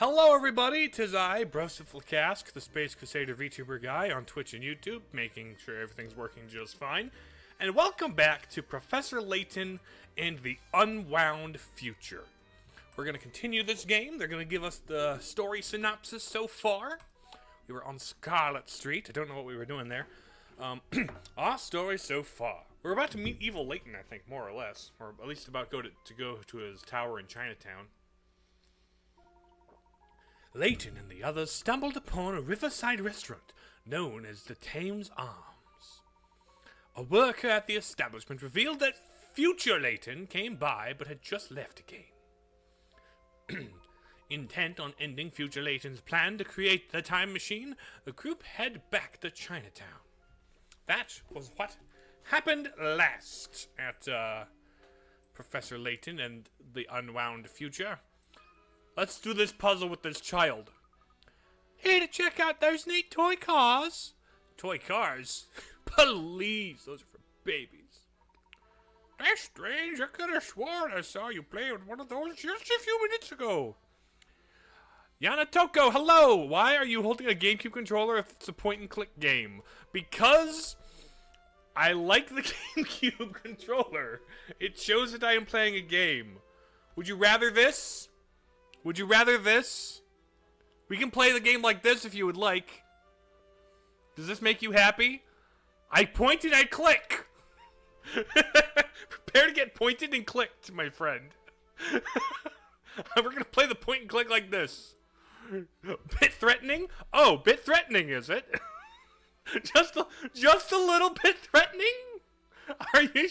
Hello everybody, 'tis I, Broseph, the Space Crusader VTuber guy on Twitch and YouTube, making sure everything's working just fine. And welcome back to Professor Layton and the Unwound Future. We're going to continue this game. They're going to give us the story synopsis so far. We were on Scarlet Street. I don't know what we were doing there. Our story so far. We're about to meet evil Layton, I think, more or less. Or at least about to go to his tower in Chinatown. Layton and the others stumbled upon a riverside restaurant known as the Thames Arms. A worker at the establishment revealed that future Layton came by but had just left again. Intent on ending future Layton's plan to create the time machine, the group head back to Chinatown. That was what happened last at Professor Layton and the Unwound Future. Let's do this puzzle with this child. Hey, to check out those neat toy cars. Toy cars? Please, those are for babies. That's strange. I could have sworn I saw you play with one of those just a few minutes ago. Yana Toko, hello! Why are you holding a GameCube controller if it's a point-and-click game? Because I like the GameCube controller. It shows that I am playing a game. Would you rather this? Would you rather this? We can play the game like this if you would like. Does this make you happy? I pointed, I click. Prepare to get pointed and clicked, my friend. We're gonna play the point and click like this. Bit threatening? Oh, bit threatening, is it? just a little bit threatening? Are you?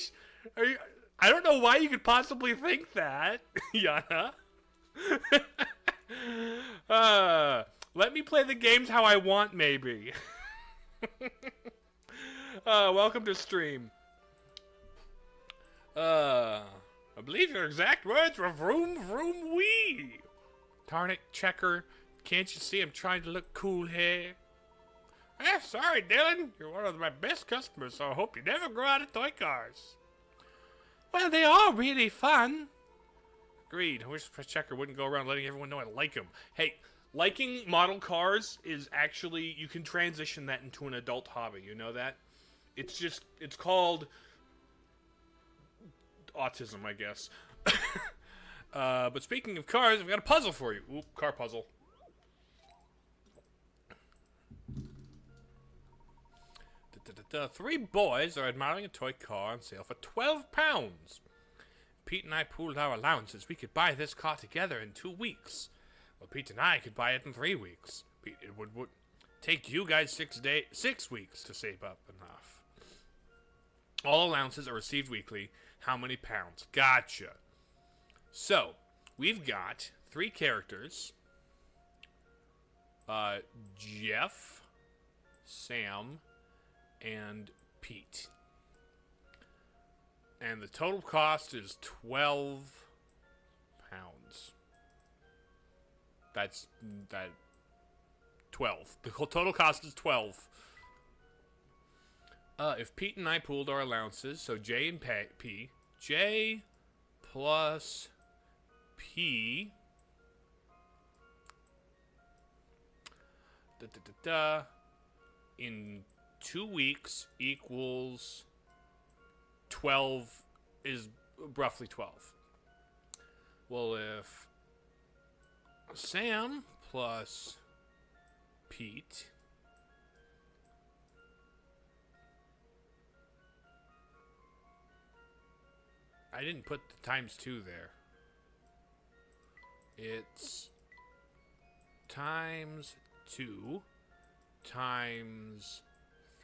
I don't know why you could possibly think that, Yana. Let me play the games how I want, maybe. Welcome to stream. I believe your exact words were vroom vroom wee. Darn it, Checker. Can't you see I'm trying to look cool here? Sorry, Dylan. You're one of my best customers, so I hope you never grow out of toy cars. Well, they are really fun. Agreed. I wish Checker wouldn't go around letting everyone know I like him. Hey, liking model cars is actually, you can transition that into an adult hobby. You know that? It's called autism, I guess. But speaking of cars, I've got a puzzle for you. Oop, car puzzle. Three boys are admiring a toy car on sale for £12. Pete and I pooled our allowances. We could buy this car together in 2 weeks. Well, Pete and I could buy it in 3 weeks. Pete, it would take you guys 6 weeks to save up enough. All allowances are received weekly. How many pounds? Gotcha. So, we've got 3 characters. Jeff, Sam, and Pete. And the total cost is £12. That's 12. The total cost is 12. If Pete and I pooled our allowances, so J and P, J plus P, in 2 weeks equals 12 is roughly 12. Well, if Sam plus Pete I didn't put the times 2 there. It's times 2 times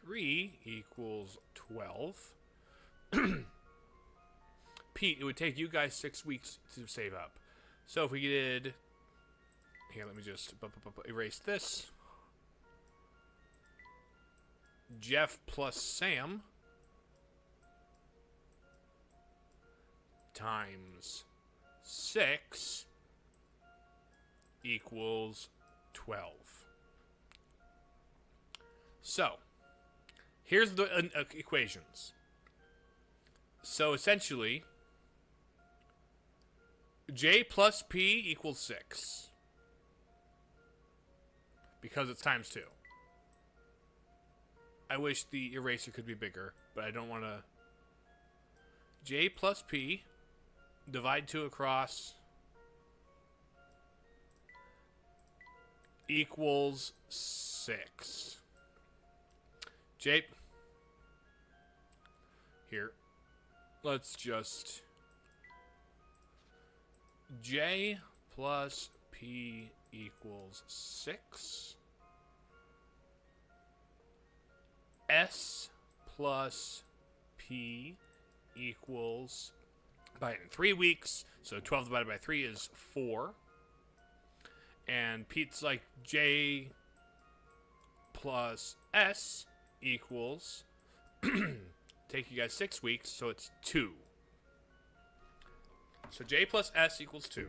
3 equals 12. Pete, it would take you guys 6 weeks to save up. So if we did... Here, let me just erase this. Jeff plus Sam times 6 equals 12. So, here's the equations. So essentially, J plus P equals 6. because it's times 2. I wish the eraser could be bigger, but I don't want to. J plus P, divide 2 across, equals 6. J. Here. Let's just. J plus P equals 6. S plus P equals, by 3 weeks, so 12 divided by 3 is 4. And Pete's like J plus S equals, take you guys 6 weeks, so it's 2. So J plus S equals 2.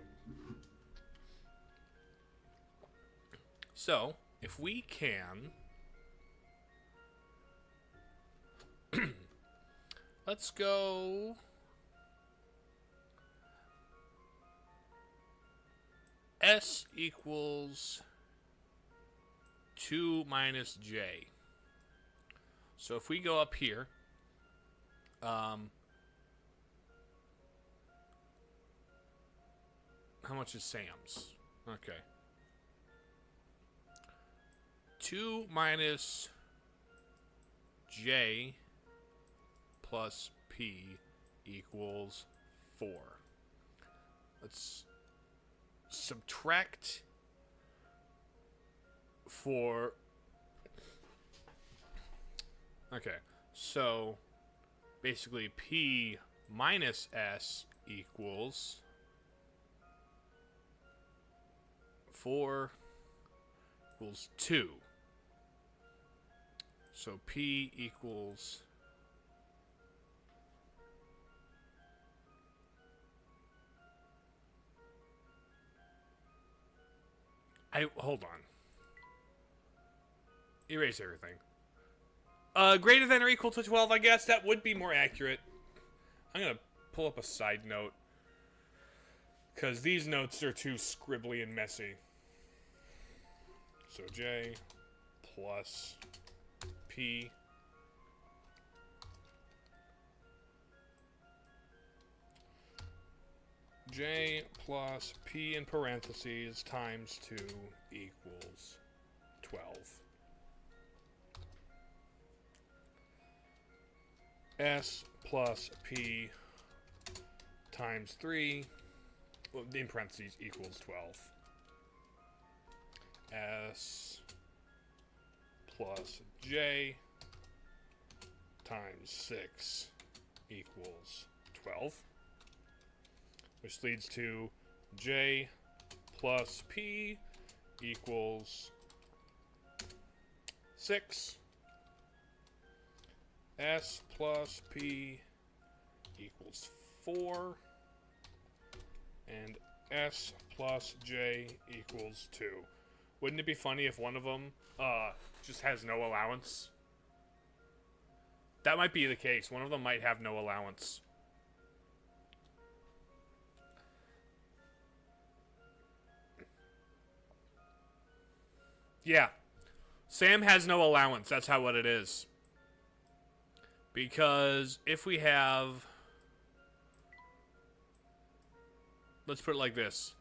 So, if we can, let's go S equals 2 minus J. So if we go up here, how much is Sam's? Okay. 2 minus J plus P equals 4. Let's subtract 4. Okay, so basically P minus S equals 4 equals 2. So P equals hold on. Erase everything. Greater than or equal to 12, I guess. That would be more accurate. I'm going to pull up a side note, because these notes are too scribbly and messy. So J plus P J plus P in parentheses times 2 equals 12. S plus P times 3, well, in parentheses, equals 12. S plus J times 6 equals 12. Which leads to J plus P equals 6. S plus P equals 4. And S plus J equals 2. Wouldn't it be funny if one of them just has no allowance? That might be the case. One of them might have no allowance. Yeah. Sam has no allowance. That's how what it is. Because if we have... Let's put it like this.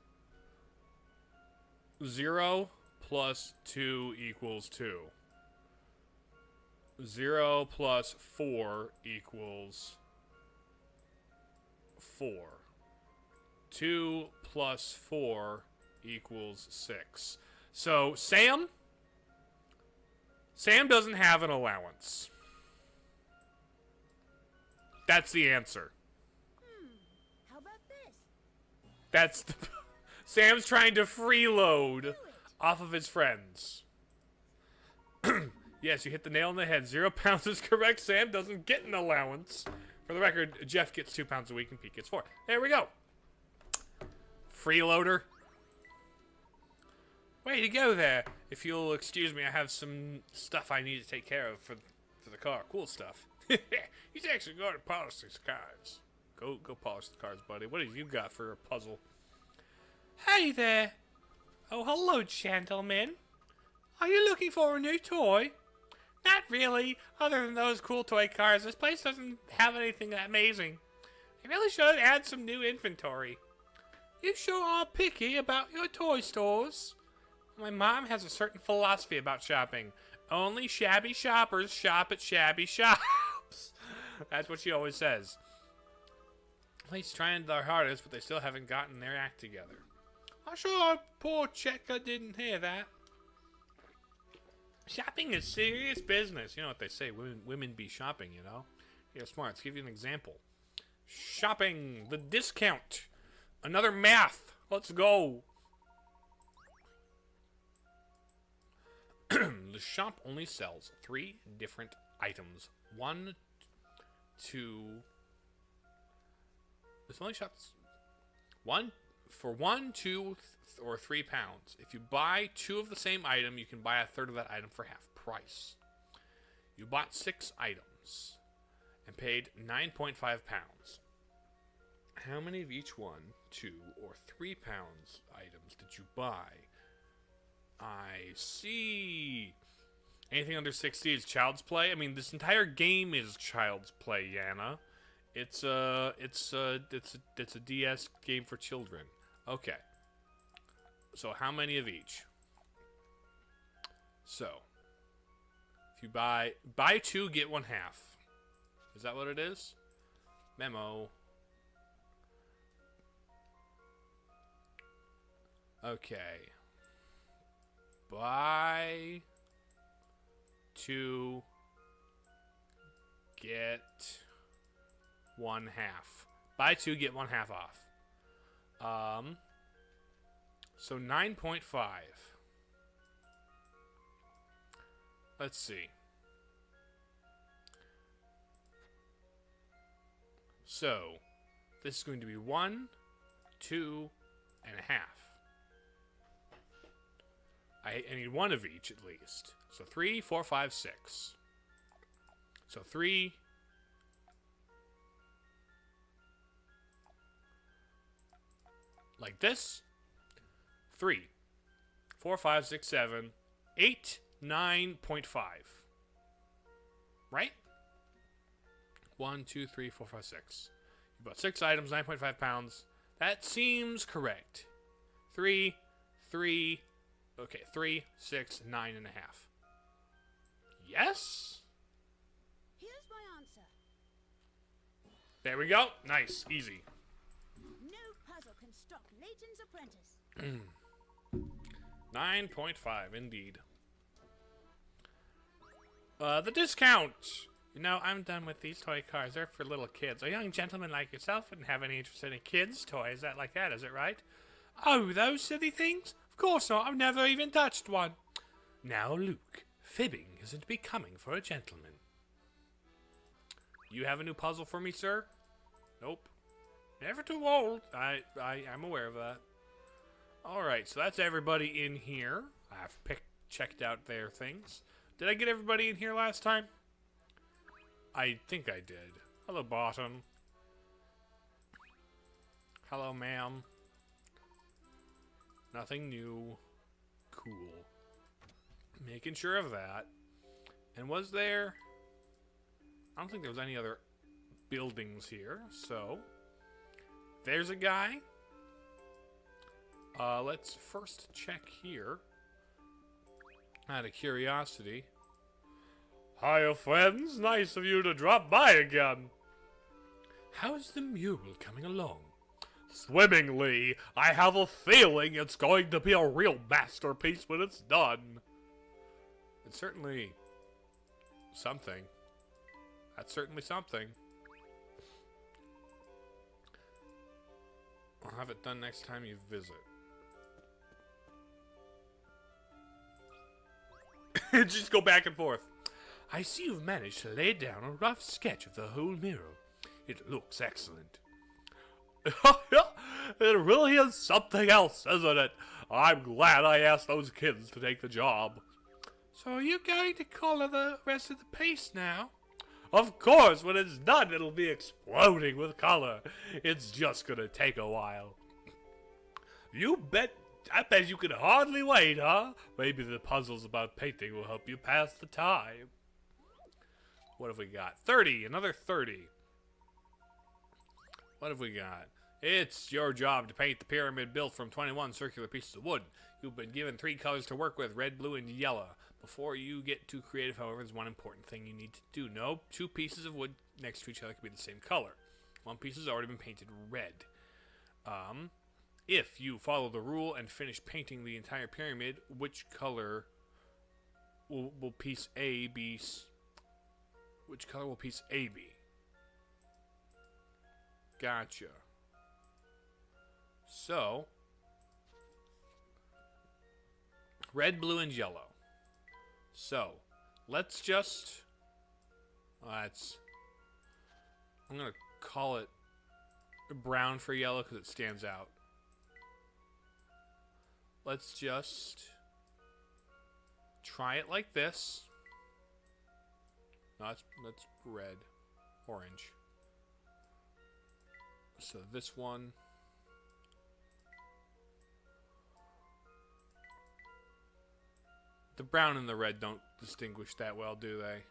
0 plus 2 equals 2. 0 plus 4 equals 4. 2 plus 4 equals 6. So, Sam doesn't have an allowance. That's the answer. How about this? That's the... Sam's trying to freeload off of his friends. Yes, you hit the nail on the head. 0 pounds is correct. Sam doesn't get an allowance. For the record, Jeff gets 2 pounds a week and Pete gets 4. There we go. Freeloader. Way to go there. If you'll excuse me, I have some stuff I need to take care of for the car. Cool stuff. He's actually going to polish these cars. Go polish the cars, buddy. What have you got for a puzzle? Hey there. Oh, hello, gentlemen. Are you looking for a new toy? Not really. Other than those cool toy cars, this place doesn't have anything that amazing. I really should add some new inventory. You sure are picky about your toy stores. My mom has a certain philosophy about shopping. Only shabby shoppers shop at shabby shops. That's what she always says. Police trying their hardest, but they still haven't gotten their act together. I'm sure poor Checker didn't hear that. Shopping is serious business. You know what they say, women be shopping, you know? You're smart. Let's give you an example. Shopping, the discount. Another math. Let's go. The shop only sells 3 different items. 1, 2. This only shops 1 for 1, 2, or 3 pounds. If you buy 2 of the same item, you can buy a third of that item for half price. You bought 6 items and paid 9.5 pounds. How many of each 1, 2, or 3 pounds items did you buy? I see. Anything under 60 is child's play. I mean, this entire game is child's play, Yana. It's a DS game for children. Okay. So how many of each? So, if you buy 2, get 1 half. Is that what it is? Memo. Okay. Buy 2, get 1 half. Buy 2, get 1 half off. So 9.5. Let's see. So this is going to be 1, 2, and a half. I need 1 of each at least. So 3, 4, 5, 6. So 3. Like this. 3, 4, 5, 6, 7, 8, 9.5. Right? 1, 2, 3, 4, 5, 6. You bought 6 items, 9.5 pounds. That seems correct. 3, 3. Okay, 3, 6, 9 and a half. Yes? Here's my answer. There we go. Nice. Easy. No puzzle can stop Layton's apprentice. 9.5, indeed. The discount! You know, I'm done with these toy cars. They're for little kids. A young gentleman like yourself wouldn't have any interest in a kid's toy. Is that like that? Is it right? Oh, those silly things? Of course not. I've never even touched one. Now, Luke, fibbing isn't becoming for a gentleman. You have a new puzzle for me, sir? Nope. Never too old. I'm aware of that. Alright, so that's everybody in here. I've checked out their things. Did I get everybody in here last time? I think I did. Hello, bottom. Hello, ma'am. Nothing new. Cool. Making sure of that. And was there... I don't think there was any other buildings here, so... There's a guy. Let's first check here. Out of curiosity. Hiya, friends. Nice of you to drop by again. How's the mule coming along? Swimmingly. I have a feeling it's going to be a real masterpiece when it's done. It's certainly something. That's certainly something. I'll have it done next time you visit. Just go back and forth. I see you've managed to lay down a rough sketch of the whole mirror. It looks excellent. It really is something else, isn't it? I'm glad I asked those kids to take the job. So are you going to color the rest of the piece now? Of course, when it's done, it'll be exploding with color. It's just gonna take a while. You bet I bet you can hardly wait, huh? Maybe the puzzles about painting will help you pass the time. What have we got? 30. Another 30. What have we got? It's your job to paint the pyramid built from 21 circular pieces of wood. You've been given 3 colors to work with, red, blue, and yellow. Before you get too creative, however, there's one important thing you need to do. No 2 pieces of wood next to each other can be the same color. One piece has already been painted red. If you follow the rule and finish painting the entire pyramid, which color will piece A be? Which color will piece A be? Gotcha. So, red, blue, and yellow. So, let's just... I'm going to call it brown for yellow because it stands out. Let's just try it like this. No, that's red. Orange. So this one... The brown and the red don't distinguish that well, do they?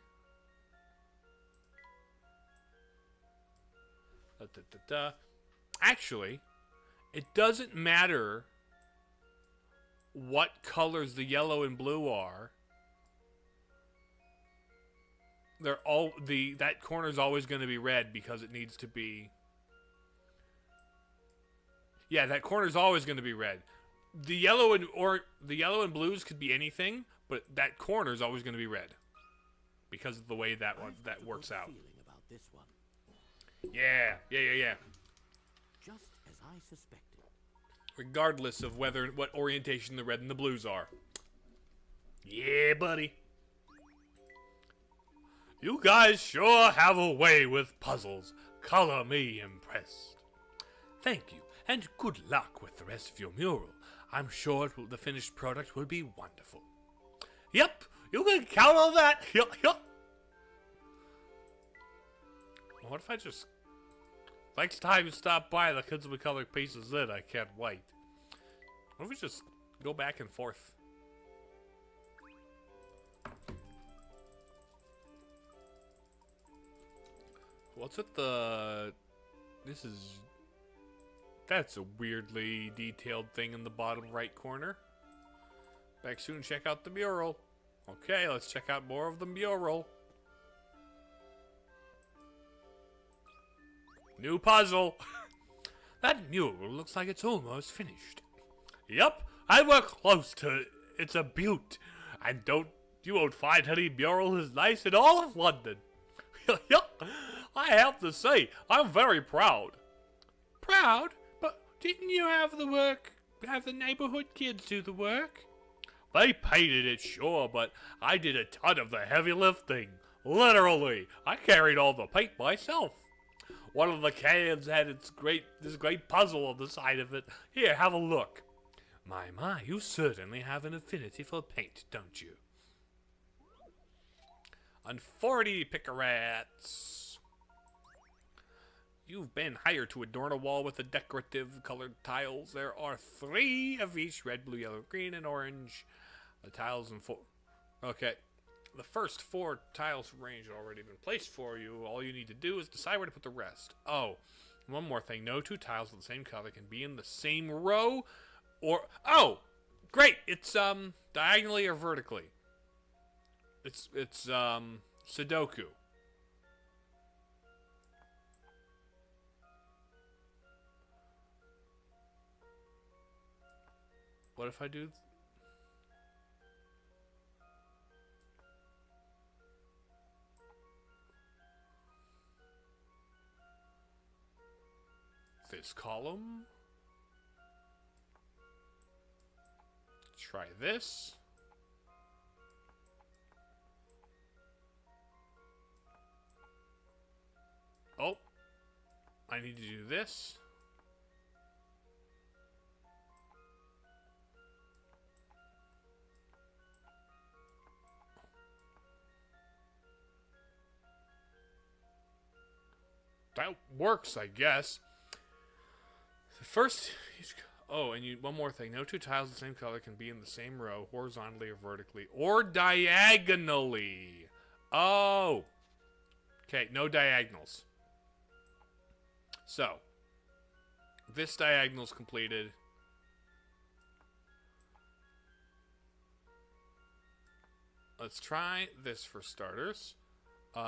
Actually, it doesn't matter what colors the yellow and blue are. They're all that corner's always going to be red because it needs to be. Yeah, that corner's always going to be red. The yellow and blues could be anything, but that corner's always going to be red because of the way that works out. About this one. Yeah. Just as I suspected. Regardless of what orientation the red and the blues are. Yeah, buddy. You guys sure have a way with puzzles. Color me impressed. Thank you, and good luck with the rest of your mural. I'm sure the finished product will be wonderful. Yep, you can count on that. Yup. What if I just... Next time you stop by, the kids will be coloring pieces in. I can't wait. What if we just go back and forth? What's with the... That's a weirdly detailed thing in the bottom right corner. Back soon, check out the mural. Okay, let's check out more of the mural. New puzzle. That mural looks like it's almost finished. Yup, I work close to it. It's a beaut. And you won't find any mural as nice in all of London. Yup, I have to say, I'm very proud. Proud? But didn't you have the neighborhood kids do the work? They painted it, sure, but I did a ton of the heavy lifting. Literally, I carried all the paint myself. One of the cans had this great puzzle on the side of it. Here, have a look. My, you certainly have an affinity for paint, don't you? On 40 picarats. You've been hired to adorn a wall with the decorative colored tiles. There are 3 of each: red, blue, yellow, green, and orange. The tiles in 4. Okay. The first 4 tiles range have already been placed for you. All you need to do is decide where to put the rest. Oh, one more thing. No 2 tiles of the same color can be in the same row or... Oh! Great! It's, diagonally or vertically. It's Sudoku. What if I do... this column? Try this. Oh, I need to do this. That works, I guess. First, Oh, and one more thing. No two tiles the same color can be in the same row, horizontally or vertically, or diagonally. Oh. Okay, no diagonals. So, this diagonal's completed. Let's try this for starters.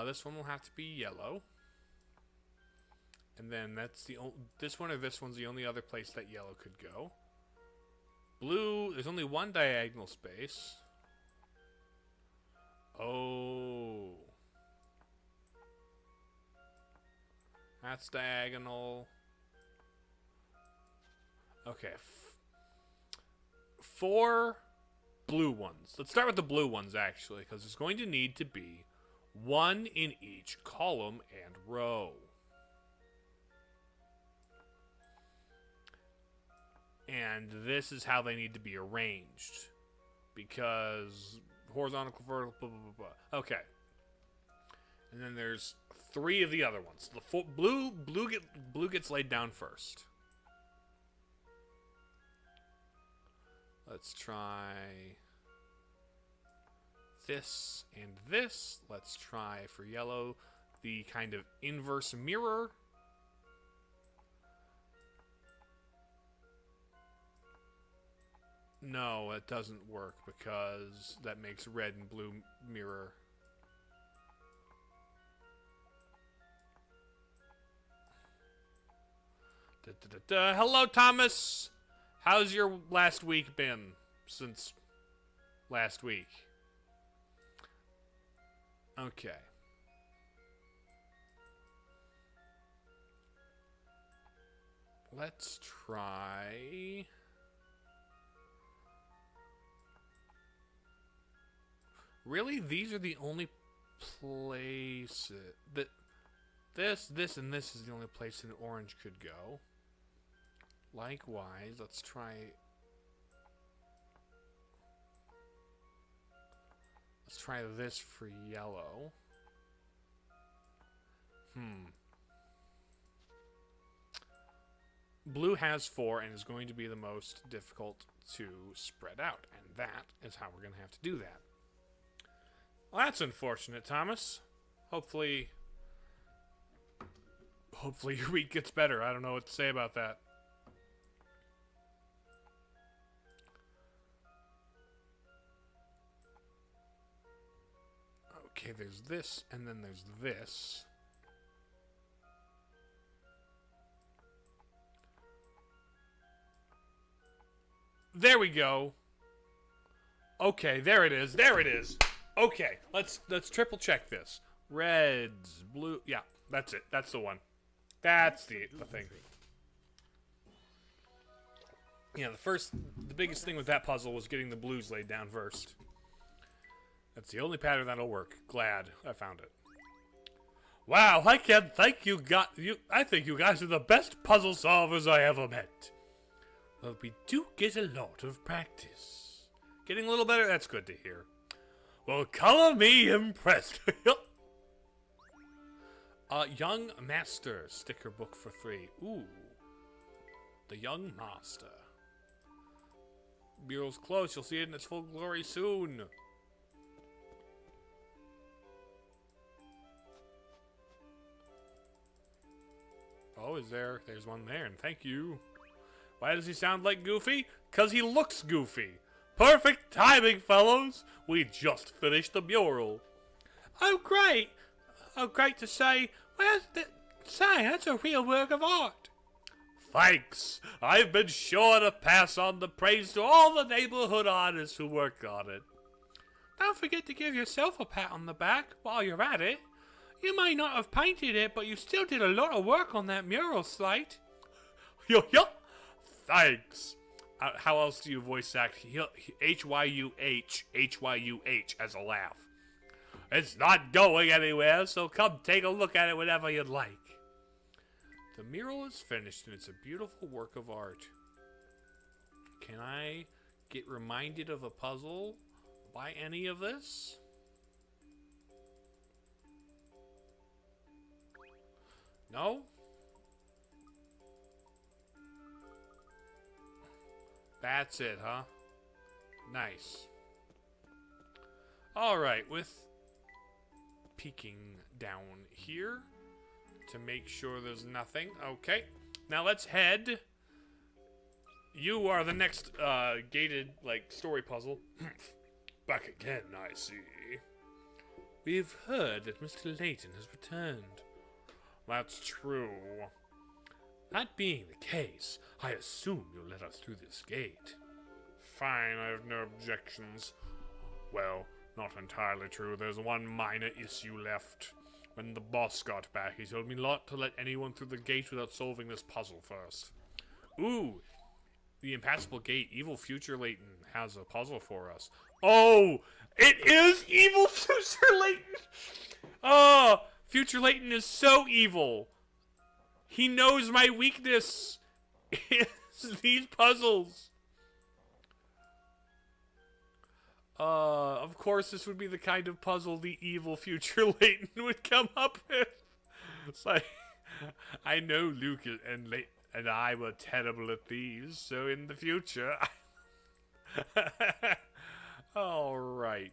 This one will have to be yellow. And then that's this one or this one's the only other place that yellow could go. Blue, there's only one diagonal space. Oh. That's diagonal. Okay. 4 blue ones. Let's start with the blue ones, actually, because there's going to need to be 1 in each column and row. And this is how they need to be arranged. Because horizontal, vertical, blah, blah, blah, blah. Okay. And then there's 3 of the other ones. The blue gets laid down first. Let's try this and this. Let's try for yellow the kind of inverse mirror. No, it doesn't work because that makes red and blue mirror. Hello, Thomas. How's your last week been since last week? Okay. Let's try... Really? These are the only places that... This, and this is the only place an orange could go. Likewise, let's try... Let's try this for yellow. Blue has 4 and is going to be the most difficult to spread out. And that is how we're going to have to do that. Well, that's unfortunate, Thomas. Hopefully your week gets better. I don't know what to say about that. Okay, there's this, and then there's this. There we go. Okay, there it is. There it is. Okay, let's triple check this. Reds, blue. Yeah, that's it. That's the one. That's the thing. Yeah, the biggest thing with that puzzle was getting the blues laid down first. That's the only pattern that'll work. Glad I found it. Wow, I can't thank you. I think you guys are the best puzzle solvers I ever met. Well, we do get a lot of practice. Getting a little better. That's good to hear. Well, color me impressed. Young Master sticker book for 3. Ooh, the Young Master. Mural's close. You'll see it in its full glory soon. Oh, there's one there, and thank you. Why does he sound like Goofy? 'Cause he looks goofy. Perfect timing, fellows. We just finished the mural. Oh, great. Oh, great to say. Say, that's a real work of art. Thanks. I've been sure to pass on the praise to all the neighborhood artists who worked on it. Don't forget to give yourself a pat on the back while you're at it. You may not have painted it, but you still did a lot of work on that mural, Slate. Thanks. How else do you voice act H-Y-U-H, H-Y-U-H as a laugh? It's not going anywhere, so come take a look at it whenever you'd like. The mural is finished, and it's a beautiful work of art. Can I get reminded of a puzzle by any of this? No? That's it, huh? Nice. Alright, with peeking down here to make sure there's nothing. Okay, now let's head. You are the next gated, like, story puzzle. Back again, I see. We've heard that Mr. Layton has returned. That's true. That being the case, I assume you'll let us through this gate. Fine, I have no objections. Well, not entirely true. There's one minor issue left. When the boss got back, he told me not to let anyone through the gate without solving this puzzle first. Ooh, the impassable gate. Evil future Layton has a puzzle for us. Oh, it is evil future Layton! Oh, future Layton is so evil. He knows my weakness is these puzzles. Of course, this would be the kind of puzzle the evil future Layton would come up with. It's like, I know Luke and I were terrible at these, so in the future... Alright.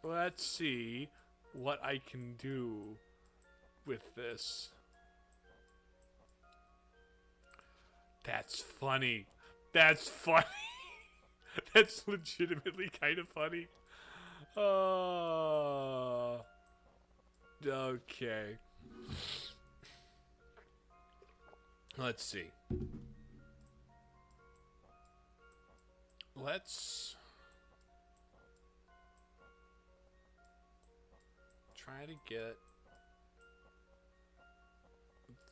Let's see what I can do with this. That's funny. That's funny. That's legitimately kind of funny. Okay. Let's see. Let's try to get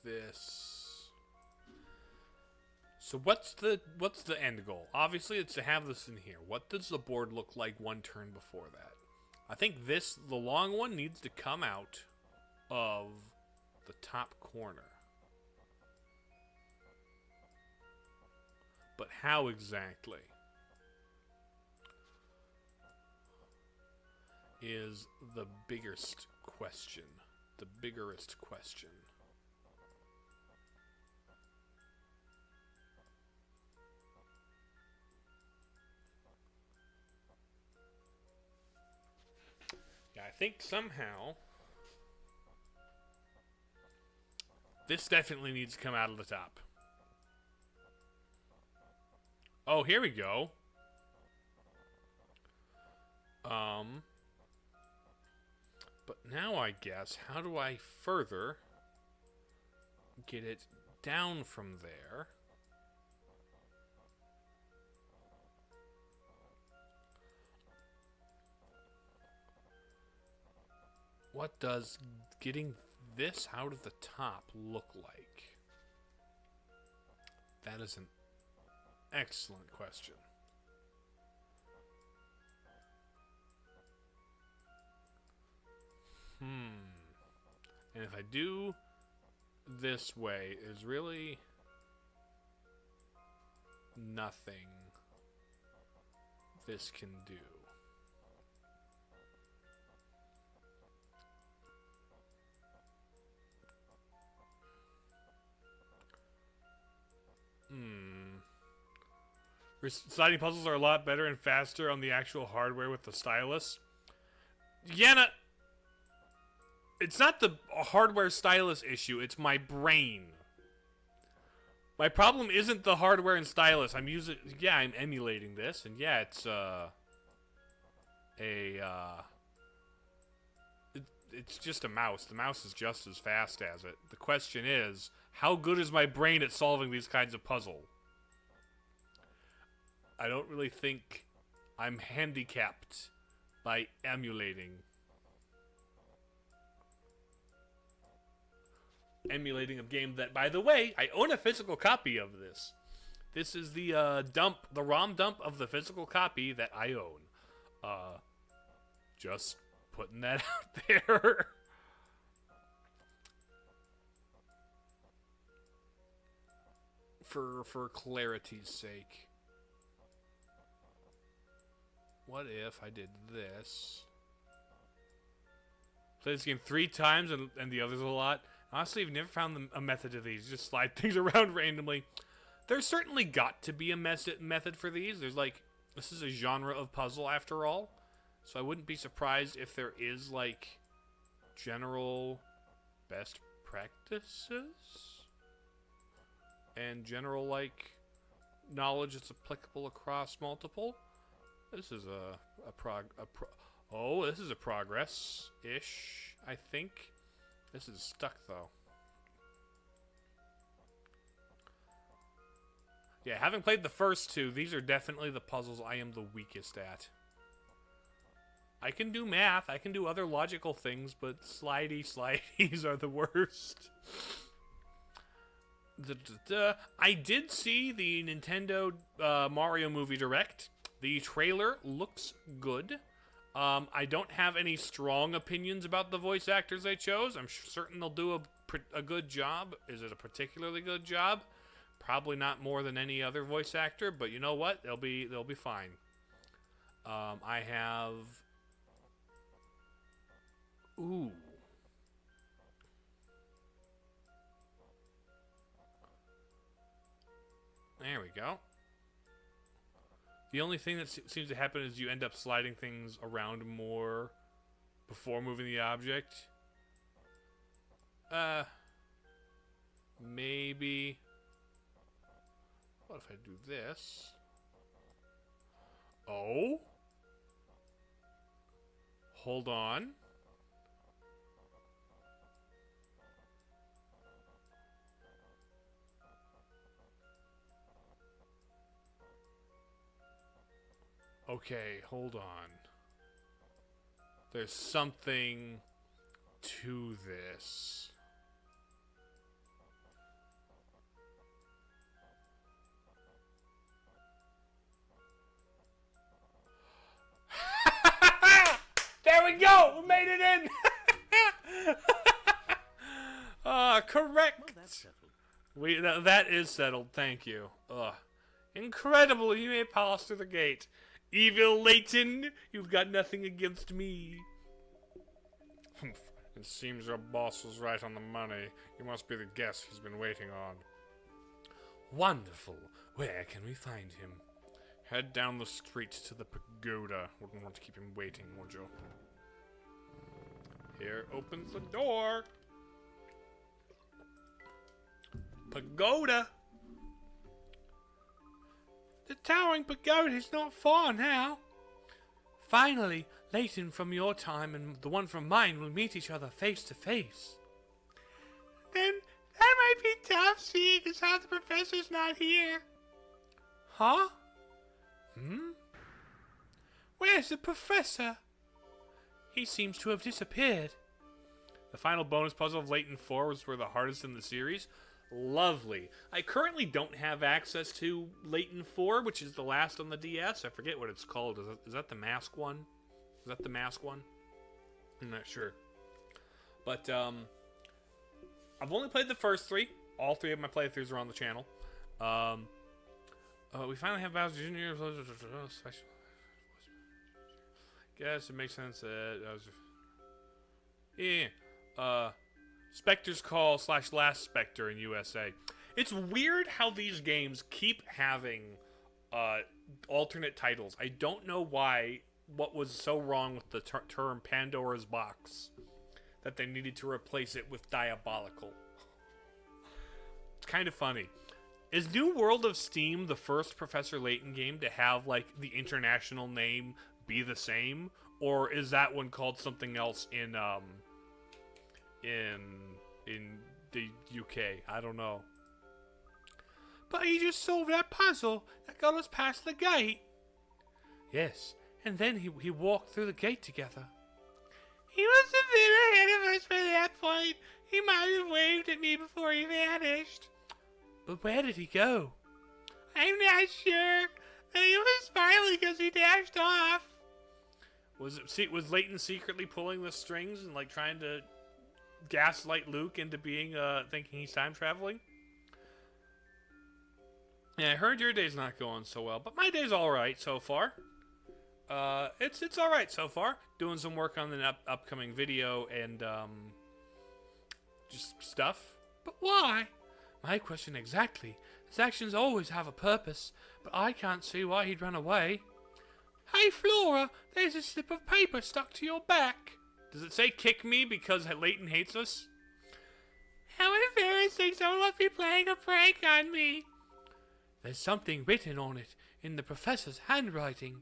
this. So what's the end goal? Obviously, it's to have this in here. What does the board look like one turn before that? I think the long one needs to come out of the top corner. But how exactly is the biggest question. The biggerest question. Yeah, I think somehow this definitely needs to come out of the top. Oh, here we go. But now I guess, how do I further get it down from there? What does getting this out of the top look like? That is an excellent question. And if I do this way, is really nothing this can do. Sliding puzzles are a lot better and faster on the actual hardware with the stylus. Yana, it's not the hardware stylus issue, it's my brain. My problem isn't the hardware and stylus. I'm emulating this, and yeah, it's it's just a mouse. The mouse is just as fast as it. The question is, how good is my brain at solving these kinds of puzzles? I don't really think I'm handicapped by emulating a game that, by the way, I own a physical copy of this. This is the ROM dump of the physical copy that I own. Just putting that out there. For clarity's sake. What if I did this? Play this game 3 times and the others a lot. Honestly, I've never found a method to these. Just slide things around randomly. There's certainly got to be a method for these. There's like, this is a genre of puzzle after all. So I wouldn't be surprised if there is like general best practices and general like knowledge that's applicable across multiple. This is this is a progress-ish, I think. This is stuck though. Yeah, having played the first two, these are definitely the puzzles I am the weakest at. I can do math, I can do other logical things, but slideys are the worst. I did see the Nintendo Mario movie Direct. The trailer looks good. I don't have any strong opinions about the voice actors they chose. I'm certain they'll do a good job. Is it a particularly good job? Probably not more than any other voice actor, but you know what? They'll be fine. I have... Ooh. There we go. The only thing that seems to happen is you end up sliding things around more before moving the object. Maybe... What if I do this? Oh? Hold on. Okay, hold on. There's something to this. There we go! We made it in! Correct! Well, that's settled. That is settled, thank you. Incredible, you may pass through the gate. Evil Layton, you've got nothing against me. It seems your boss was right on the money. You must be the guest he's been waiting on. Wonderful. Where can we find him? Head down the street to the pagoda. Wouldn't want to keep him waiting, would you? Here opens the door. Pagoda. The towering pagoda is not far now. Finally, Layton from your time and the one from mine will meet each other face to face. Then that might be tough, seeing as how the professor's not here. Huh? Where's the professor? He seems to have disappeared. The final bonus puzzle of Layton 4 was the hardest in the series. Lovely. I currently don't have access to Layton 4, which is the last on the DS. I forget what it's called. Is that the mask one? Is that the mask one? I'm not sure. But, I've only played the first three. All three of my playthroughs are on the channel. We finally have Bowser Jr. Guess it makes sense that Spectre's Call / Last Spectre in USA. It's weird how these games keep having alternate titles. I don't know why. What was so wrong with the term Pandora's Box that they needed to replace it with Diabolical. It's kind of funny. Is New World of Steam the first Professor Layton game to have like the international name be the same, or is that one called something else in the UK? I don't know. But he just solved that puzzle that got us past the gate. Yes, and then he walked through the gate together. He must have been ahead of us by that point. He might have waved at me before he vanished. But where did he go? I'm not sure. He was smiling because he dashed off. Was Layton secretly pulling the strings and like trying to gaslight Luke into being thinking he's time traveling? Yeah, I heard your day's not going so well, but my day's all right so far. It's all right so far. Doing some work on the upcoming video and just stuff. But why? My question exactly. His actions always have a purpose, but I can't see why he'd run away. Hey, Flora, there's a slip of paper stuck to your back. Does it say kick me because Layton hates us? How embarrassing, someone must be playing a prank on me. There's something written on it in the professor's handwriting.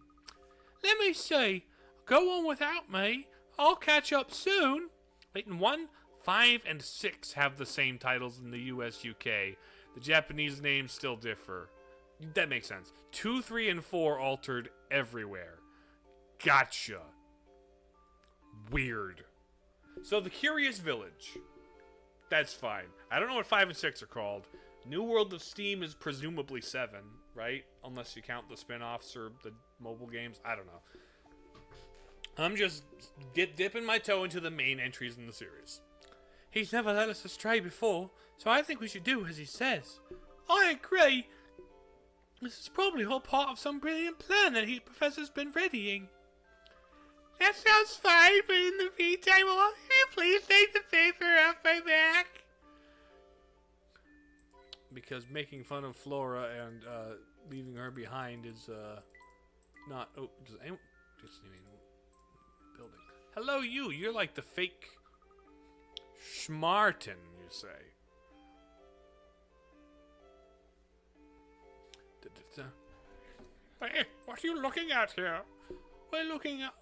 Let me see. Go on without me. I'll catch up soon. Layton 1, 5, and 6 have the same titles in the US, UK. The Japanese names still differ. That makes sense. 2, 3, and 4 altered everywhere. Gotcha. Weird. So the Curious Village. That's fine. I don't know what 5 and 6 are called. New World of Steam is presumably 7, right? Unless you count the spin-offs or the mobile games. I don't know. I'm just dipping my toe into the main entries in the series. He's never led us astray before, so I think we should do as he says. I agree. This is probably all part of some brilliant plan that Professor's been readying. That sounds fine, but in the meantime, will you please take the paper off my back? Because making fun of Flora and leaving her behind is not. Oh, does anyone? Just building. Hello, you. You're like the fake Schmartin, you say. Hey, what are you looking at here?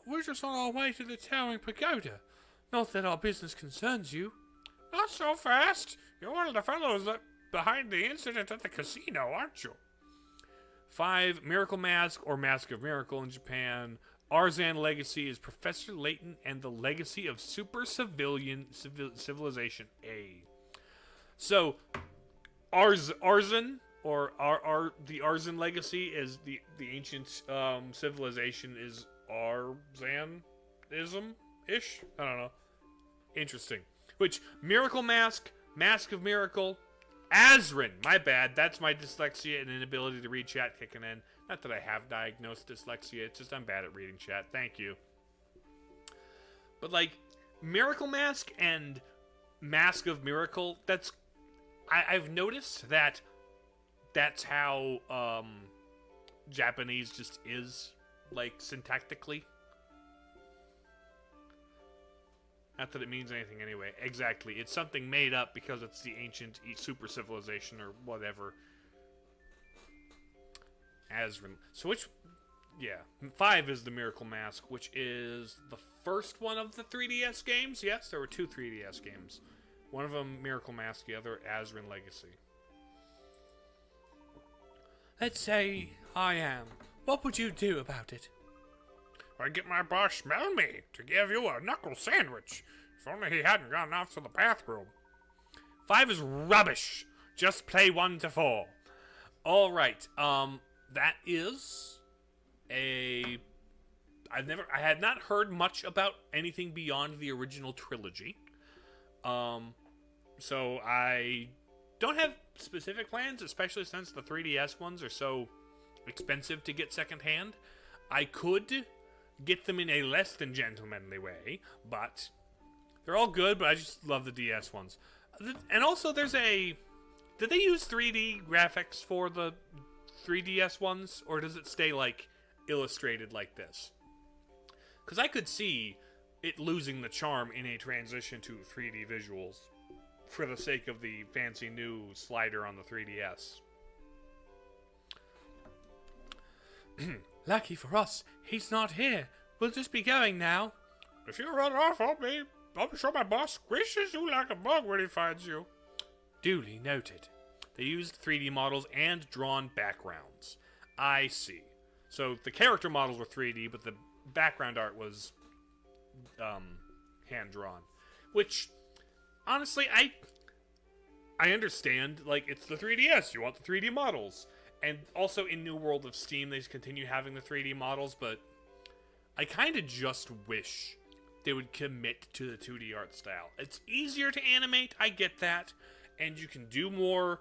We're just on our way to the Towering Pagoda. Not that our business concerns you. Not so fast. You're one of the fellows that behind the incident at the casino, aren't you? 5, Miracle Mask, or Mask of Miracle in Japan. Arzan Legacy is Professor Layton and the Legacy of Super Civilization A. So, Arzan, or the Arzan Legacy is the ancient civilization is Arzanism-ish? I don't know. Interesting. Which, Miracle Mask, Mask of Miracle, Azrin, my bad, that's my dyslexia and inability to read chat kicking in. Not that I have diagnosed dyslexia, it's just I'm bad at reading chat, thank you. But like, Miracle Mask and Mask of Miracle, I've noticed that that's how Japanese just is, like, syntactically. Not that it means anything anyway. Exactly. It's something made up because it's the ancient super civilization or whatever. Azrin. So yeah. 5 is the Miracle Mask, which is the first one of the 3DS games. Yes, there were 2 3DS games. One of them Miracle Mask, the other Azrin Legacy. Let's say I am. What would you do about it? I'd get my boss Smell Me to give you a knuckle sandwich. If only he hadn't gone off to the bathroom. 5 is rubbish. Just play 1 to 4. Alright, that is I had not heard much about anything beyond the original trilogy. So I don't have specific plans, especially since the 3DS ones are so expensive to get secondhand. I could get them in a less than gentlemanly way, but they're all good, but I just love the DS ones. And also there's did they use 3D graphics for the 3DS ones, or does it stay like illustrated like this? Because I could see it losing the charm in a transition to 3D visuals for the sake of the fancy new slider on the 3DS. Lucky for us, he's not here. We'll just be going now. If you run off, I'll be sure my boss squishes you like a bug when he finds you. Duly noted. They used 3D models and drawn backgrounds. I see. So the character models were 3D, but the background art was hand-drawn. Which, honestly, I understand. Like, it's the 3DS. You want the 3D models. And also in New World of Steam, they continue having the 3D models, but I kind of just wish they would commit to the 2D art style. It's easier to animate, I get that, and you can do more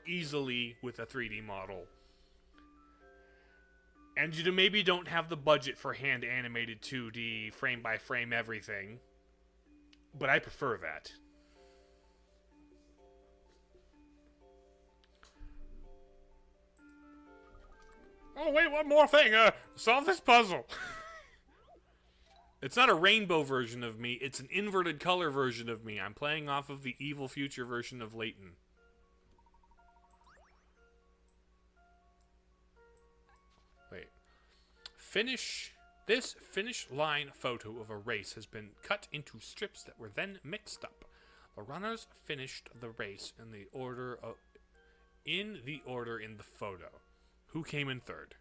easily with a 3D model. And you maybe don't have the budget for hand-animated 2D, frame-by-frame everything, but I prefer that. Oh, wait, one more thing. Solve this puzzle. It's not a rainbow version of me. It's an inverted color version of me. I'm playing off of the evil future version of Layton. Wait. This finish line photo of a race has been cut into strips that were then mixed up. The runners finished the race in the order in the photo. Who came in third?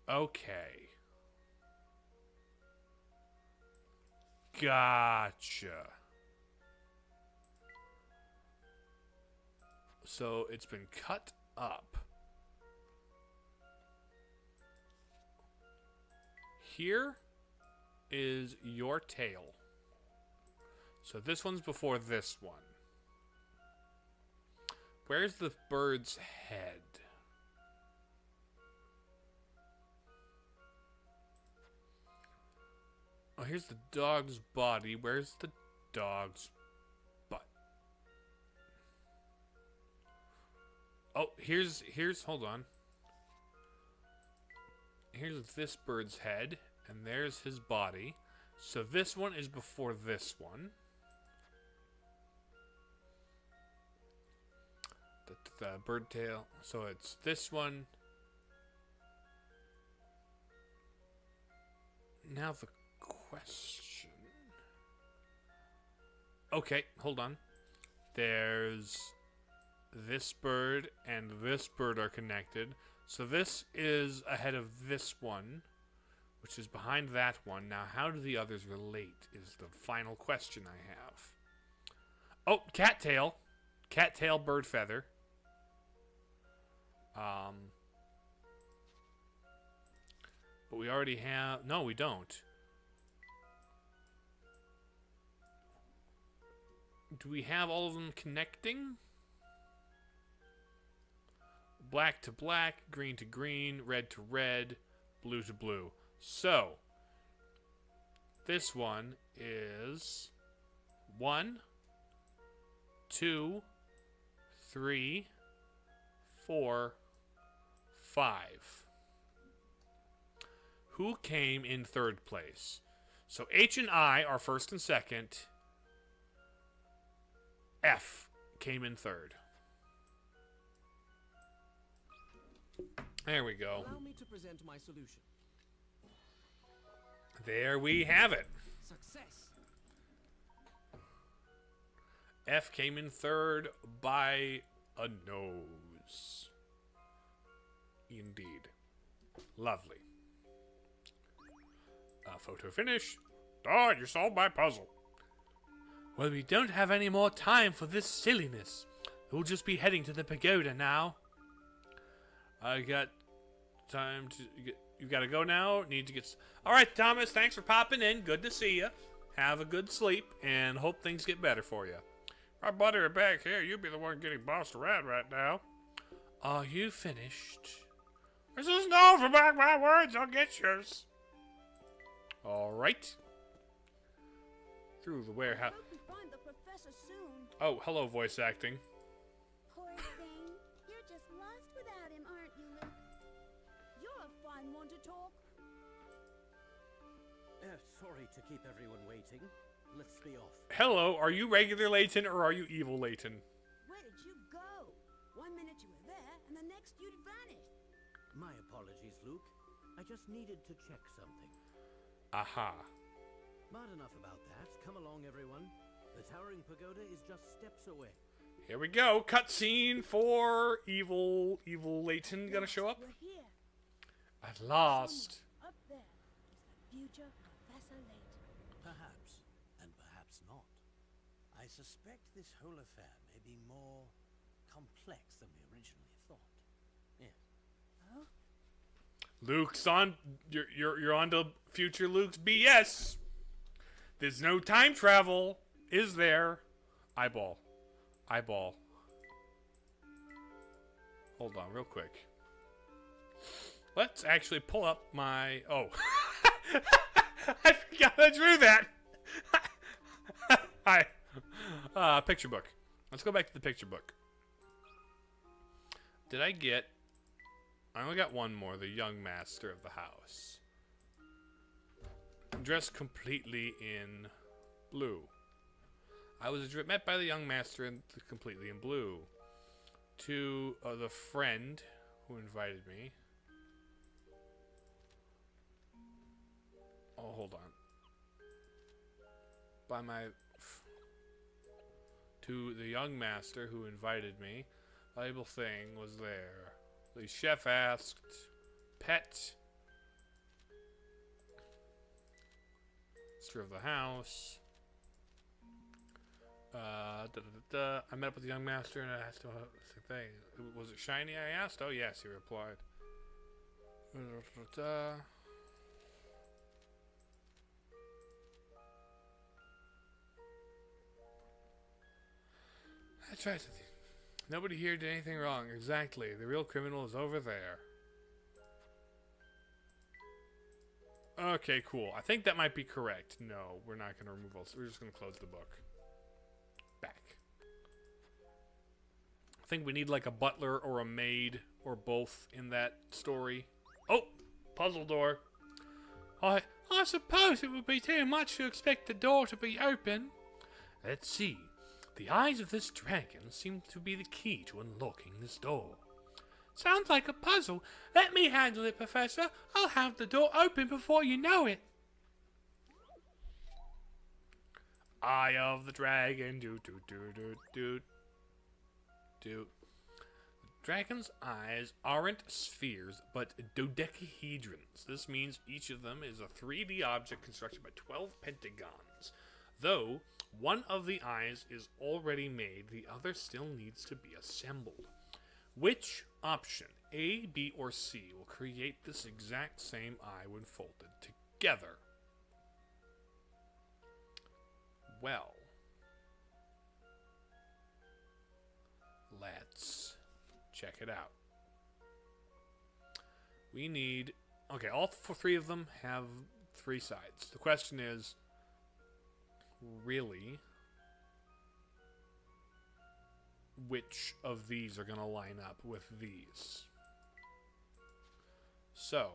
Okay. Gotcha. So it's been cut up. Here is your tail. So this one's before this one. Where's the bird's head? Oh, here's the dog's body. Where's the dog's butt? Oh, here's hold on. Here's this bird's head, and there's his body. So this one is before this one. The bird tail. So it's this one. Now the question. Okay, hold on. There's this bird and this bird are connected. So this is ahead of this one, which is behind that one. Now, how do the others relate is the final question I have. Oh, cattail. Cattail, bird feather. But we already have... No, we don't. Do we have all of them connecting? Black to black, green to green, red to red, blue to blue. So, this one is 1, 2, 3, 4, 5. Who came in third place? So H and I are first and second. F came in third. There we go. Allow me to present my solution. There we have it. Success. F came in third by a nose. Indeed. Lovely. Photo finish. Oh, you solved my puzzle. Well, we don't have any more time for this silliness. We'll just be heading to the pagoda now. I got time to... You gotta go now? Need to get... Alright, Thomas, thanks for popping in. Good to see you. Have a good sleep, and hope things get better for you. My buddy are back here. You'll be the one getting bossed around right now. Are you finished? This isn't over. Mark my words. I'll get yours. Alright. Through the warehouse. Hope we find the professor soon. Oh, hello, voice acting. Poor thing. You're just lost without him, aren't you, Luke? You're a fine one to talk. Sorry to keep everyone waiting. Let's be off. Hello, are you regular Layton or are you evil Layton? Where did you go? 1 minute you were there, and the next you'd vanished. My apologies, Luke. I just needed to check something. Aha. Smart enough about that. Come along, everyone. The towering pagoda is just steps away. Here we go. Cutscene for evil Layton gonna show up. We're here. At last. Somewhere up there is the future Professor Layton. Perhaps, and perhaps not. I suspect this whole affair may be more complex than we originally thought. Yes. Oh? Luke's on. You're on to future Luke's BS. There's no time travel, is there? Eyeball. Hold on, real quick. Let's actually pull up my. Oh, I forgot I drew that. Hi. Picture book. Let's go back to the picture book. Did I get... I only got one more, the young master of the house. Dressed completely in blue. I was met by the young master completely in blue. To the friend who invited me. Oh, hold on. To the young master who invited me, valuable thing was there. The chef asked, pet, master of the house. I met up with the young master and I asked him the thing. Was it shiny? I asked. Oh yes, he replied. That's right. Nobody here did anything wrong. Exactly. The real criminal is over there. Okay, cool. I think that might be correct. No, we're not going to remove all. We're just going to close the book. Back. I think we need like a butler or a maid or both in that story. Oh! Puzzle door. I suppose it would be too much to expect the door to be open. Let's see. The eyes of this dragon seem to be the key to unlocking this door. Sounds like a puzzle. Let me handle it, Professor. I'll have the door open before you know it. Eye of the dragon. Do. The dragon's eyes aren't spheres, but dodecahedrons. This means each of them is a 3D object constructed by 12 pentagons. Though one of the eyes is already made, the other still needs to be assembled. Which option, A, B, or C, will create this exact same eye when folded together? Well, let's check it out. We need... Okay, all three of them have 3 sides. The question is, really, which of these are going to line up with these? So,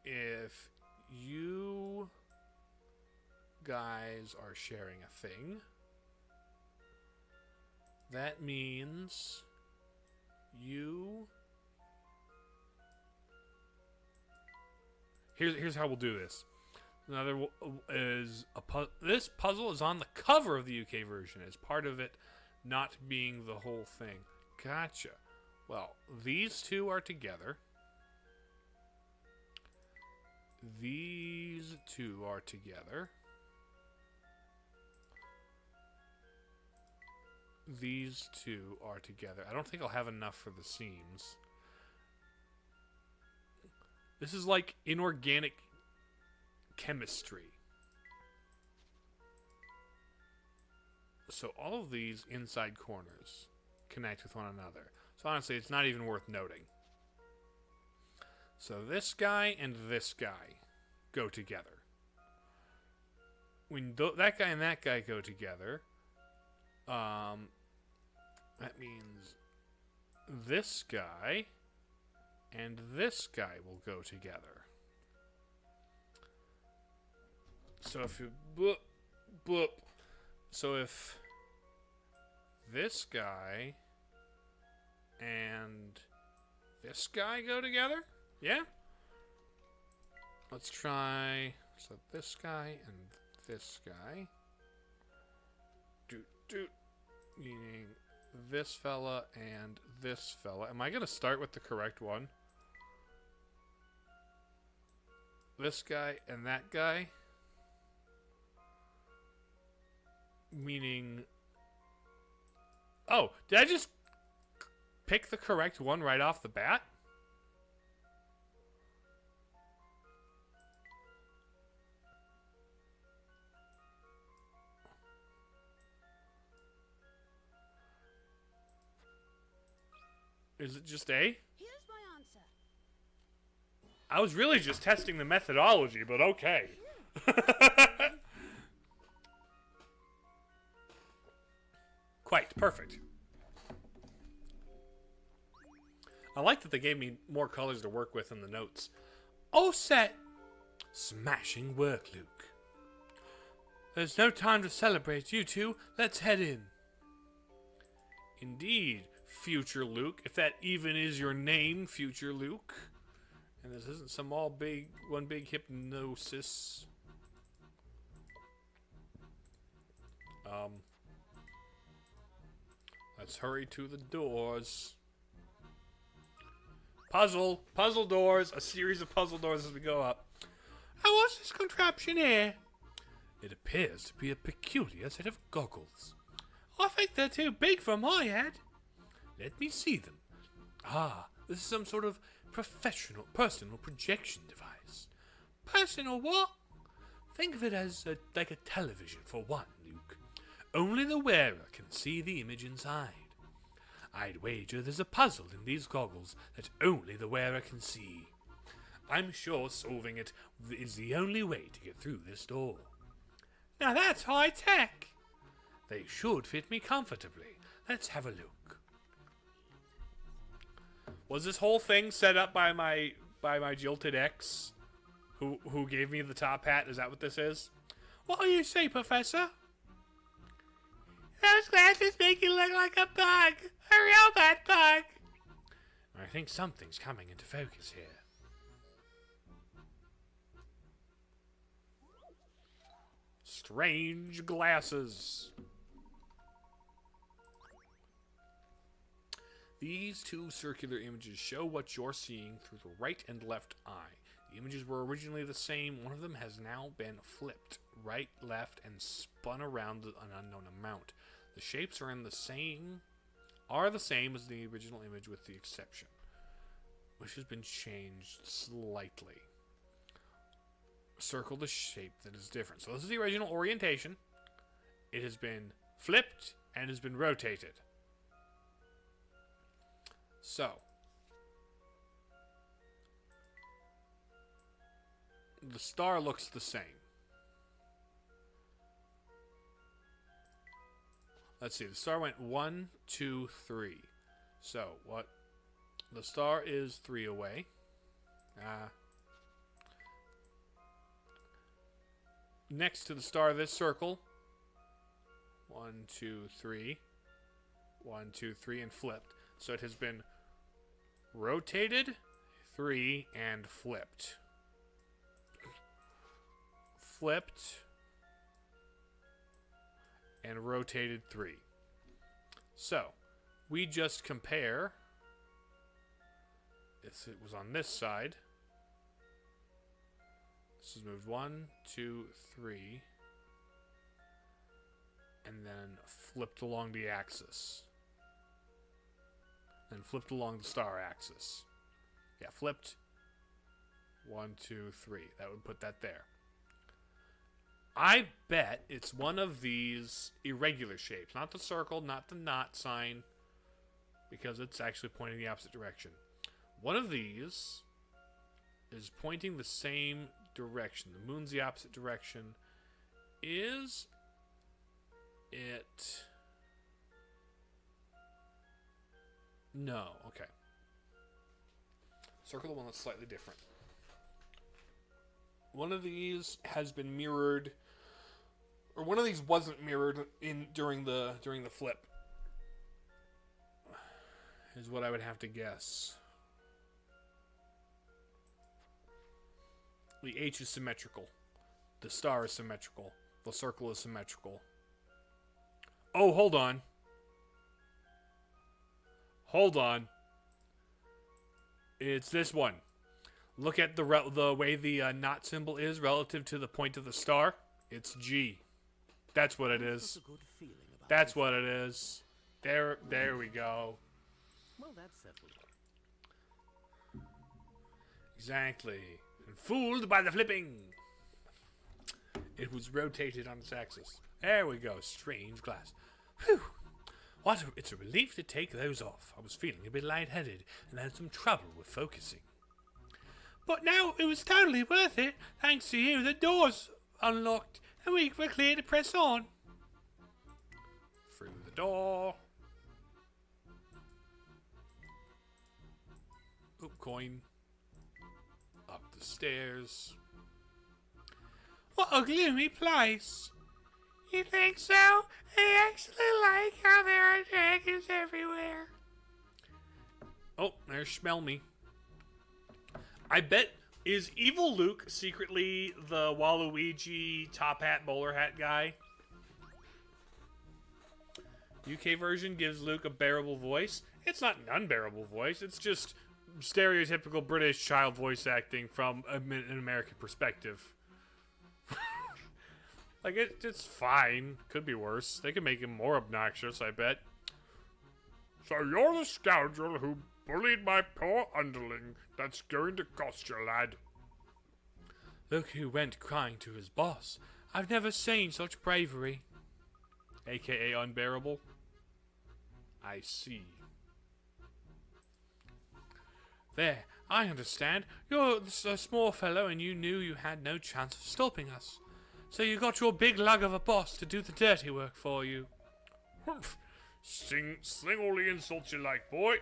if you guys are sharing a thing, that means you... Here's how we'll do this. Another is this puzzle is on the cover of the UK version as part of it not being the whole thing. Gotcha. Well, these two are together. These two are together. These two are together. I don't think I'll have enough for the seams. This is like inorganic chemistry. So all of these inside corners connect with one another. So honestly, it's not even worth noting. So this guy and this guy go together. When that guy and that guy go together, that means this guy and this guy will go together. So if you bloop, bloop. So if this guy and this guy go together, yeah? Let's try, so this guy and this guy. Meaning this fella and this fella. Am I going to start with the correct one? This guy and that guy. Meaning... Oh, did I just pick the correct one right off the bat? Is it just A? Here's my answer. I was really just testing the methodology, but okay. Quite perfect. I like that they gave me more colors to work with in the notes. All set. Smashing work, Luke. There's no time to celebrate, you two. Let's head in. Indeed, future Luke, if that even is your name, future Luke. And this isn't some one big hypnosis. Let's hurry to the doors. Puzzle doors, a series of puzzle doors as we go up. And what's this contraption here? It appears to be a peculiar set of goggles. I think they're too big for my head. Let me see them. Ah, this is some sort of personal projection device. Personal what? Think of it as like a television for one, Luke. Only the wearer can see the image inside. I'd wager there's a puzzle in these goggles that only the wearer can see. I'm sure solving it is the only way to get through this door. Now that's high tech. They should fit me comfortably. Let's have a look. Was this whole thing set up by my jilted ex, who gave me the top hat? Is that what this is? What do you say, Professor? Those glasses make you look like a bug. A real bad bug. I think something's coming into focus here. Strange glasses. These two circular images show what you're seeing through the right and left eye. The images were originally the same. One of them has now been flipped right, left, and spun around an unknown amount. The shapes are the same as the original image with the exception, which has been changed slightly. Circle the shape that is different. So this is the original orientation. It has been flipped and has been rotated. So the star looks the same. Let's see, the star went 1, 2, 3. So what? The star is 3 away. Next to the star, this circle. 1, 2, 3. 1, 2, 3, and flipped. So it has been rotated, 3, and flipped. Flipped, and rotated 3. So, we just compare. If it was on this side, this is moved 1, 2, 3, and then flipped along the axis. Then flipped along the star axis. Yeah, flipped. 1, 2, 3. That would put that there. I bet it's one of these irregular shapes. Not the circle, not the knot sign, because it's actually pointing the opposite direction. One of these is pointing the same direction. The moon's the opposite direction. Is it... No, okay. Circle the one that's slightly different. One of these has been mirrored, or one of these wasn't mirrored during the flip. Is what I would have to guess. The H is symmetrical. The star is symmetrical. The circle is symmetrical. Oh, hold on. Hold on. It's this one. Look at the way the knot symbol is relative to the point of the star. It's G. That's what it is. That's what it is. There we go. Well, that's settled. Exactly. And fooled by the flipping. It was rotated on its axis. There we go. Strange glass. Whew. It's a relief to take those off. I was feeling a bit lightheaded and had some trouble with focusing. But now it was totally worth it. Thanks to you, the door's unlocked and we were clear to press on. Through the door. Oh, coin. Up the stairs. What a gloomy place. You think so? I actually like how there are dragons everywhere. Oh, there's Schmelmy. I bet, is Evil Luke secretly the Waluigi top hat, bowler hat guy? UK version gives Luke a bearable voice. It's not an unbearable voice. It's just stereotypical British child voice acting from an American perspective. Like, it's fine. Could be worse. They could make him more obnoxious, I bet. So you're the scoundrel who bullied my poor underling. That's going to cost you, lad. Look who went crying to his boss. I've never seen such bravery. AKA unbearable. I see. There, I understand. You're a small fellow and you knew you had no chance of stopping us. So you got your big lug of a boss to do the dirty work for you. Humph. Sling all the insults you like, boy.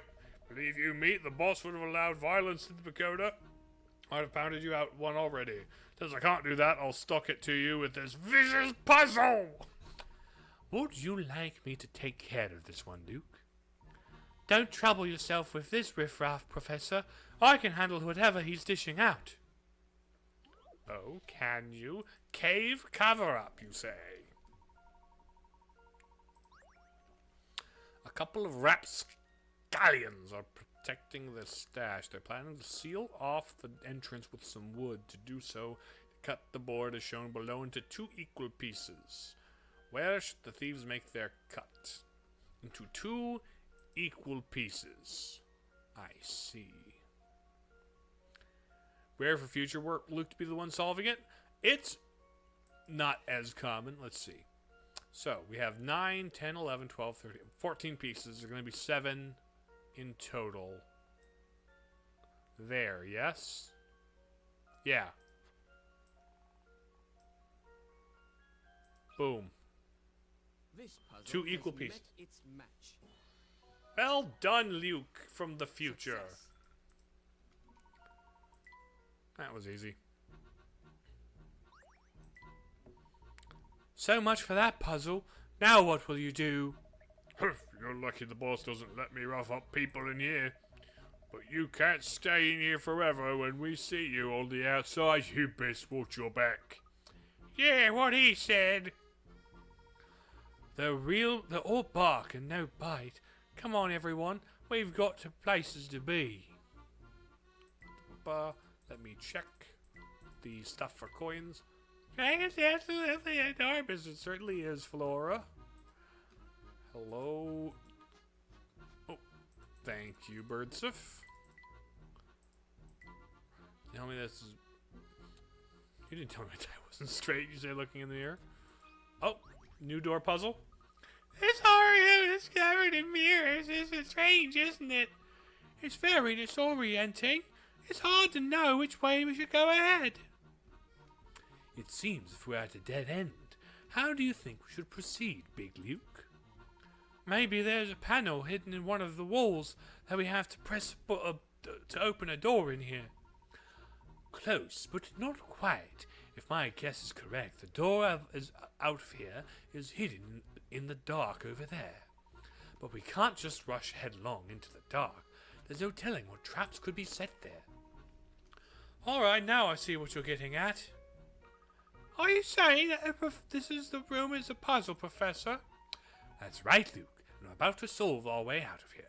Believe you me, the boss would have allowed violence in the pagoda. I'd have pounded you out one already. Since I can't do that, I'll stock it to you with this vicious puzzle. Would you like me to take care of this one, Luke? Don't trouble yourself with this riffraff, Professor. I can handle whatever he's dishing out. Oh, can you? Cave cover-up, you say? A couple of rapscallions are protecting the stash. They're planning to seal off the entrance with some wood. To do so, cut the board as shown below into 2 equal pieces. Where should the thieves make their cut? Into 2 equal pieces. I see. Rare for future work, Luke to be the one solving it. It's not as common. Let's see. So, we have 9, 10, 11, 12, 13, 14 pieces. There are going to be 7 in total. There, yes? Yeah. Boom. This puzzle 2 has equal met pieces. its match. Well done, Luke, from the future. Success. That was easy. So much for that puzzle. Now what will you do? You're lucky the boss doesn't let me rough up people in here. But you can't stay in here forever. When we see you on the outside, you best watch your back. Yeah, what he said. They're all bark and no bite. Come on, everyone. We've got places to be. Let me check the stuff for coins. It's absolutely enormous. It certainly is, Flora. Hello. Oh, thank you, Broseph. Tell me this is... You didn't tell me that wasn't straight. You say looking in the mirror. Oh, new door puzzle. This horror is covered in mirrors. It's strange, isn't it? It's very disorienting. It's hard to know which way we should go ahead. It seems if we're at a dead end. How do you think we should proceed, Big Luke? Maybe there's a panel hidden in one of the walls that we have to press to open a door in here. Close, but not quite. If my guess is correct, the door out of here is hidden in the dark over there. But we can't just rush headlong into the dark. There's no telling what traps could be set there. Alright, now I see what you're getting at. Are you saying that this is the room is a puzzle, Professor? That's right, Luke. And I'm about to solve our way out of here.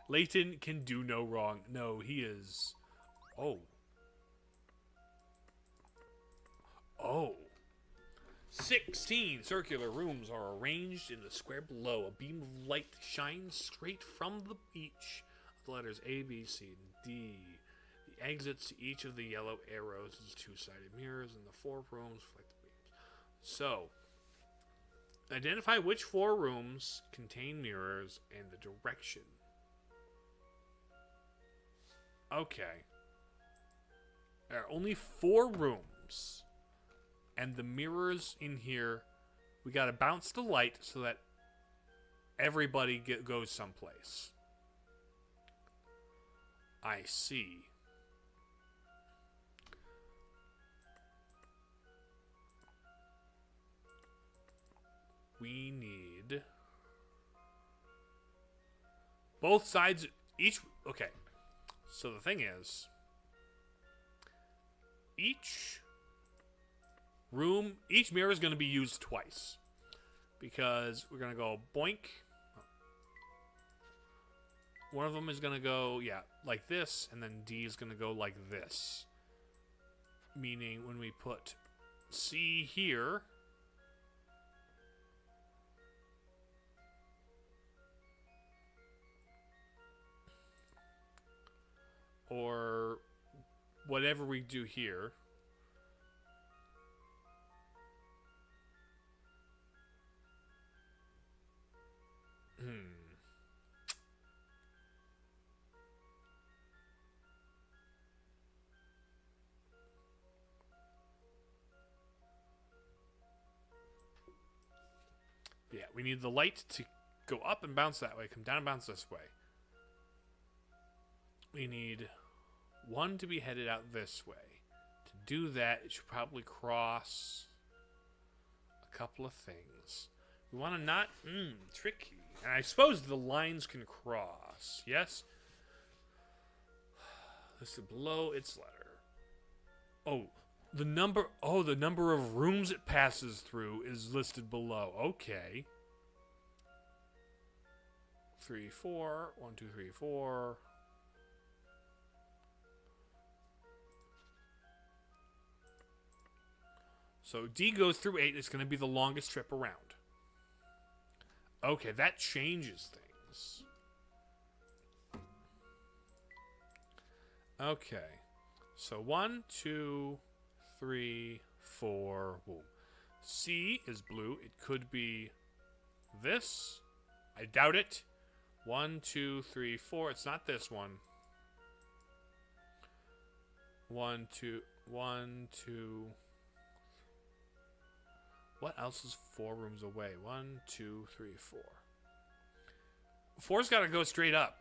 Layton can do no wrong. No, he is... Oh. Oh. 16 circular rooms are arranged in the square below. A beam of light shines straight from each of the letters A, B, C, and D. The exits to each of the yellow arrows is 2-sided mirrors, and the 4 rooms reflect the beams. So, identify which 4 rooms contain mirrors and the direction. Okay. There are only 4 rooms. And the mirrors in here, we gotta bounce the light so that everybody goes someplace. I see. We need both sides each. Okay. So the thing is, each mirror is going to be used twice. Because we're going to go boink. One of them is going to go, yeah, like this. And then D is going to go like this. Meaning when we put C here, or whatever we do here, yeah, we need the light to go up and bounce that way, come down and bounce this way. We need one to be headed out this way. To do that, it should probably cross a couple of things. We want to not... tricky. And I suppose the lines can cross. Yes? Listed below its letter. Oh, the number of rooms it passes through is listed below. Okay. 3, 4. 1, 2, 3, 4. So D goes through 8. It's going to be the longest trip around. Okay, that changes things. Okay. So 1, 2, 3, 4. Boom. C is blue. It could be this. I doubt it. 1, 2, 3, 4. It's not this one. 1, 2, 1, 2. What else is 4 rooms away? 1, 2, 3, 4. 4's got to go straight up.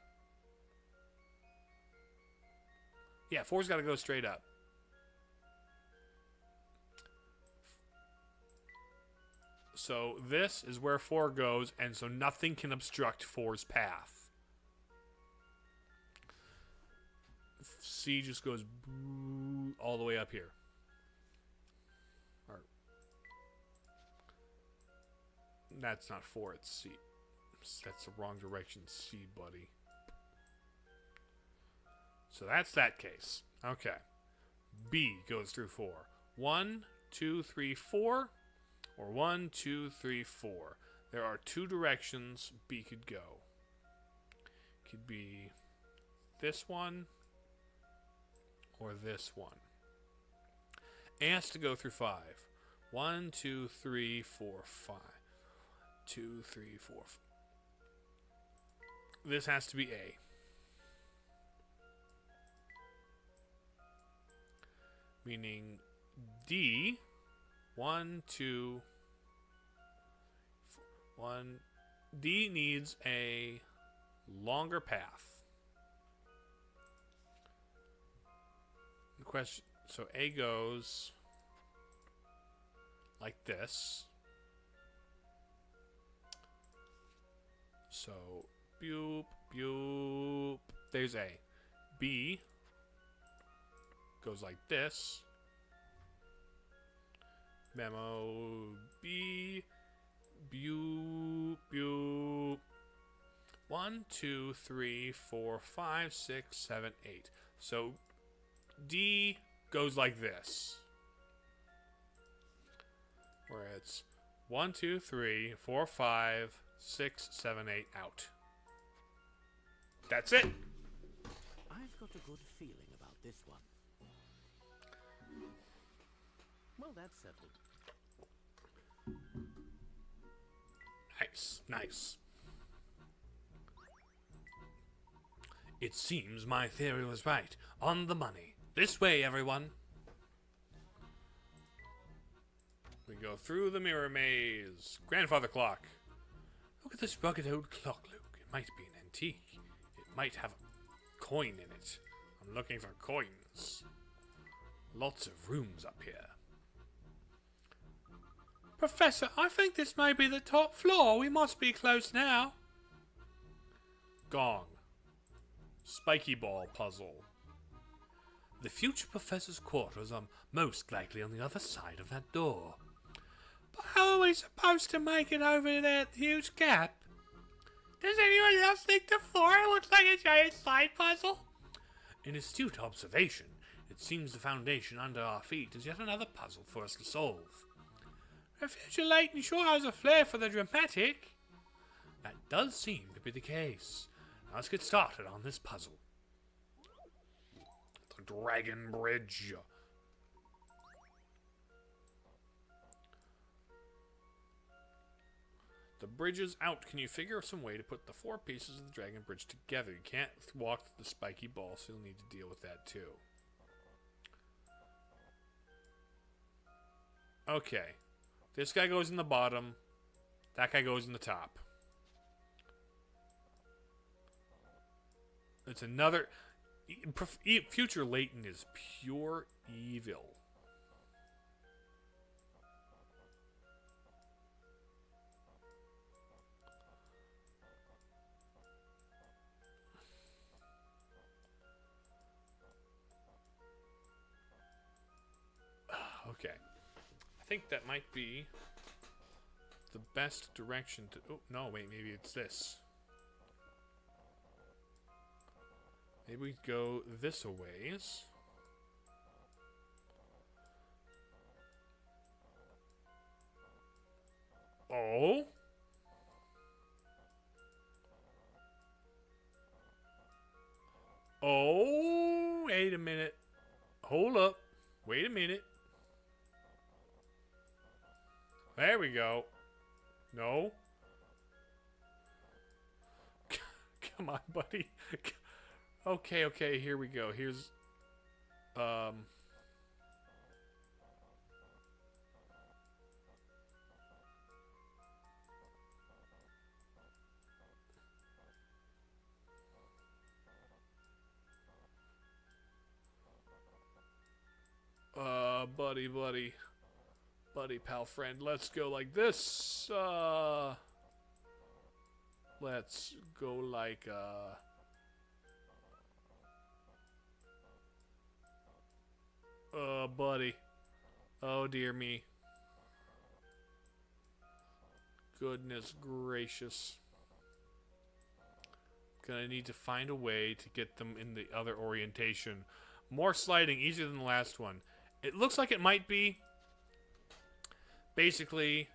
Yeah, 4's got to go straight up. So this is where 4 goes, and so nothing can obstruct 4's path. C just goes all the way up here. That's not 4, it's C. That's the wrong direction, C, buddy. So that's that case. Okay. B goes through 4. 1, 2, 3, 4. Or 1, 2, 3, 4. There are 2 directions B could go. Could be this one or this one. A has to go through 5. 1, 2, 3, 4, 5. 2, 3, 4. This has to be A. Meaning D, 1, 2, 1. D needs a longer path. The question, so A goes like this. So, boop, boop. There's A. B goes like this. Memo B. Boop, boop. 1, 2, 3, 4, 5, 6, 7, 8. So, D goes like this. Where it's 1, 2, 3, 4, 5, 6, 7, 8 out. That's it. I've got a good feeling about this one. Well, that's settled. Nice, nice. It seems my theory was right. On the money. This way, everyone. We go through the mirror maze. Grandfather clock. Look at this rugged old clock, Luke. It might be an antique. It might have a coin in it. I'm looking for coins. Lots of rooms up here. Professor, I think this may be the top floor. We must be close now. Gong. Spiky ball puzzle. The future professor's quarters are most likely on the other side of that door. But how are we supposed to make it over that huge gap? Does anyone else think the floor looks like a giant slide puzzle? An astute observation. It seems the foundation under our feet is yet another puzzle for us to solve. The future Layton sure has a flair for the dramatic. That does seem to be the case. Now let's get started on this puzzle. The Dragon Bridge. The bridge is out. Can you figure some way to put the 4 pieces of the Dragon Bridge together? You can't walk the spiky ball, so you'll need to deal with that too. Okay. This guy goes in the bottom. That guy goes in the top. It's another... Future Layton is pure evil. Okay. I think that might be the best direction to... Oh, no, wait, maybe it's this. Maybe we go this a ways. Oh? Oh, wait a minute. Hold up. Wait a minute. There we go. No. Come on, buddy. Okay, okay, here we go. Here's buddy, pal, friend. Let's go like this. Let's go like buddy. Oh, dear me. Goodness gracious. Gonna need to find a way to get them in the other orientation. More sliding, easier than the last one. It looks like it might be basically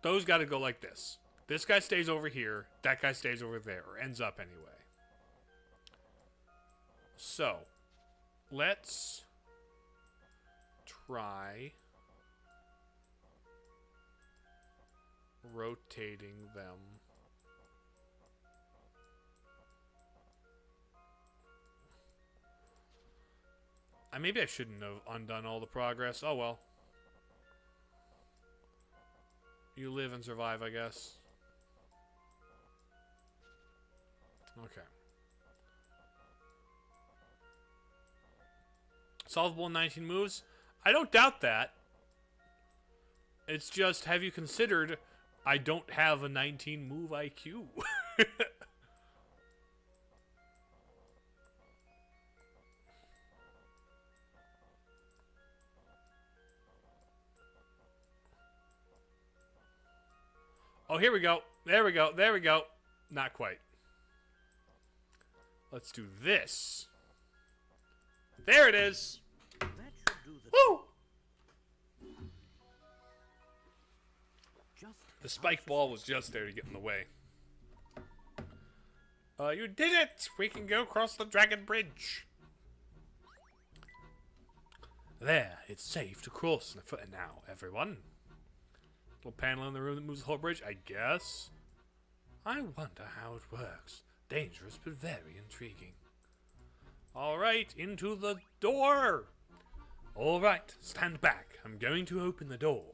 those gotta go like this. This guy stays over here, that guy stays over there, or ends up anyway. So, let's try rotating them. Maybe I shouldn't have undone all the progress. Oh well. You live and survive, I guess. Okay. Solvable in 19 moves? I don't doubt that. It's just, have you considered I don't have a 19 move IQ? Oh, here we go. There we go. There we go. Not quite. Let's do this. There it is. That should do the Woo! Just The spike ball was just there to get in the way. You did it! We can go across the Dragon Bridge. There, it's safe to cross the foot now, everyone. Little panel in the room that moves the whole bridge, I guess. I wonder how it works. Dangerous, but very intriguing. Alright, into the door! Alright, stand back. I'm going to open the door.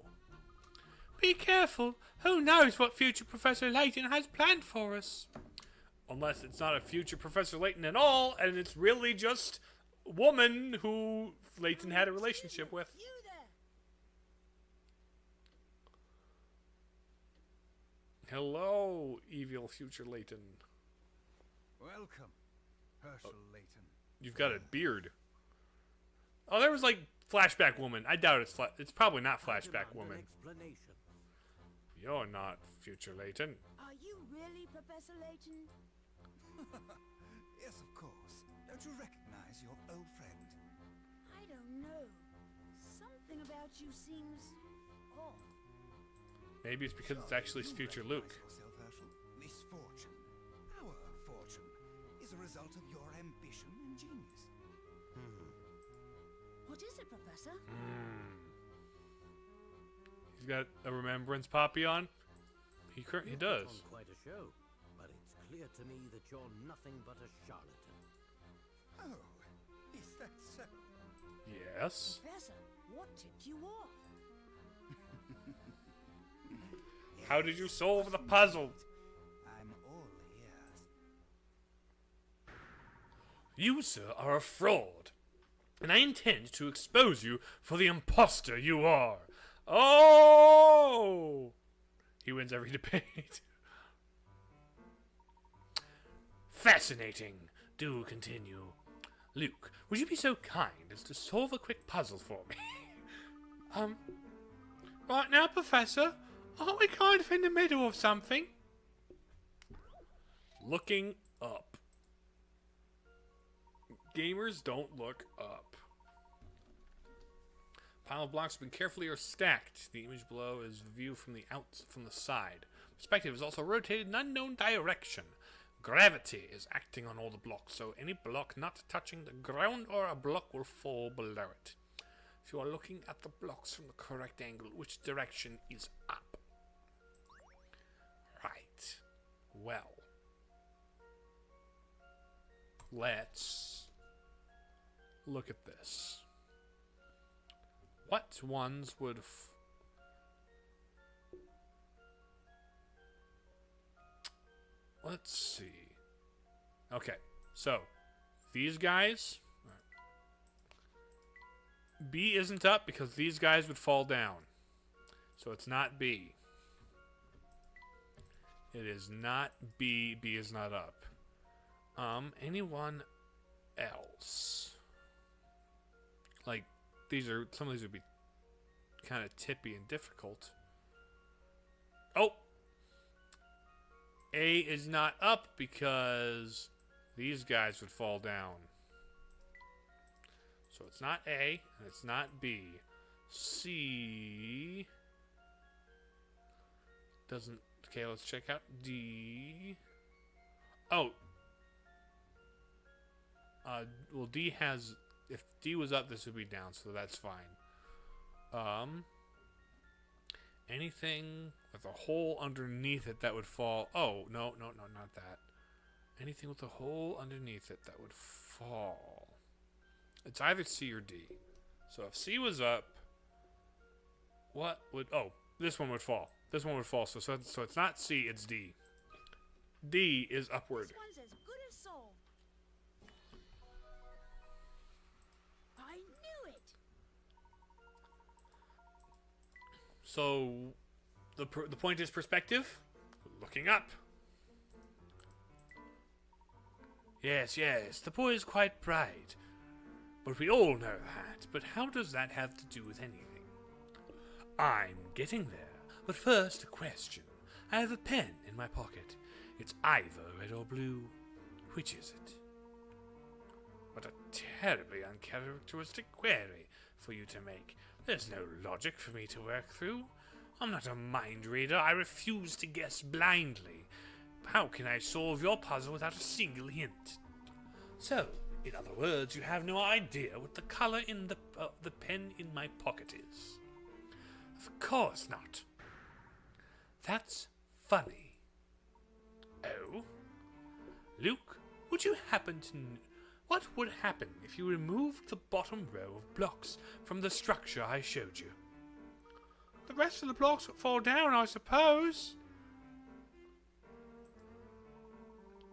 Be careful. Who knows what future Professor Layton has planned for us? Unless it's not a future Professor Layton at all, and it's really just a woman who Layton had a relationship with. You there. Hello, evil future Layton. Welcome, Herschel Layton. You've got a beard. Oh, there was like flashback woman. I doubt it's probably not flashback woman. Explanation. You're not future Layton. Are you really Professor Layton? Yes, of course. Don't you recognize your old friend? I don't know. Something about you seems off. Maybe it's because it's actually You future recognize Luke. yourself, Herschel. Misfortune. Our fortune is a result of your ambition and genius. What is it, Professor? He's got a remembrance poppy on. He You does. put on quite a show, but it's clear to me that you're nothing but a charlatan. Oh, is that so? Yes. Professor, what tipped you off? How did you solve the puzzle? I'm all ears. You, sir, are a fraud, and I intend to expose you for the imposter you are. Oh! He wins every debate. Fascinating. Do continue. Luke, would you be so kind as to solve a quick puzzle for me? Right now, Professor, aren't we kind of in the middle of something? Looking up. Gamers don't look up. Pile of blocks have been carefully stacked. The image below is viewed from the side. Perspective is also rotated in an unknown direction. Gravity is acting on all the blocks, so any block not touching the ground or a block will fall below it. If you are looking at the blocks from the correct angle, which direction is up? Right. Well. Let's look at this. What ones would let's see. Okay, so these guys, B isn't up because these guys would fall down. So it's not B. It is not B. B is not up. Anyone else? Like, some of these would be kind of tippy and difficult. Oh! A is not up because these guys would fall down. So it's not A, and it's not B. C doesn't... Okay, let's check out D. Oh! Well, D has... If D was up, this would be down, so that's fine. Anything with a hole underneath it that would fall... Oh, no, not that. Anything with a hole underneath it that would fall. It's either C or D. So if C was up, what would... Oh, this one would fall. This one would fall, so it's not C, it's D. D is upward. This one's as good as solved. I knew it. So, the point is perspective. Looking up. Yes, the boy is quite bright. But we all know that. But how does that have to do with anything? I'm getting there. But first, a question. I have a pen in my pocket. It's either red or blue. Which is it? What a terribly uncharacteristic query for you to make. There's no logic for me to work through. I'm not a mind reader. I refuse to guess blindly. How can I solve your puzzle without a single hint? So, in other words, you have no idea what the color in the pen in my pocket is. Of course not. That's funny. Oh? Luke, would you happen to what would happen if you removed the bottom row of blocks from the structure I showed you? The rest of the blocks would fall down, I suppose.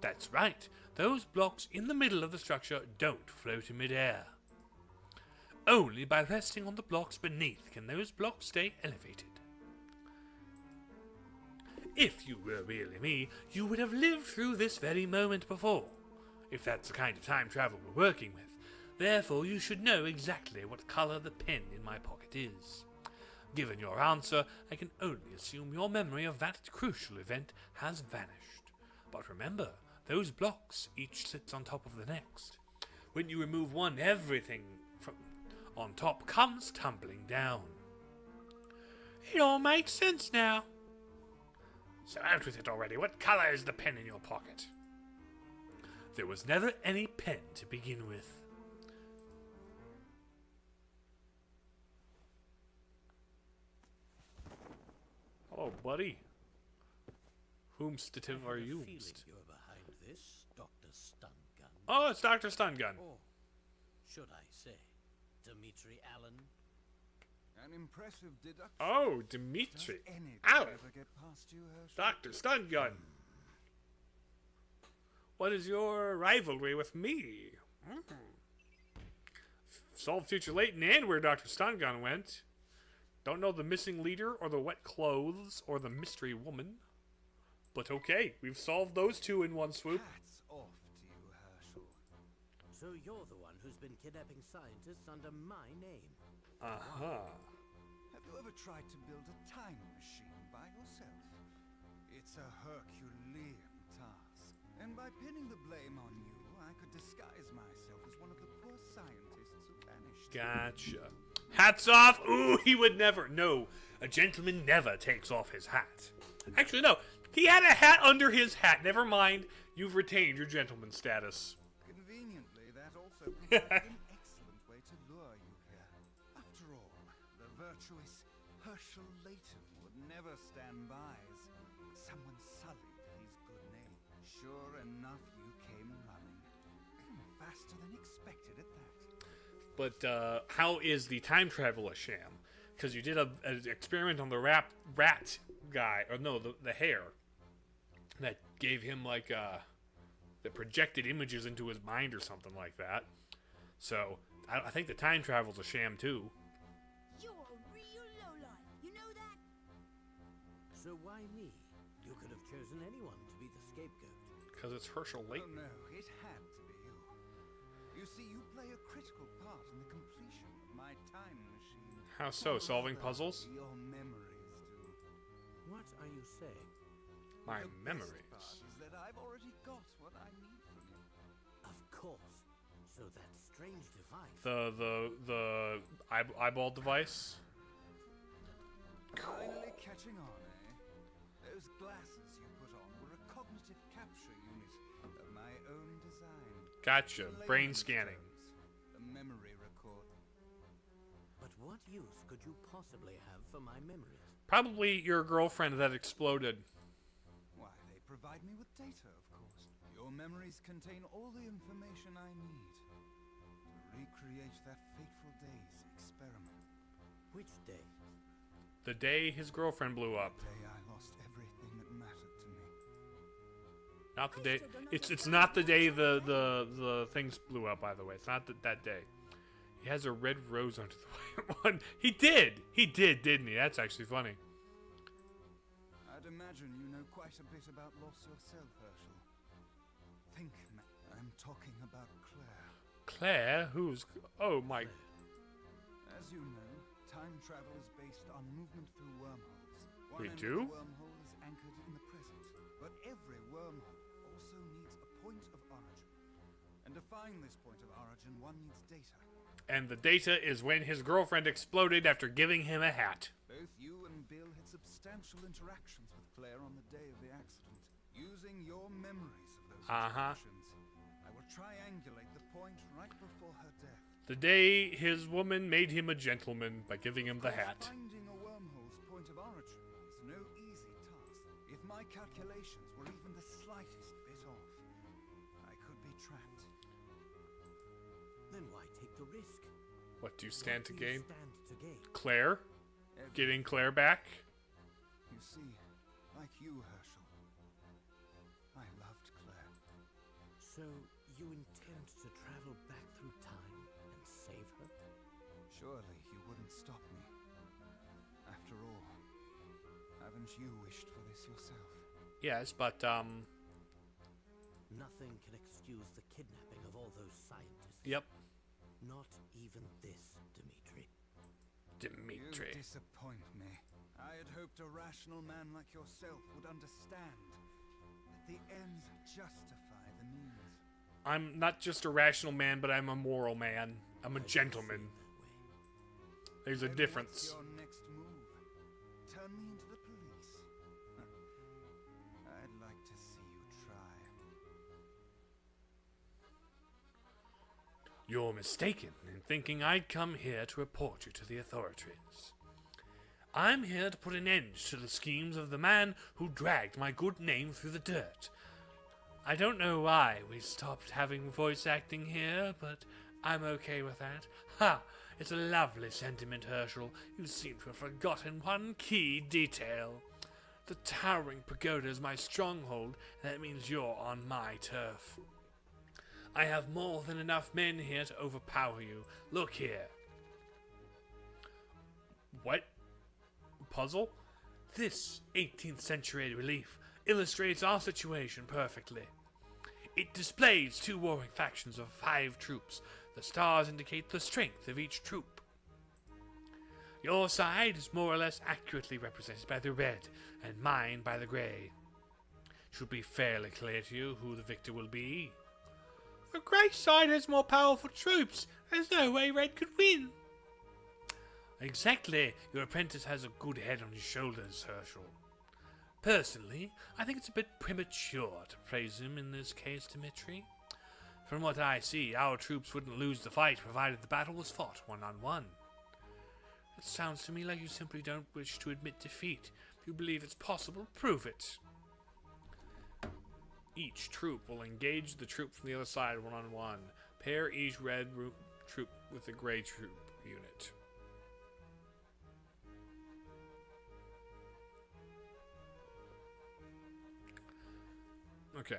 That's right. Those blocks in the middle of the structure don't float in midair. Only by resting on the blocks beneath can those blocks stay elevated. If you were really me, you would have lived through this very moment before, if that's the kind of time travel we're working with. Therefore, you should know exactly what color the pen in my pocket is. Given your answer, I can only assume your memory of that crucial event has vanished. But remember, those blocks each sits on top of the next. When you remove one, everything from on top comes tumbling down. It all makes sense now. So out with it already. What color is the pen in your pocket? There was never any pen to begin with. Oh, buddy. Whomstative are you? Feeling you're behind this, Dr. Stungun. Oh, it's Dr. Stungun. Or should I say, Dimitri Allen? An impressive deduction. Oh, Does Dimitri. any Allen. ever get past you, Herschel? Dr. Stungun. What is your rivalry with me? Solved Future Layton and where Dr. Stungun went. Don't know the missing leader or the wet clothes or the mystery woman. But okay, we've solved those two in one swoop. Hats off to you, Herschel. So you're the one who's been kidnapping scientists under my name. Uh-huh. Have you ever tried to build a time machine by yourself? It's a Herculean task. And by pinning the blame on you, I could disguise myself as one of the poor scientists who vanished. Gotcha. Hats off? Ooh, he would never. No, a gentleman never takes off his hat. Actually, no. He had a hat under his hat. Never mind. You've retained your gentleman status. Conveniently, that also provided an excellent way to lure you here. After all, the virtuous Herschel Layton would never stand by as someone sullied his good name. Sure enough, you came running. Faster than expected at that. But how is the time travel a sham? Because you did an experiment on the rat guy, or no, the hare, that gave him like that projected images into his mind or something like that. So I think the time travel's a sham too. You're a real lowlife, you know that? So why me? You could have chosen anyone to be the scapegoat. Because it's Herschel Oh Layton. no, it had to be you. You see, you play a critical part in the completion of my time machine. How so? Solving Rather, puzzles? Your memories do. What are you saying? My The best memories. part is that I've already got what I need from you. Of course. So that strange device. The eyeball device. Finally catching on, eh? Those glasses you put on were a cognitive capture unit of my own design. Gotcha. In Brain layman's scanning. terms, a memory record. But what use could you possibly have for my memories? Probably your girlfriend that exploded. Why, they provide me with data, of course. Your memories contain all the information I need to recreate that fateful day's experiment. Which day? The day his girlfriend blew up. The day I lost everything that mattered to me. Not the day. It's not the day the things blew up. By the way, it's not that day. He has a red rose under the white one. He did, didn't he? That's actually funny. I'd imagine you know quite a bit about loss yourself, Herschel. Think, I'm talking about Claire. Claire, who's? Oh my. As you know, time travel is based on movement through wormholes. We One end do? of the wormhole is anchored in the present, but every wormhole also needs a point of origin. And to find this point of origin, one needs data. And the data is when his girlfriend exploded after giving him a hat. Both you and Bill had substantial interactions with Claire on the day of the accident. Using your memories of those interactions, I will triangulate the point right before her death. The day his woman made him a gentleman by giving him the hat. Finding a wormhole's point of origin is no easy task. If my calculations were even the slightest bit off, I could be trapped. Then why take the risk? What do you stand to What do you gain? stand to gain? Claire? Every- Getting Claire back? You see, like you, Herschel, I loved Claire. So, you intend to travel back through time and save her? Surely you wouldn't stop me. After all, haven't you wished for this yourself? Yes, but, Nothing can excuse the kidnapping of all those scientists. Yep. Not even this, Dimitri. Dimitri. You disappoint me. I had hoped a rational man like yourself would understand that the ends justify the means. I'm not just a rational man, but I'm a moral man. I'm a gentleman. There's a Then difference. What's your next move? Turn me into the police? I'd like to see you try. You're mistaken in thinking I'd come here to report you to the authorities. I'm here to put an end to the schemes of the man who dragged my good name through the dirt. I don't know why we stopped having voice acting here, but I'm okay with that. Ha! It's a lovely sentiment, Herschel. You seem to have forgotten one key detail. The towering pagoda is my stronghold, and that means you're on my turf. I have more than enough men here to overpower you. Look here. What? Puzzle? This 18th century relief illustrates our situation perfectly. It displays 2 warring factions of 5 troops. The stars indicate the strength of each troop. Your side is more or less accurately represented by the red, and mine by the grey. It should be fairly clear to you who the victor will be. The grey side has more powerful troops. There's no way red could win. Exactly. Your apprentice has a good head on his shoulders, Herschel. Personally, I think it's a bit premature to praise him in this case, Dimitri. From what I see, our troops wouldn't lose the fight provided the battle was fought one-on-one. It sounds to me like you simply don't wish to admit defeat. If you believe it's possible, prove it. Each troop will engage the troop from the other side one-on-one. Pair each red troop with the grey troop unit. Okay.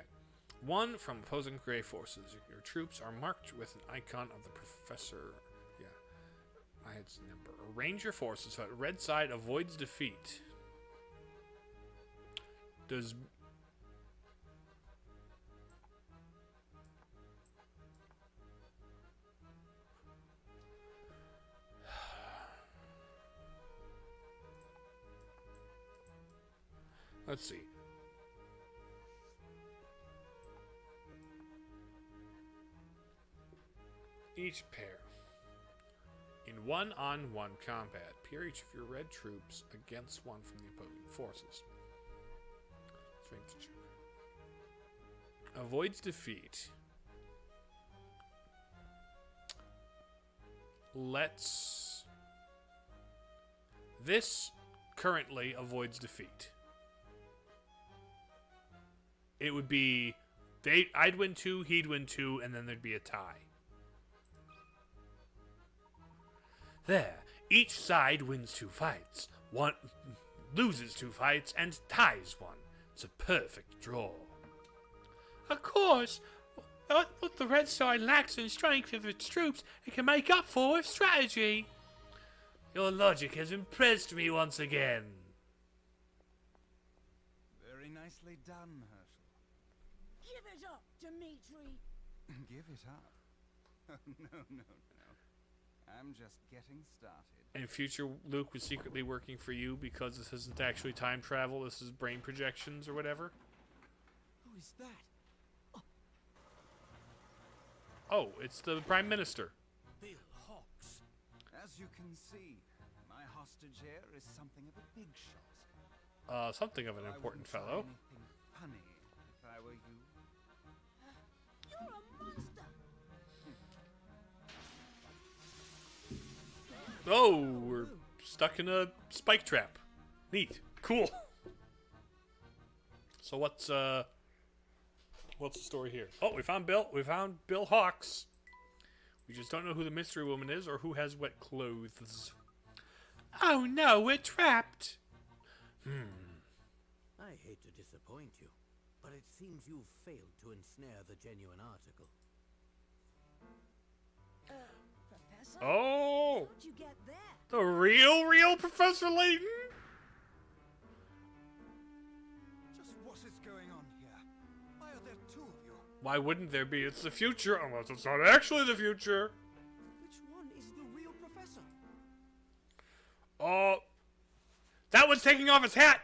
1 from opposing grey forces. Your troops are marked with an icon of the professor. Yeah. I had his number. Arrange your forces so that red side avoids defeat. Does... Let's see. Each pair. In one-on-one combat, pair each of your red troops against one from the opposing forces. Strength check. Avoids defeat. This currently avoids defeat. It would be... I'd win 2, he'd win 2, and then there'd be a tie. There, each side wins 2 fights, one loses 2 fights, and ties 1. It's a perfect draw. Of course, what the red side lacks in strength of its troops, it can make up for with strategy. Your logic has impressed me once again. Very nicely done, Herschel. Give it up, Dimitri. Give it up? No. I'm just getting started. And future Luke was secretly working for you because this isn't actually time travel, this is brain projections or whatever. Who is that? Oh, it's the Prime Minister. Bill Hawks. As you can see, my hostage here is something of a big shot. Something of an I important wouldn't try fellow. anything funny if I were you. You're a monster. Oh, we're stuck in a spike trap. Neat. Cool. So what's the story here? Oh, we found Bill Hawks. We just don't know who the mystery woman is or who has wet clothes. Oh no, we're trapped. I hate to disappoint you, But it seems you've failed to ensnare the genuine article. Professor? Oh! How'd you get there? The real Professor Layton? Just what is going on here? Why are there two of you? Why wouldn't there be? It's the future, unless it's not actually the future. Which one is the real professor? Oh, that one's taking off his hat.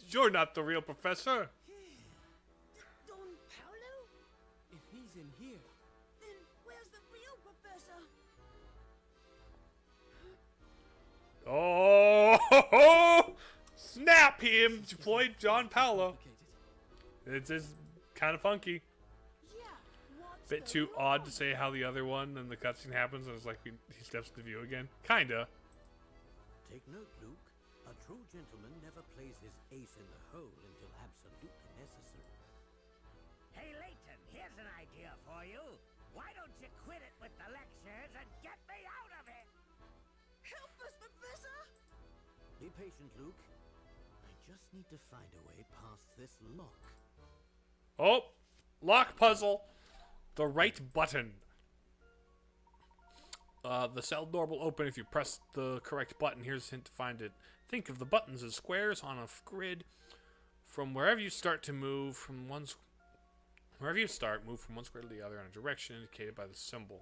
You're not the real professor. Don Paolo? If he's in here, Then where's the real professor? Oh, snap! He employed John Paolo. complicated. It's just kind of funky. Yeah. What's Bit the too odd to problem? say how the other one and the cutscene happens, and it's like he steps into view again. Kinda. Take note, Luke. A true gentleman never plays his ace in the hole until absolutely necessary. Hey, Layton, here's an idea for you. Why don't you quit it with the lectures and get me out of it? Help us, Professor! Be patient, Luke. I just need to find a way past this lock. Oh, lock puzzle. The right button. The cell door will open if you press the correct button. Here's a hint to find it. Think of the buttons as squares on a grid. From wherever you start to move from one wherever you start, move from one square to the other in a direction indicated by the symbol.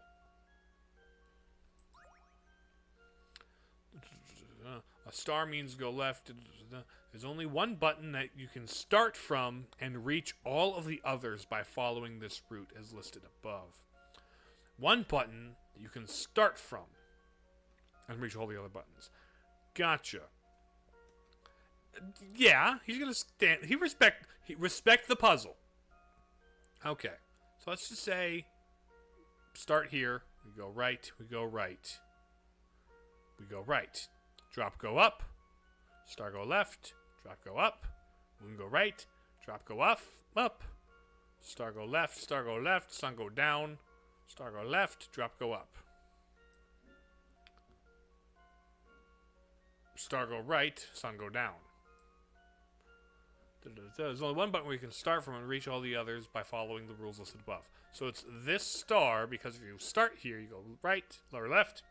A star means go left. There's only one button that you can start from and reach all of the others by following this route as listed above. One button that you can start from and reach all the other buttons. Gotcha. Yeah, he's gonna stand. He respect the puzzle. Okay, so let's just say start here. We go right. We go right. We go right. Drop, go up. Star, go left. Drop, go up. Moon, go right. Drop, go up. Up. Star, go left. Star, go left. Sun, go down. Star, go left. Drop, go up. Star, go right. Sun, go down. There's only one button where you can start from and reach all the others by following the rules listed above. So it's this star, because if you start here, you go right, or left,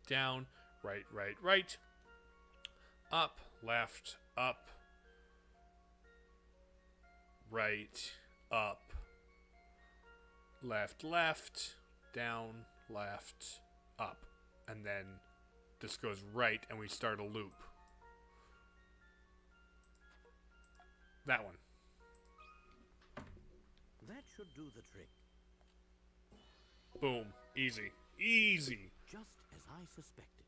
down, right, right, right, up, left, up, right, up, left, left, down, left, up. And then this goes right, and we start a loop. That one. That should do the trick. Boom. Easy. Easy. Just as I suspected.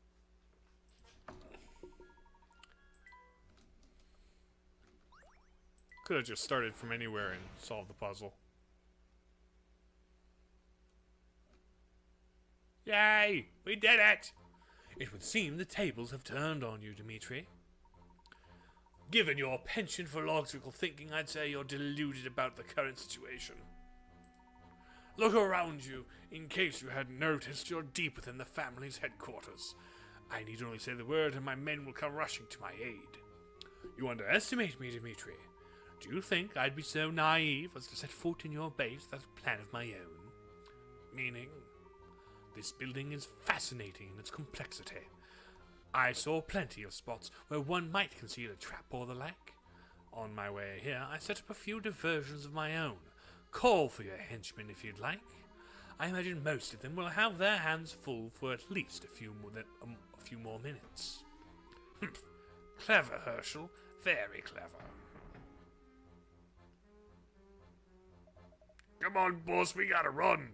Could have just started from anywhere and solved the puzzle. Yay! We did it! It would seem the tables have turned on you, Dimitri. Given your penchant for logical thinking, I'd say you're deluded about the current situation. Look around you. In case you hadn't noticed, you're deep within the family's headquarters. I need only say the word and my men will come rushing to my aid. You underestimate me, Dimitri. Do you think I'd be so naive as to set foot in your base without a plan of my own? Meaning, this building is fascinating in its complexity. I saw plenty of spots where one might conceal a trap or the like. On my way here, I set up a few diversions of my own. Call for your henchmen if you'd like. I imagine most of them will have their hands full for at least a few more minutes. Humph. Clever, Herschel. Very clever. Come on, boss, we gotta run.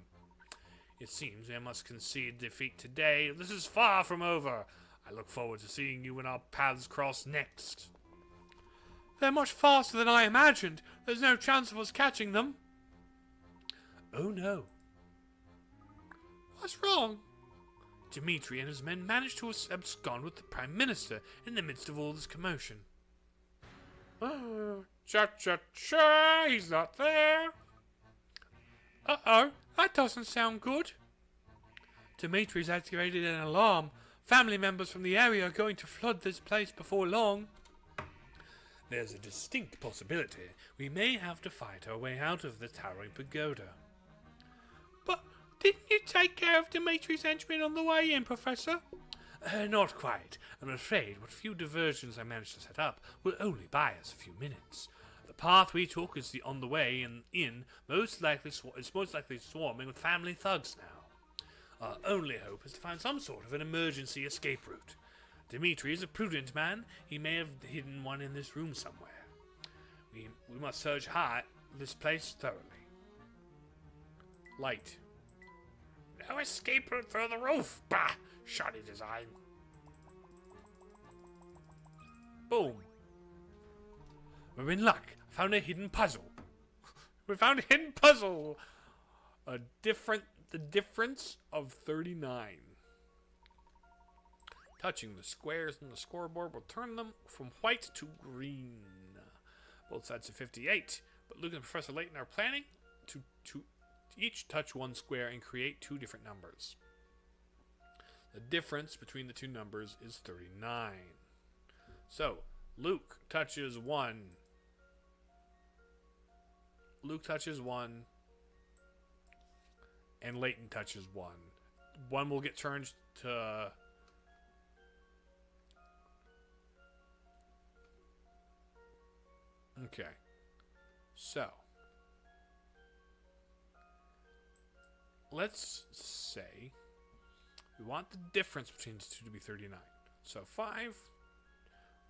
It seems I must concede defeat today. This is far from over. I look forward to seeing you when our paths cross next. They're much faster than I imagined. There's no chance of us catching them. Oh no. What's wrong? Dimitri and his men managed to abscond with the Prime Minister in the midst of all this commotion. Oh, cha-cha-cha, he's not there. Uh-oh, that doesn't sound good. Dimitri's activated an alarm. Family members from the area are going to flood this place before long. There's a distinct possibility we may have to fight our way out of the towering pagoda. But didn't you take care of Dimitri's henchmen on the way in, Professor? Not quite. I'm afraid what few diversions I managed to set up will only buy us a few minutes. The path we took is on the way in most likely swarming with family thugs now. Our only hope is to find some sort of an emergency escape route. Dimitri is a prudent man. He may have hidden one in this room somewhere. We must search this place thoroughly. Light. No escape route through the roof! Bah! Shoddy design. Boom. We're in luck. I found a hidden puzzle. We found a hidden puzzle! The difference of 39. Touching the squares on the scoreboard will turn them from white to green. Both sides of 58. But Luke and Professor Layton are planning to each touch one square and create two different numbers. The difference between the two numbers is 39. So, Luke touches 1. Luke touches 1. And Layton touches 1. 1 will get turned to... Okay. So. Let's say we want the difference between the two to be 39. So 5.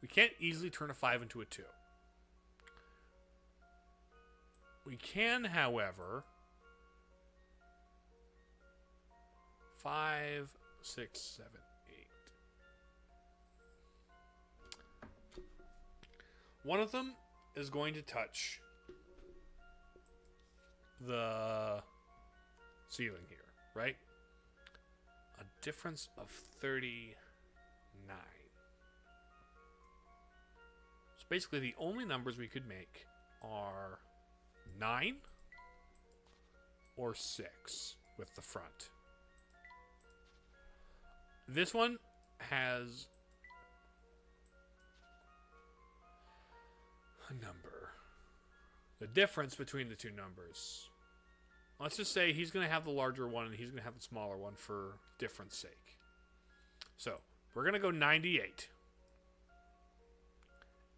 We can't easily turn a 5 into a 2. We can, however... 5, 6, 7, 8. One of them is going to touch the ceiling here, right? A difference of 39. So basically the only numbers we could make are 9 or 6 with the front. This one has a number. The difference between the two numbers. Let's just say he's going to have the larger one and he's going to have the smaller one for difference sake. So, we're going to go 98.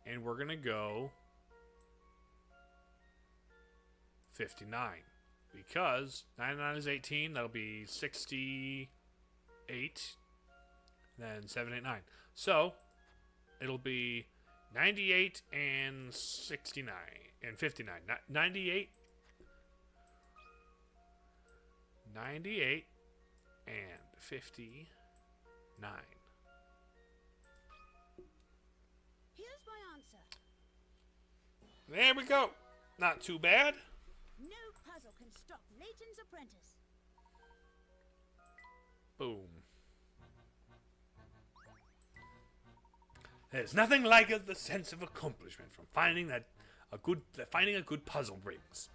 And we're going to go 59. Because 99 is 18, that'll be 68. Then 7, 8, 9. So, it'll be 98 and 69 and 59. 98 and 59. Here's my answer. There we go. Not too bad. No puzzle can stop Layton's apprentice. Boom. There's nothing like it, the sense of accomplishment from finding a good puzzle brings.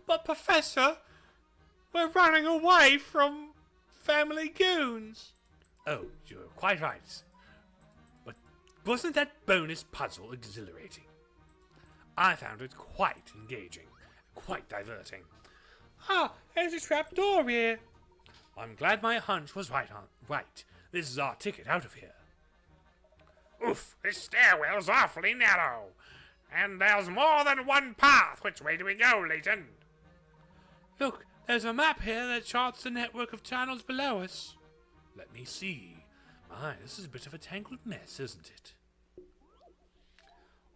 But Professor, we're running away from family goons. Oh, you're quite right. But wasn't that bonus puzzle exhilarating? I found it quite engaging, quite diverting. Ah, there's a trap door here. I'm glad my hunch was right. This is our ticket out of here. Oof, this stairwell's awfully narrow. And there's more than one path. Which way do we go, Layton? Look, there's a map here that charts the network of channels below us. Let me see. My, this is a bit of a tangled mess, isn't it?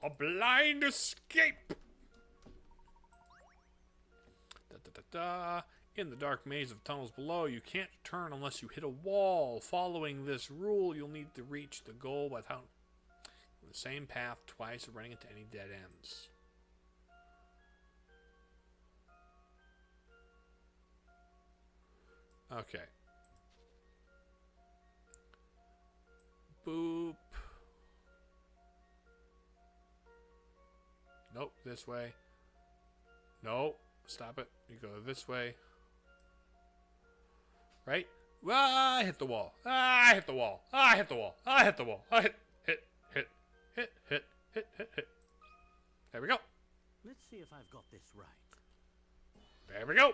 A blind escape. In the dark maze of tunnels below, you can't turn unless you hit a wall. Following this rule, you'll need to reach the goal without the same path twice or running into any dead ends. Okay. Boop. Nope, this way. Nope, stop it. You go this way. Right? Ah, I hit the wall. Ah, I hit the wall. Ah, I hit the wall. Ah, I hit the wall. I hit. There we go. Let's see if I've got this right. There we go.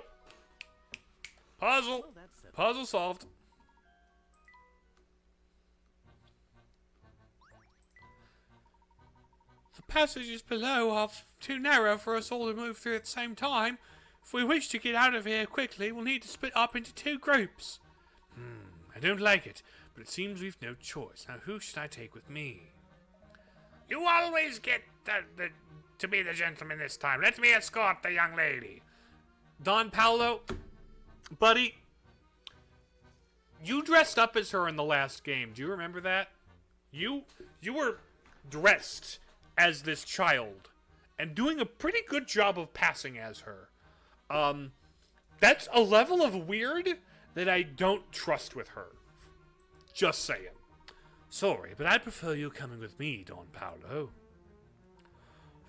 Puzzle. Well, that's a Puzzle solved. The passages below are too narrow for us all to move through at the same time. If we wish to get out of here quickly, we'll need to split up into 2 groups. I don't like it, but it seems we've no choice. Now, who should I take with me? You always get to be the gentleman this time. Let me escort the young lady. Don Paolo, buddy, you dressed up as her in the last game. Do you remember that? You were dressed as this child and doing a pretty good job of passing as her. That's a level of weird that I don't trust with her. Just saying. Sorry, but I'd prefer you coming with me, Don Paolo.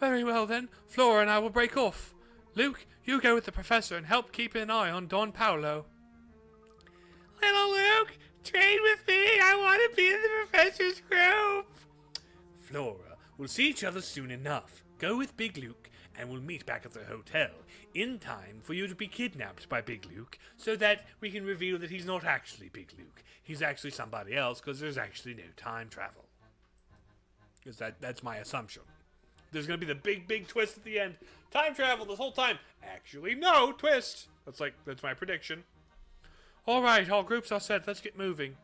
Very well then. Flora and I will break off. Luke, you go with the professor and help keep an eye on Don Paolo. Little Luke, train with me. I want to be in the professor's group. Flora, we'll see each other soon enough. Go with Big Luke and we'll meet back at the hotel in time for you to be kidnapped by Big Luke so that we can reveal that he's not actually Big Luke. He's actually somebody else because there's actually no time travel. Because that's my assumption. There's going to be the big twist at the end. Time travel this whole time. Actually, no twist. That's my prediction. All right, all groups are set. Let's get moving.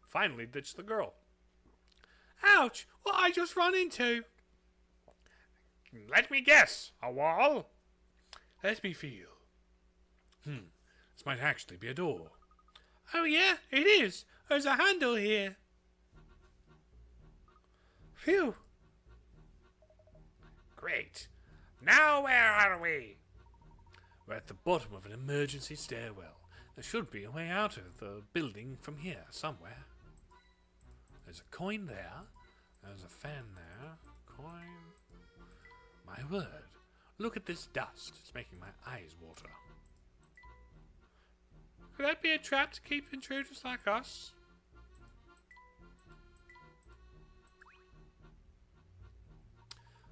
Finally, ditch the girl. Ouch! What I just run into? Let me guess. A wall? Let me feel. This might actually be a door. Oh yeah, it is. There's a handle here. Phew. Great. Now where are we? We're at the bottom of an emergency stairwell. There should be a way out of the building from here, somewhere. There's a coin there. There's a fan there. Coin. My word. Look at this dust. It's making my eyes water. Could that be a trap to keep intruders like us?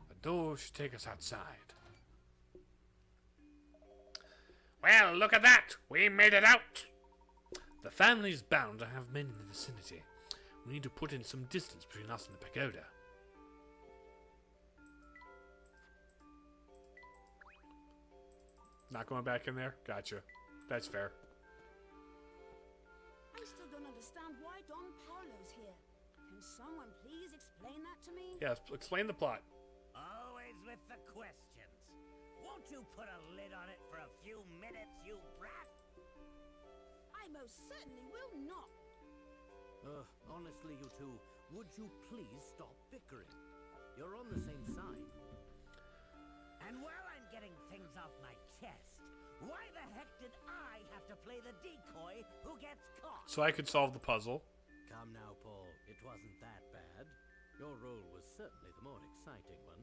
The door should take us outside. Well, look at that. We made it out. The family's bound to have men in the vicinity. We need to put in some distance between us and the pagoda. Not going back in there? Gotcha. That's fair. I still don't understand why Don Paolo's here. Can someone please explain that to me? Yes, explain the plot. Always with the questions. Won't you put a lid on it for a few minutes, you brat? I most certainly will not. Honestly, you two, would you please stop bickering? You're on the same side. And while I'm getting things off my chest, why the heck did I have to play the decoy who gets caught? So I could solve the puzzle. Come now, Paul. It wasn't that bad. Your role was certainly the more exciting one.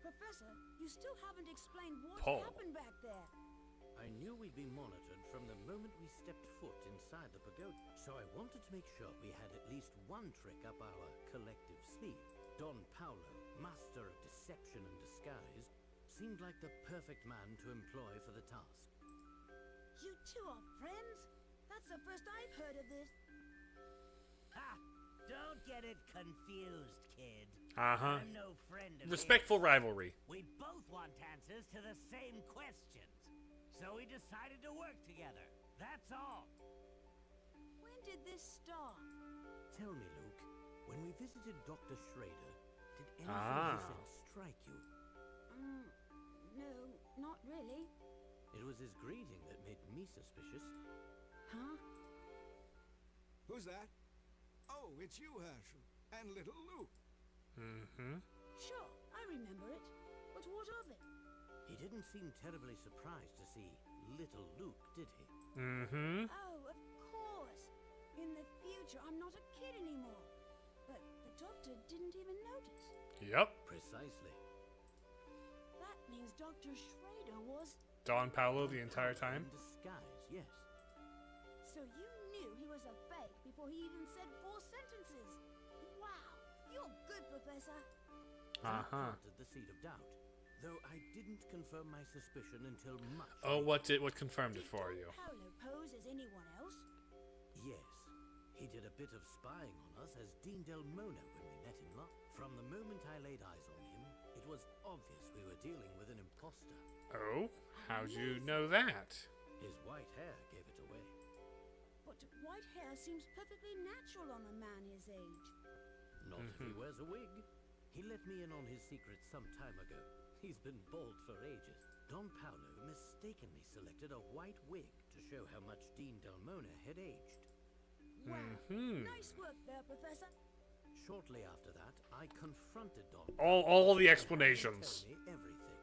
Professor, you still haven't explained what Paul. happened back there. I knew we'd be monitored from the moment we stepped foot inside the pagoda, so I wanted to make sure we had at least one trick up our collective sleeve. Don Paolo, master of deception and disguise, seemed like the perfect man to employ for the task. You two are friends? That's the first I've heard of this. Ha! Don't get it confused, kid. Uh-huh. I'm no friend of Respectful his. rivalry. We both want answers to the same questions. So we decided to work together. That's all. When did this start? Tell me, Luke, when we visited Dr. Schrader, did anything he said strike you? No, not really. It was his greeting that made me suspicious. Huh? Who's that? Oh, it's you, Herschel. And little Luke. Mm-hmm. Sure, I remember it. But what of it? He didn't seem terribly surprised to see little Luke, did he? Mm-hmm. Oh, of course. In the future, I'm not a kid anymore. But the doctor didn't even notice. Yep. Precisely. That means Dr. Schrader was... Don Paolo the entire time. In disguise, yes. So you knew he was a fake before he even said 4 sentences. Wow, you're good, Professor. That planted the seed of doubt, though I didn't confirm my suspicion until much Oh, later. what confirmed it for you? Paolo pose as anyone else? Yes, he did a bit of spying on us as Dean Del Mona when we met him last. From the moment I laid eyes on him, it was obvious we were dealing with an imposter. Oh, how'd you know that? His white hair gave it away. But white hair seems perfectly natural on a man his age. Not if he wears a wig. He let me in on his secret some time ago. He's been bald for ages. Don Paolo mistakenly selected a white wig to show how much Dean Del Mona had aged. Wow, nice work there, Professor. Shortly after that, I confronted Don. All the He explanations. told me everything.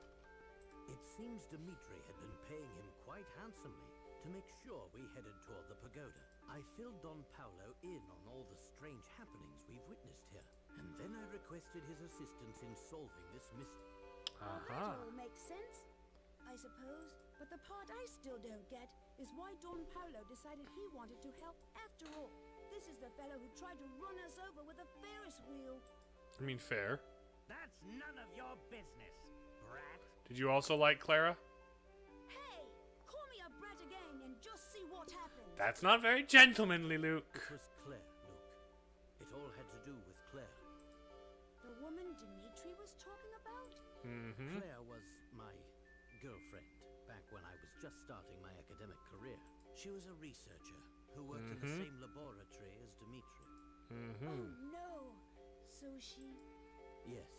It seems Dimitri had been paying him quite handsomely to make sure we headed toward the pagoda. I filled Don Paolo in on all the strange happenings we've witnessed here, and then I requested his assistance in solving this mystery. Well, that all makes sense, I suppose. But the part I still don't get is why Don Paolo decided he wanted to help after all. This is the fellow who tried to run us over with a Ferris wheel. I mean, fair. That's none of your business, brat. Did you also like Clara? Hey, call me a brat again and just see what happens. That's not very gentlemanly, Luke. It was Claire, Luke. It all had to do with Claire. The woman Dimitri was talking about? Claire was my girlfriend back when I was just starting my academic career. She was a researcher who worked in the same laboratory as Dimitri. Oh no. So she... Yes.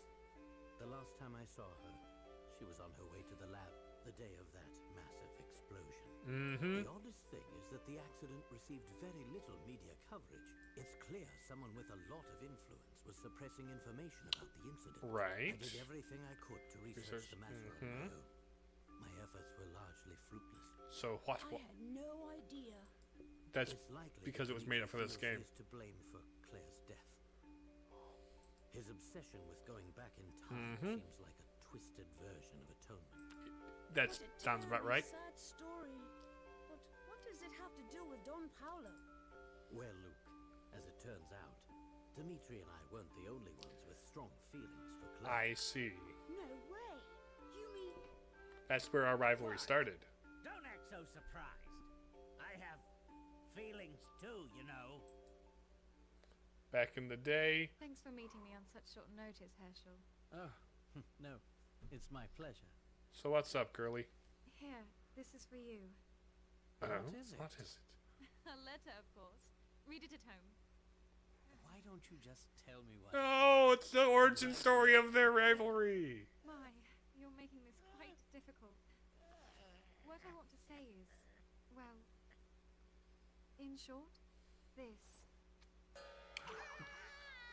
The last time I saw her, she was on her way to the lab the day of that massive explosion. The oddest thing is that the accident received very little media coverage. It's clear someone with a lot of influence was suppressing information about the incident. Right. I did everything I could to research the matter on my own. My efforts were largely fruitless. So what? I had no idea. That's It's likely because that it was made up for Dimitri this feels game. he is to blame for Claire's death. His obsession with going back in time seems like a twisted version of atonement. That What a sounds about terribly right. sad story. But what does it have to do with Don Paolo? Well, Luke, as it turns out, Dimitri and I weren't the only ones with strong feelings for Claire. I see. No way. You mean... That's where our rivalry started. Don't act so surprised. I have feelings too, you know. Back in the day. Thanks for meeting me on such short notice, Herschel. Oh, no, it's my pleasure. So what's up, girly? Here, this is for you. What is it? What is it? A letter, of course. Read it at home. Why don't you just tell me what? Oh, it's the origin story of their rivalry. My, you're making this quite difficult. What I want to say is, well, in short, this.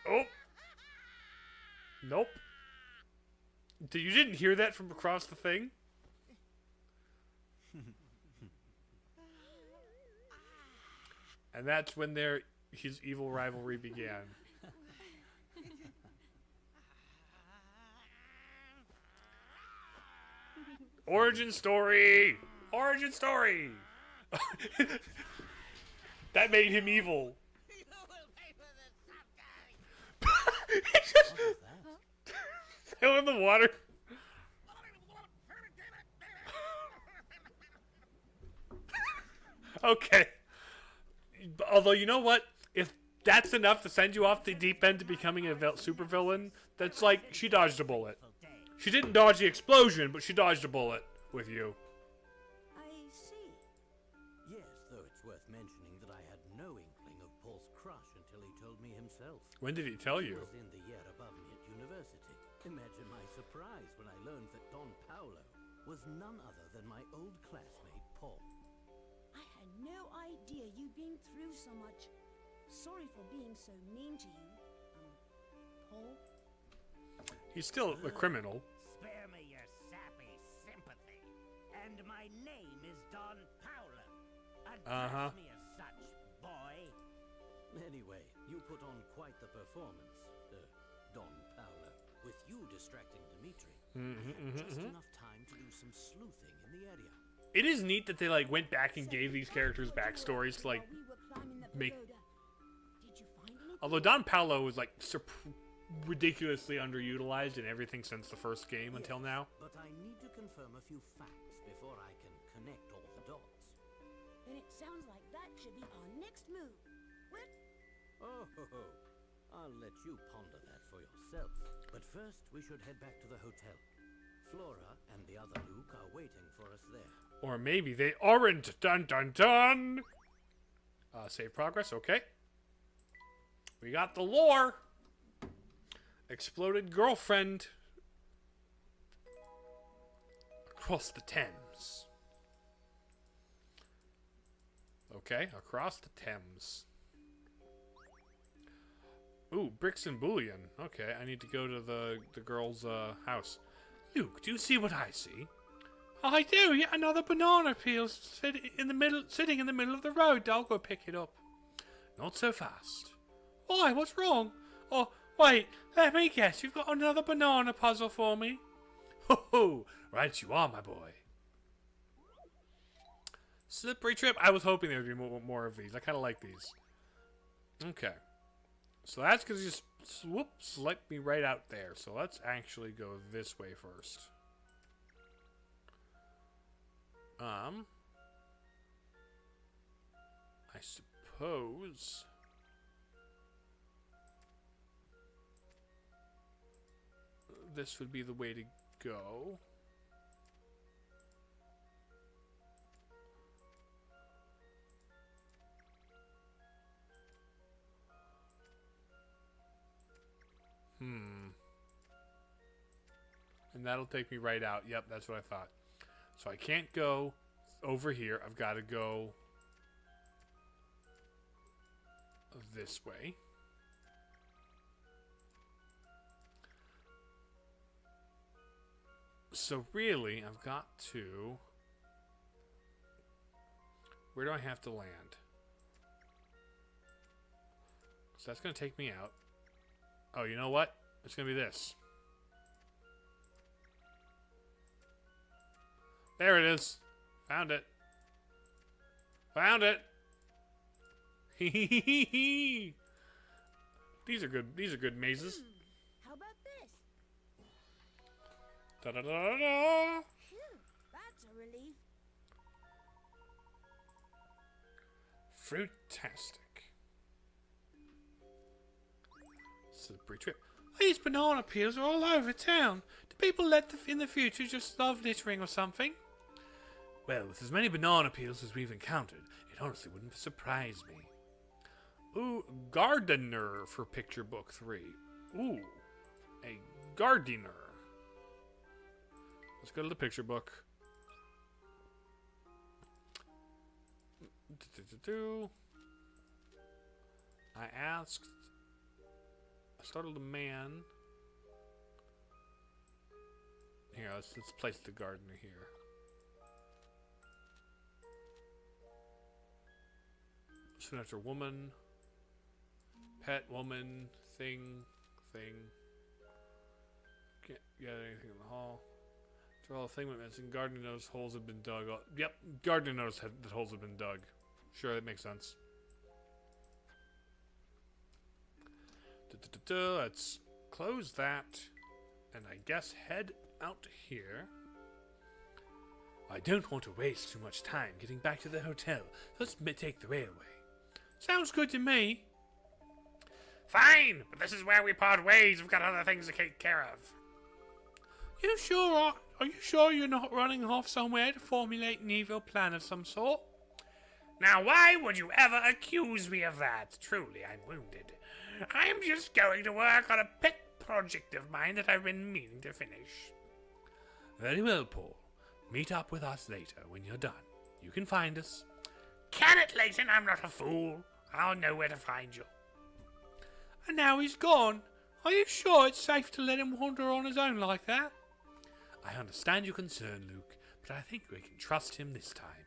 Oh. Nope. You didn't hear that from across the thing? And that's when his evil rivalry began. Origin story! Origin story! That made him evil. He just fell in the water. Okay. Although, you know what? If that's enough to send you off the deep end to becoming a supervillain, that's like she dodged a bullet. She didn't dodge the explosion, but she dodged a bullet with you. I see. Yes, though it's worth mentioning that I had no inkling of Paul's crush until he told me himself. When did he tell He you? was in the year above me at university. Imagine my surprise when I learned that Don Paolo was none other than my old classmate, Paul. I had no idea you'd been through so much. Sorry for being so mean to you, Paul. He's still a criminal. Spare me your sappy sympathy. And my name is Don Paolo. Address me as such, boy. Anyway, you put on quite the performance, Don Paolo. With you distracting Dimitri, I had just enough time to do some sleuthing in the area. It is neat that they like went back and gave these characters backstories to like make. Did you find any? Although Don Paolo was like ridiculously underutilized in everything since the first game until now. But I need to confirm a few facts before I can connect all the dots. Then it sounds like that should be our next move. What? Oh, I'll let you ponder that for yourself. But first, we should head back to the hotel. Flora and the other Luke are waiting for us there. Or maybe they aren't. Dun dun dun. Save progress. Okay. We got the lore. Exploded girlfriend across the Thames. Okay, across the Thames. Ooh, bricks and bullion. Okay, I need to go to the girl's house. Luke, do you see what I see? I do. Yet another banana peel sitting in the middle of the road. I'll go pick it up. Not so fast. Why? What's wrong? Oh, wait. Let me guess. You've got another banana puzzle for me. Ho ho! Right, you are, my boy. Slippery trip. I was hoping there would be more of these. I kind of like these. Okay. So that's because you just select me right out there. So let's actually go this way first. I suppose this would be the way to go. And that'll take me right out. Yep, that's what I thought. So I can't go over here. I've got to go this way. So really, I've got to... Where do I have to land? So that's going to take me out. Oh, you know what? It's going to be this. There it is. Found it. Found it. These are good. These are good mazes. How about this? Da da da da da. Phew, that's a relief. Fruitastic. Slippery trip. These banana peels are all over town. Do people in the future just love littering or something? Well, with as many banana peels as we've encountered, it honestly wouldn't surprise me. Ooh, gardener for picture book 3. Ooh, a gardener. Let's go to the picture book. I asked. I startled a man. Here, let's place the gardener here. Soon after woman, pet, woman, thing. Can't get anything in the hall. After all the thing went missing, gardener knows holes have been dug. Yep, gardener knows that holes have been dug. Sure, that makes sense. Let's close that, and I guess head out here. I don't want to waste too much time getting back to the hotel. Let's take the railway. Sounds good to me. Fine, but this is where we part ways. We've got other things to take care of. You sure are you sure you're not running off somewhere to formulate an evil plan of some sort? Now, why would you ever accuse me of that? Truly, I'm wounded. I'm just going to work on a pet project of mine that I've been meaning to finish. Very well, Paul. Meet up with us later when you're done. You can find us. Can it, Layton? I'm not a fool. I'll know where to find you. And now he's gone. Are you sure it's safe to let him wander on his own like that? I understand your concern, Luke, but I think we can trust him this time.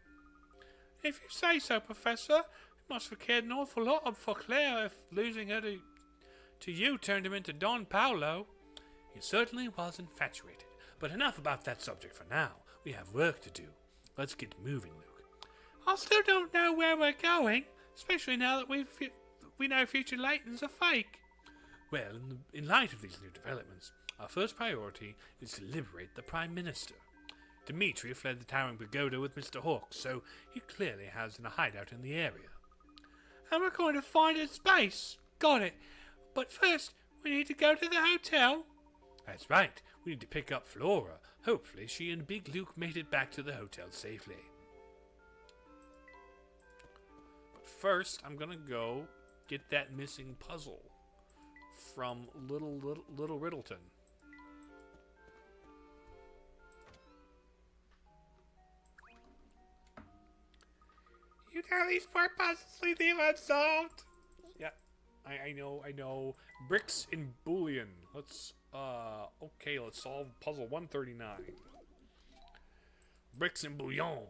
If you say so, Professor, you must have cared an awful lot for Claire if losing her to you turned him into Don Paolo. He certainly was infatuated, but enough about that subject for now. We have work to do. Let's get moving, Luke. I still don't know where we're going, especially now that we know future Layton's a fake. Well, in light of these new developments, our first priority is to liberate the Prime Minister. Dimitri fled the Towering Pagoda with Mr. Hawks, so he clearly has a hideout in the area. And we're going to find his base. Got it. But first, we need to go to the hotel. That's right. We need to pick up Flora. Hopefully, she and Big Luke made it back to the hotel safely. But first, I'm gonna go get that missing puzzle from Little Riddleton. You know these poor puzzles leave unsolved. Yeah, I know. Bricks in Boolean. Let's let's solve puzzle 139. Bricks in Bouillon.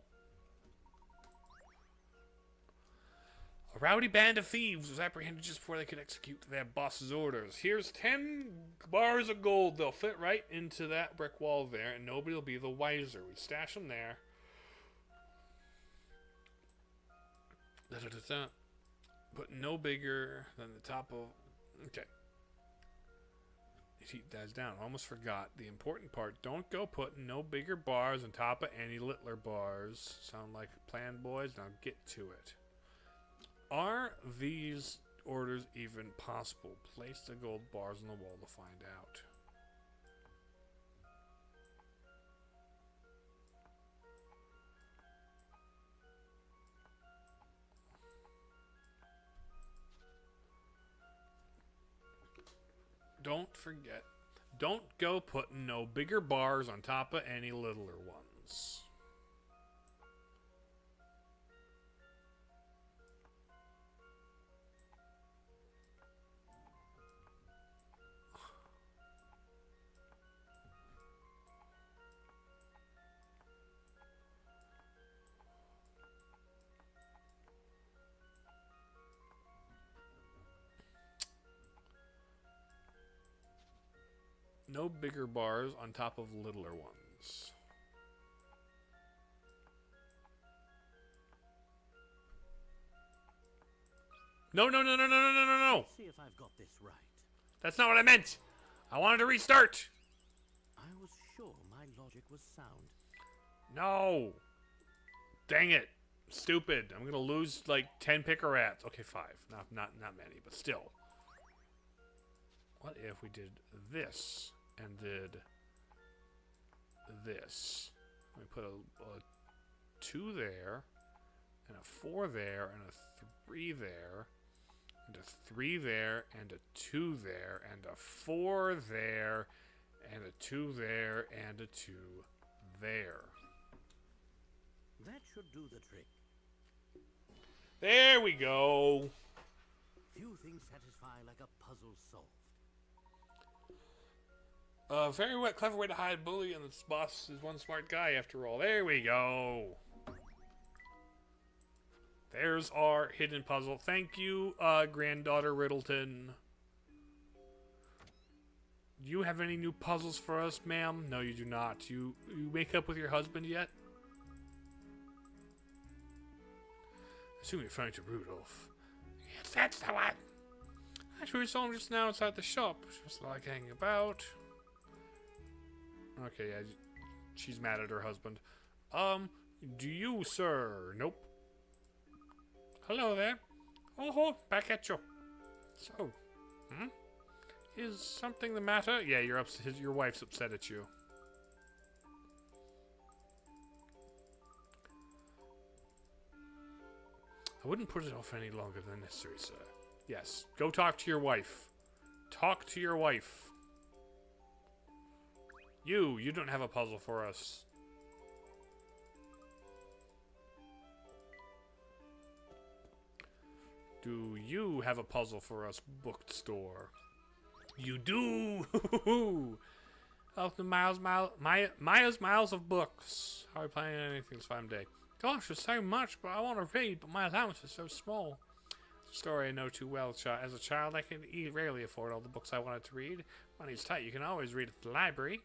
A rowdy band of thieves was apprehended just before they could execute their boss's orders. Here's 10 bars of gold. They'll fit right into that brick wall there, and nobody will be the wiser. We stash them there. But no bigger than the top of... Okay. Heat dies down. Almost forgot the important part. Don't go putting no bigger bars on top of any littler bars. Sound like a plan, boys? Now get to it. Are these orders even possible? Place the gold bars on the wall to find out. Don't forget, don't go putting no bigger bars on top of any littler ones. No bigger bars on top of littler ones. No. See if I've got this right. That's not what I meant. I wanted to restart. I was sure my logic was sound. No. Dang it. Stupid. I'm going to lose like 10 picker rats. Okay, 5. Not many, but still. What if we did this and did this? We put a 2 there, and a 4 there, and a 3 there, and a 3 there, and a 2 there, and a 4 there, and a 2 there, and a 2 there. That should do the trick. There we go. Few things satisfy like a puzzle solved. Very clever way to hide bully, and this boss is one smart guy after all. There we go. There's our hidden puzzle. Thank you, granddaughter Riddleton. Do you have any new puzzles for us, ma'am? No, you do not. You make up with your husband yet? I assume you're referring to Rudolph. Yes, that's the one. Actually, we saw him just now outside the shop. Just like hanging about. Okay, yeah, she's mad at her husband. Do you, sir? Nope. Hello there. Oh, back at you. So, is something the matter? Yeah, you're upset. Your wife's upset at you. I wouldn't put it off any longer than necessary, sir. Yes, go talk to your wife. Talk to your wife. You don't have a puzzle for us. Do you have a puzzle for us, bookstore? You do! Oh, the Maya's miles of books. How are we planning anything this fine day? Gosh, there's so much, but I want to read, but my allowance is so small. It's a story I know too well. As a child, I could rarely afford all the books I wanted to read. Money's tight. You can always read at the library.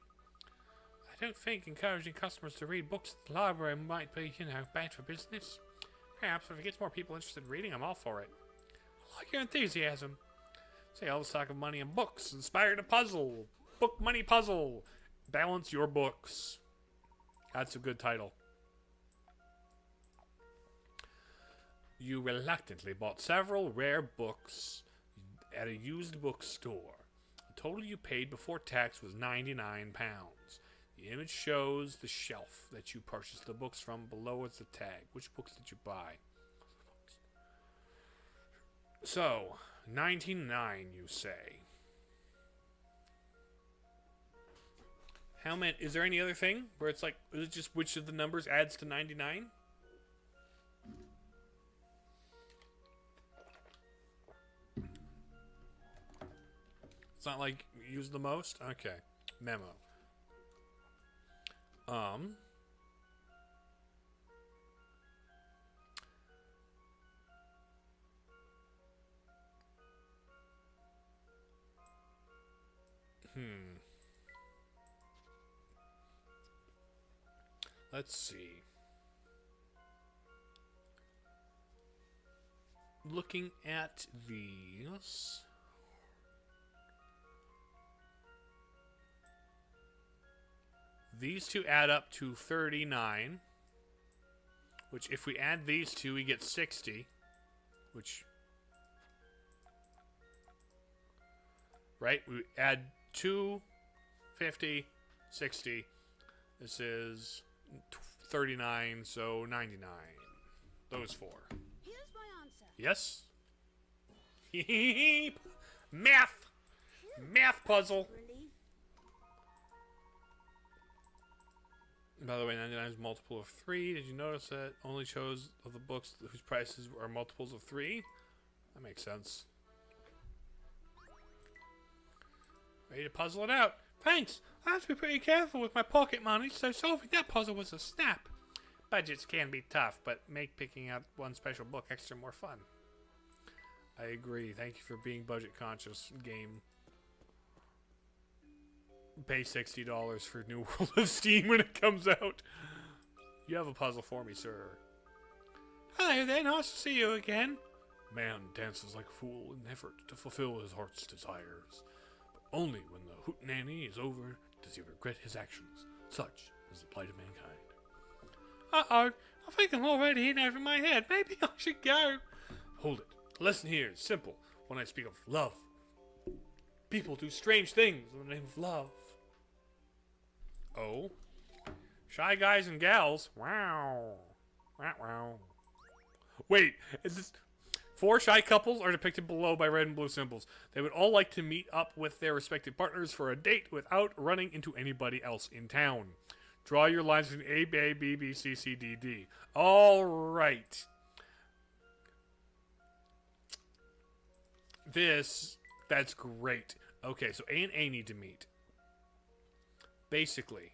I don't think encouraging customers to read books at the library might be, bad for business. Perhaps if it gets more people interested in reading, I'm all for it. I like your enthusiasm. Say all this talk of money and books inspired a puzzle. Book money puzzle. Balance your books. That's a good title. You reluctantly bought several rare books at a used bookstore. The total you paid before tax was £99. The image shows the shelf that you purchased the books from. Below is the tag. Which books did you buy? So, 99, you say. How many? Is there any other thing where it's like, is it just which of the numbers adds to 99? It's not like use the most? Okay. Memo. Let's see. Looking at these. These two add up to 39. Which, if we add these two, we get 60. Which... Right? We add 2, 50, 60. This is 39, so 99. Those four. Here's my answer. Yes? Math! Math puzzle! Relief. By the way, 99 is a multiple of 3. Did you notice that only shows of the books whose prices are multiples of 3? That makes sense. Ready to puzzle it out? Thanks! I have to be pretty careful with my pocket money, so solving that puzzle was a snap. Budgets can be tough, but make picking out one special book extra more fun. I agree. Thank you for being budget conscious, game. Pay $60 for New World of Steam when it comes out. You have a puzzle for me, sir. Hello there, nice to see you again. Man dances like a fool in an effort to fulfill his heart's desires. But only when the hootenanny is over does he regret his actions. Such is the plight of mankind. Uh-oh, I think I'm already in over my head. Maybe I should go. Hold it. The lesson here is simple. When I speak of love, people do strange things in the name of love. Oh? Shy guys and gals. Wow. Wow, wow. Wait, is this... 4 shy couples are depicted below by red and blue symbols. They would all like to meet up with their respective partners for a date without running into anybody else in town. Draw your lines between A, B, B, C, C, D, D. All right. That's great. Okay, so A and A need to meet. Basically,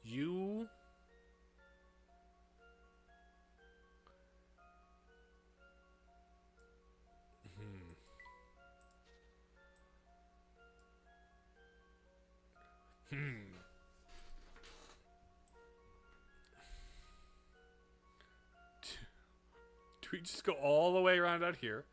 you... Do we just go all the way around out here?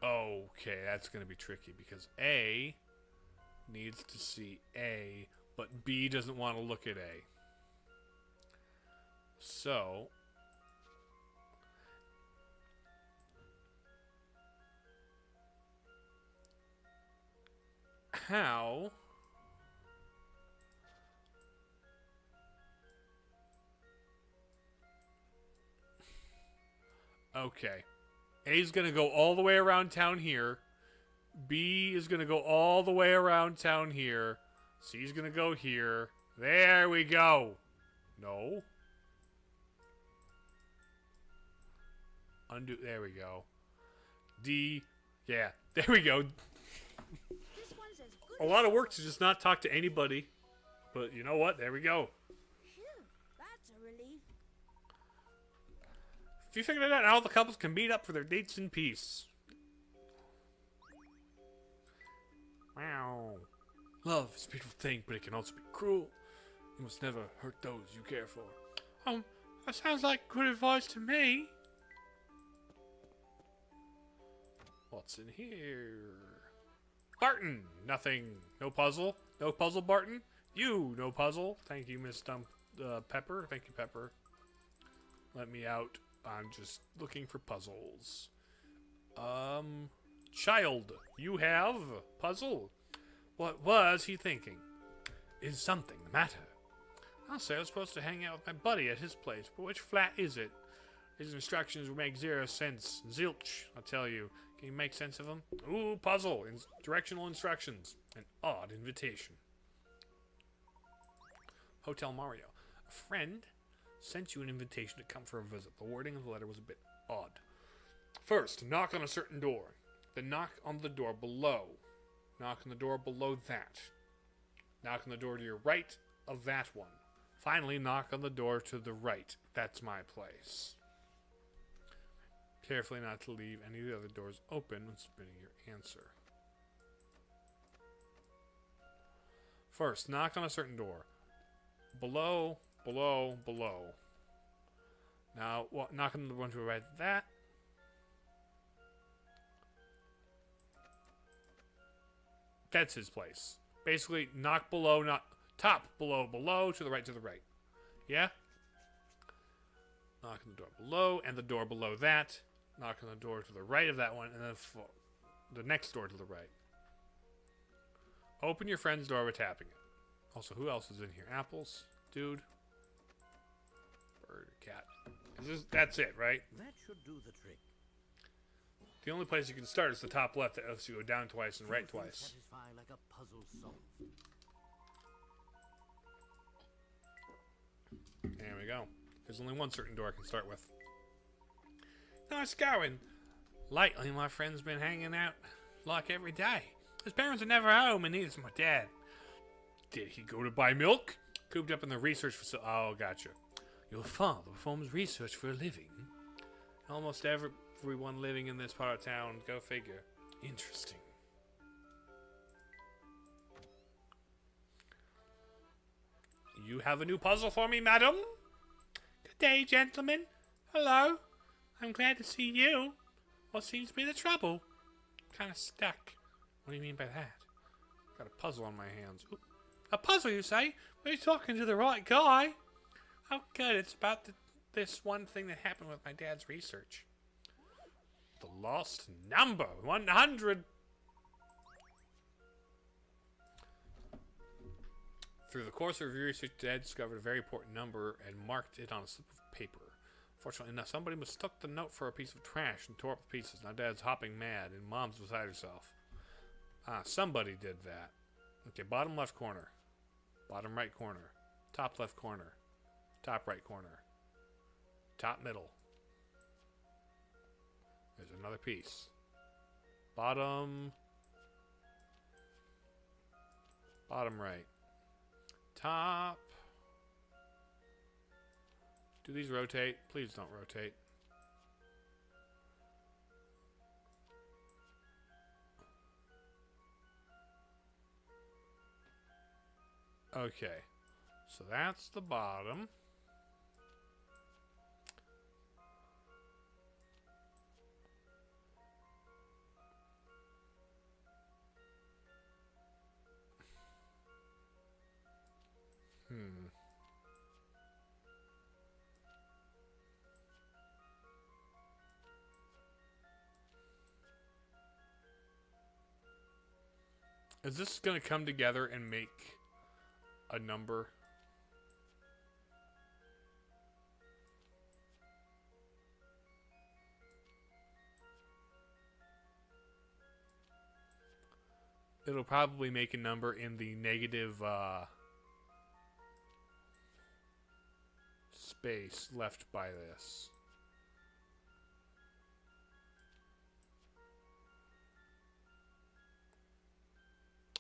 Okay, that's going to be tricky because A needs to see A, but B doesn't want to look at A. So... how... Okay. A's gonna go all the way around town here. B is gonna go all the way around town here. C's gonna go here. There we go. No. Undo. There we go. D. Yeah. There we go. This one's as good A lot of work to just not talk to anybody. But you know what? There we go. Phew, that's a relief. If you figured it out, all the couples can meet up for their dates in peace. Wow. Love is a beautiful thing, but it can also be cruel. You must never hurt those you care for. That sounds like good advice to me. What's in here? Barton! Nothing. No puzzle. No puzzle, Barton. You, no puzzle. Thank you, Miss Pepper. Thank you, Pepper. Let me out. I'm just looking for puzzles. Child, you have puzzle. What was he thinking? Is something the matter? I'll say I was supposed to hang out with my buddy at his place, but which flat is it? His instructions would make 0 sense. Zilch, I tell you. Can you make sense of them? Ooh, puzzle. Directional instructions. An odd invitation. Hotel Mario. A friend sent you an invitation to come for a visit. The wording of the letter was a bit odd. First, knock on a certain door. Then knock on the door below. Knock on the door below that. Knock on the door to your right of that one. Finally, knock on the door to the right. That's my place. Carefully not to leave any of the other doors open when submitting your answer. First, knock on a certain door. Below, below, below. Now, knock on the one to the right of that. That's his place. Basically, knock below, not top, below, below, to the right, to the right. Yeah? Knock on the door below, and the door below that. Knock on the door to the right of that one, and then the next door to the right. Open your friend's door by tapping it. Also, who else is in here? Apples? Dude? Bird? Cat? That's it, right? That should do the trick. The only place you can start is the top left that lets you go down twice and right twice. Satisfy like a puzzle solved. There we go. There's only one certain door I can start with. Nice going. Lately, my friend's been hanging out like every day. His parents are never home, and neither's my dad. Did he go to buy milk? Cooped up in the research facility. Oh, gotcha. Your father performs research for a living. Almost everyone living in this part of town. Go figure. Interesting. You have a new puzzle for me, madam? Good day, gentlemen. Hello. I'm glad to see you. What seems to be the trouble? Kind of stuck. What do you mean by that? Got a puzzle on my hands. Ooh. A puzzle, you say? Well, you're talking to the right guy. Oh, good. It's about this one thing that happened with my dad's research. The lost number. 100. Through the course of your research, Dad discovered a very important number and marked it on a slip of paper. Fortunately enough, somebody mistook the note for a piece of trash and tore up the pieces. Now Dad's hopping mad, and Mom's beside herself. Somebody did that. Okay, bottom left corner. Bottom right corner. Top left corner. Top right corner. Top middle. There's another piece. Bottom right. Top. Do these rotate? Please don't rotate. Okay. So that's the bottom. Is this going to come together and make a number? It'll probably make a number in the negative space left by this.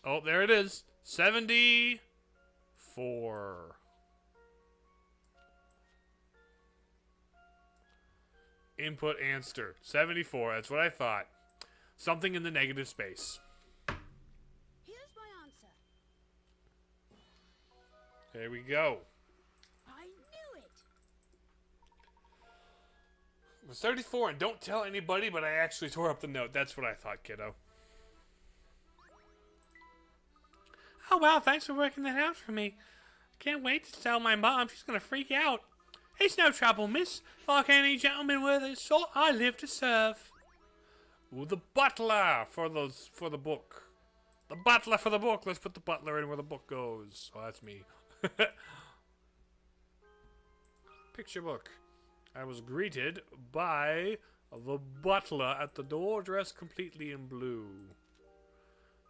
Oh, there it is. 74. Input answer. 74. That's what I thought. Something in the negative space. Here's my answer. There we go. I knew it. It was 34, and don't tell anybody, but I actually tore up the note. That's what I thought, kiddo. Oh, wow, thanks for working that out for me. Can't wait to tell my mom. She's gonna freak out. It's no trouble, miss. Like any gentleman worth his salt, I live to serve. Ooh, the butler for the book. The butler for the book. Let's put the butler in where the book goes. Oh, that's me. Picture book. I was greeted by the butler at the door, dressed completely in blue.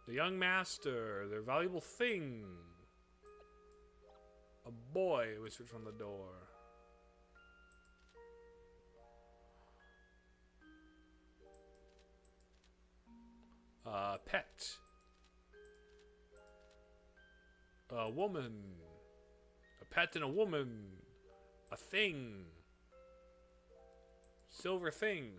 The young master, their valuable thing. A boy whispered from the door. Pet. A woman. A pet and a woman. A thing. Silver thing.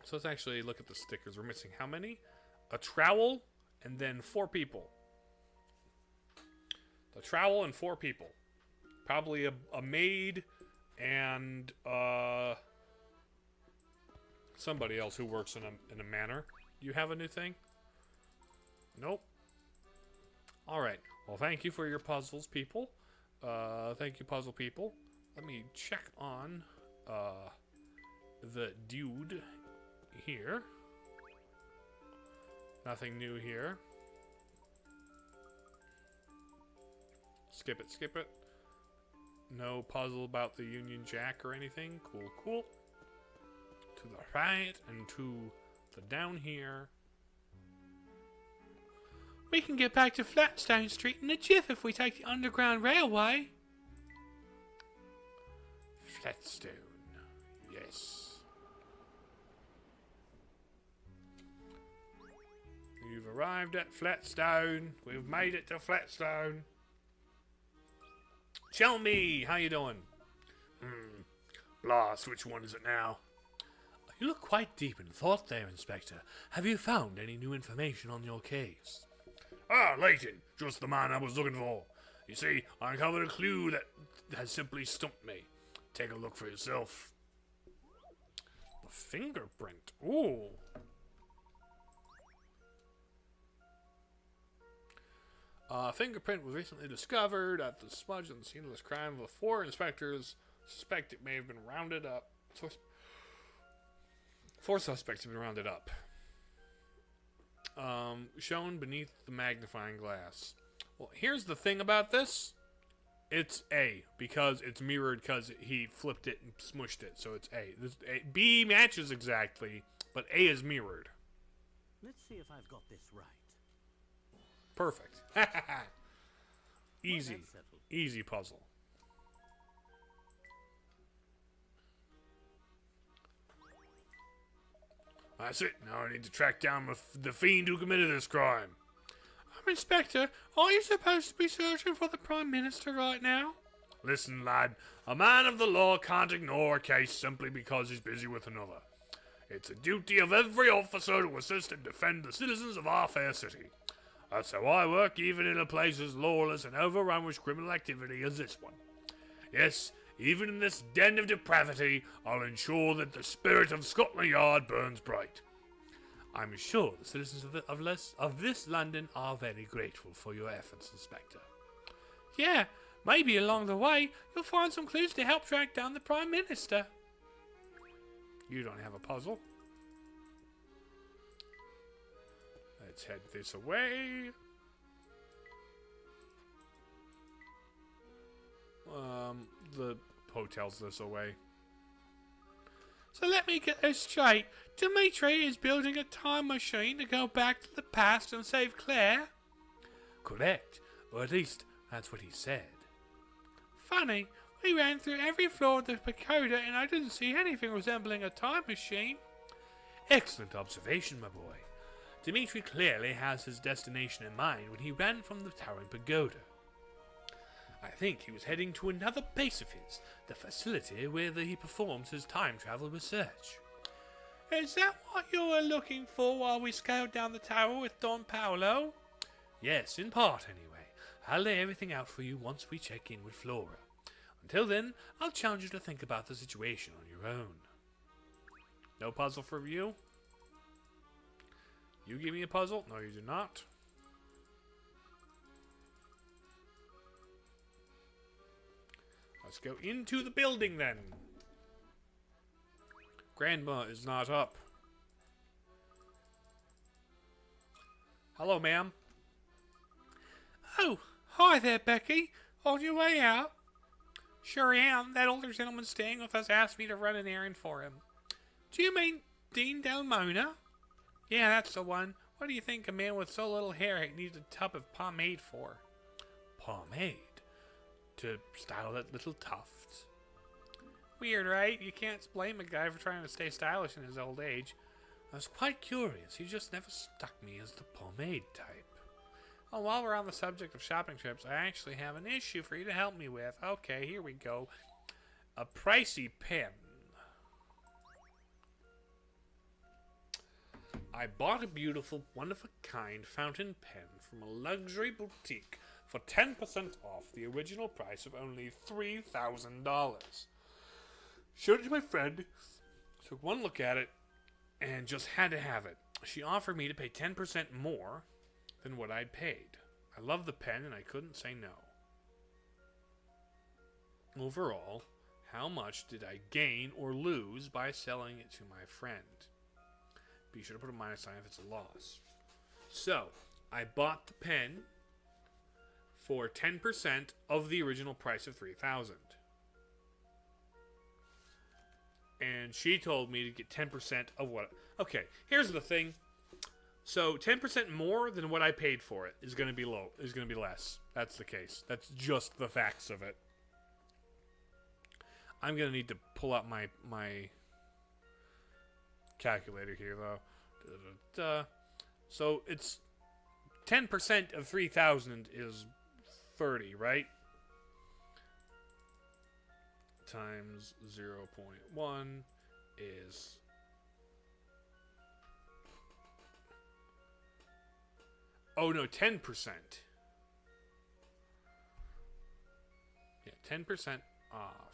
So let's actually look at the stickers. We're missing how many? A trowel and then 4 people. The trowel and 4 people. Probably a maid and somebody else who works in a manor. Do you have a new thing? Nope. Alright. Well, thank you for your puzzles, people. Thank you, puzzle people. Let me check on the dude here. Nothing new here. Skip it, skip it. No puzzle about the Union Jack or anything. Cool, cool. To the right and to the down here. We can get back to Flatstone Street in a jiff if we take the Underground Railway. Flatstone. Yes. You've arrived at Flatstone. We've made it to Flatstone. Tell me, how you doing? Blast, which one is it now? You look quite deep in thought there, Inspector. Have you found any new information on your case? Ah, Layton, just the man I was looking for. You see, I uncovered a clue that has simply stumped me. Take a look for yourself. The fingerprint. Ooh. Fingerprint was recently discovered at the smudge on the scene of this crime. The 4 inspectors suspect it may have been rounded up. 4 suspects have been rounded up. Shown beneath the magnifying glass. Well, here's the thing about this. It's A, because it's mirrored because he flipped it and smushed it, so it's A. B matches exactly, but A is mirrored. Let's see if I've got this right. Perfect. Easy. Easy puzzle. That's it. Now I need to track down the fiend who committed this crime. Inspector, are you supposed to be searching for the Prime Minister right now? Listen, lad. A man of the law can't ignore a case simply because he's busy with another. It's a duty of every officer to assist and defend the citizens of our fair city. That's how I work, even in a place as lawless and overrun with criminal activity as this one. Yes, even in this den of depravity, I'll ensure that the spirit of Scotland Yard burns bright. I'm sure the citizens of this London are very grateful for your efforts, Inspector. Yeah, maybe along the way you'll find some clues to help track down the Prime Minister. You don't have a puzzle. Let's head this away. The hotel's this away. So let me get this straight. Dimitri is building a time machine to go back to the past and save Claire? Correct. Or at least, that's what he said. Funny. We ran through every floor of the pagoda and I didn't see anything resembling a time machine. Excellent observation, my boy. Dimitri clearly has his destination in mind when he ran from the towering pagoda. I think he was heading to another base of his, the facility where he performs his time travel research. Is that what you were looking for while we scaled down the tower with Don Paolo? Yes, in part anyway. I'll lay everything out for you once we check in with Flora. Until then, I'll challenge you to think about the situation on your own. No puzzle for you? You give me a puzzle? No, you do not. Let's go into the building then. Grandma is not up. Hello, ma'am. Oh, hi there, Becky. On your way out? Sure am. That older gentleman staying with us asked me to run an errand for him. Do you mean Dean Delmona? Yeah, that's the one. What do you think a man with so little hair needs a tub of pomade for? Pomade? To style that little tuft. Weird, right? You can't blame a guy for trying to stay stylish in his old age. I was quite curious. He just never struck me as the pomade type. Oh, while we're on the subject of shopping trips, I actually have an issue for you to help me with. Okay, here we go. A pricey pen. I bought a beautiful, one-of-a-kind fountain pen from a luxury boutique for 10% off the original price of only $3,000. Showed it to my friend, took one look at it, and just had to have it. She offered me to pay 10% more than what I'd paid. I love the pen, and I couldn't say no. Overall, how much did I gain or lose by selling it to my friend? Be sure to put a minus sign if it's a loss. So, I bought the pen for 10% of the original price of $3,000. And she told me to get 10% of what... Okay, here's the thing. So, 10% more than what I paid for it is going to be low. Is going to be less. That's the case. That's just the facts of it. I'm going to need to pull out my calculator here, though. So, it's 10% of 3,000 is 30, right? Times 0.1 is... Oh, no, 10%. Yeah, 10% off.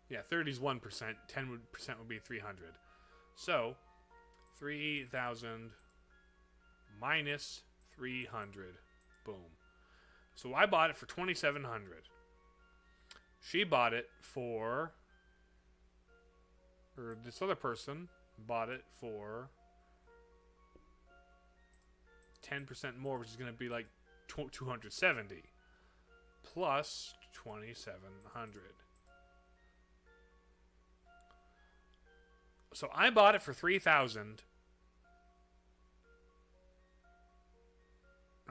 Yeah, 30 is 1%. 10% would be 300. So, 3,000 minus 300. Boom. So I bought it for $2,700. She bought it for... Or this other person bought it for 10% more, which is going to be like 270 plus 2,700. So I bought it for 3,000.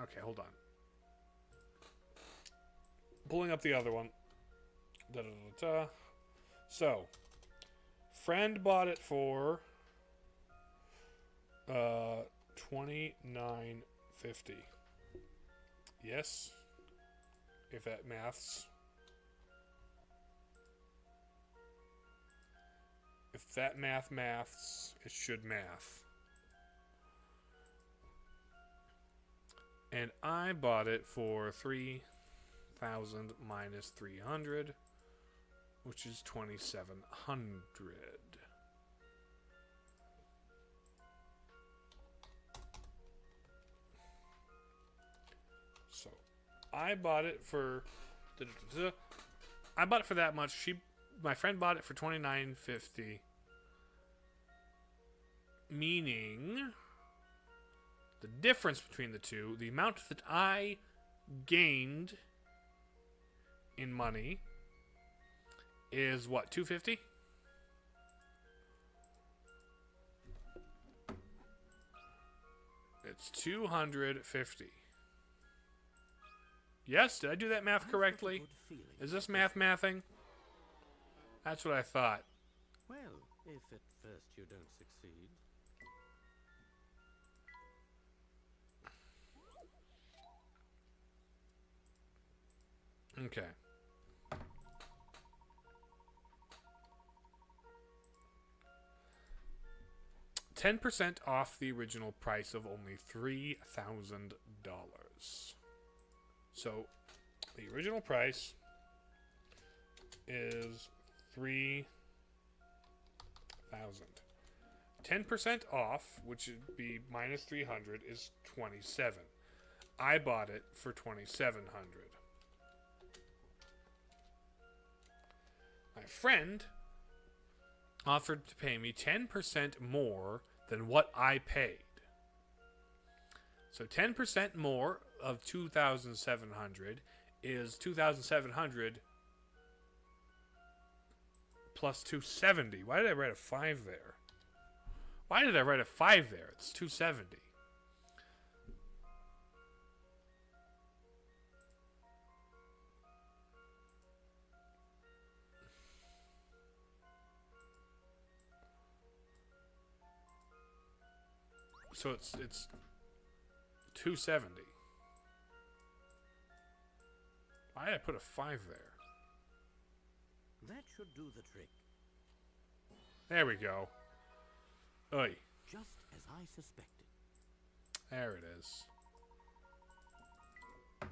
Okay, hold on. Pulling up the other one. So, friend bought it for $29.50. Yes, if that maths. If that maths, it should math. And I bought it for 3,000 minus 300, which is 2,700. So I bought it for that much. My friend bought it for $29.50, meaning the difference between the two, the amount that I gained in money is what, $250? It's $250. Yes, did I do that math correctly? Is this mathing? That's what I thought. Well, if at first you don't succeed. Okay. 10% off the original price of only $3,000. So, the original price is $3,000. 10% off, which would be minus 300, is 27. I bought it for 2,700. My friend offered to pay me 10% more than what I paid. So 10% more of 2,700 is 2,700 plus 270. Why did I write a 5 there? Why did I write a 5 there? It's 270. So it's 270. Why did I put a 5 there? That should do the trick. There we go. Oi. Just as I suspected. There it is. I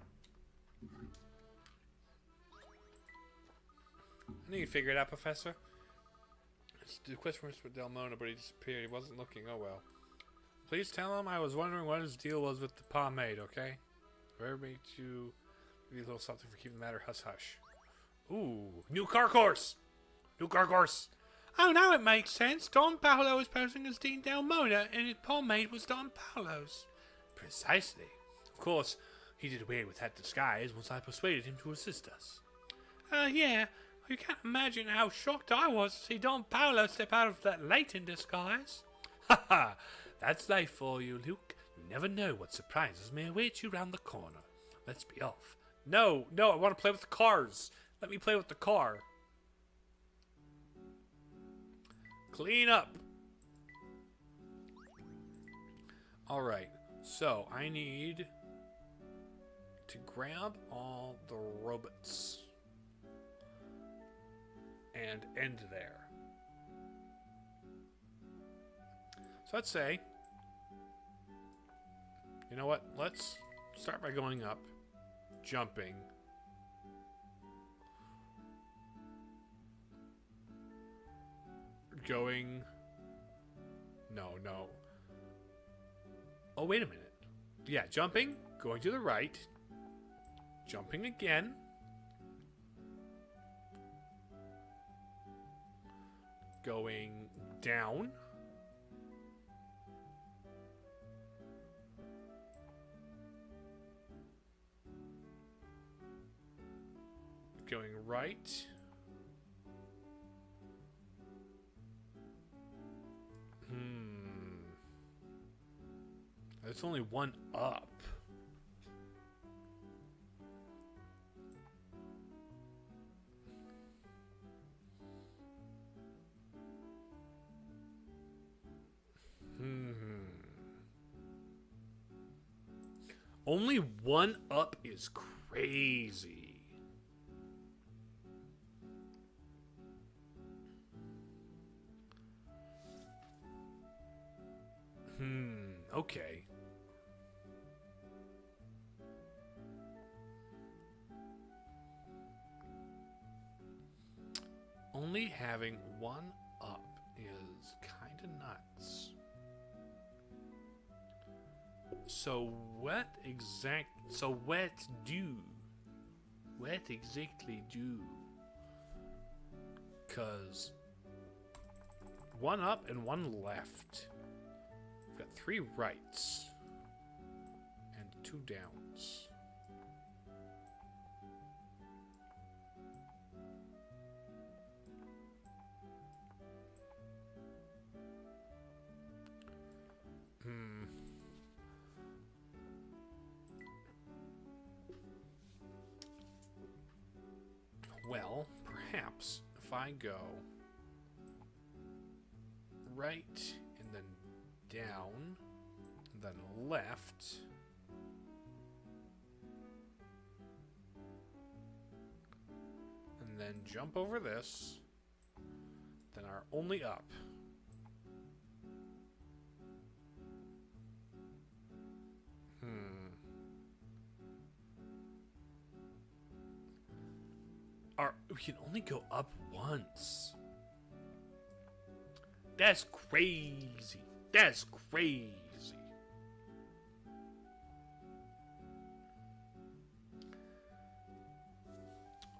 knew you'd figure it out, Professor. The question was with Delmona, but he disappeared. He wasn't looking. Oh well. Please tell him I was wondering what his deal was with the pomade, okay? Remember me to give you a little something for keeping the matter hush-hush. Ooh, new car course! New car course! Oh, now it makes sense. Don Paolo was posing as Dean Delmona, and his pomade was Don Paolo's. Precisely. Of course, he did away with that disguise once I persuaded him to assist us. Yeah. You can't imagine how shocked I was to see Don Paolo step out of that Layton disguise. Ha ha! That's life for you, Luke. You never know what surprises may await you round the corner. Let's be off. No, I want to play with the cars. Let me play with the car. Clean up. Alright, so I need to grab all the robots and end there. So let's say, you know what? Let's start by going up, jumping. Going. No. Oh, wait a minute. Yeah, jumping, going to the right, jumping again. Going down. Going right. There's only one up. Only one up is crazy. Okay. Only having one up is kind of nuts. So what exactly do? Cause one up and one left. We've got 3 rights and 2 downs. Well, perhaps if I go right and then down, and then left, then jump over this. Then our only up. We can only go up once. That's crazy. That's crazy.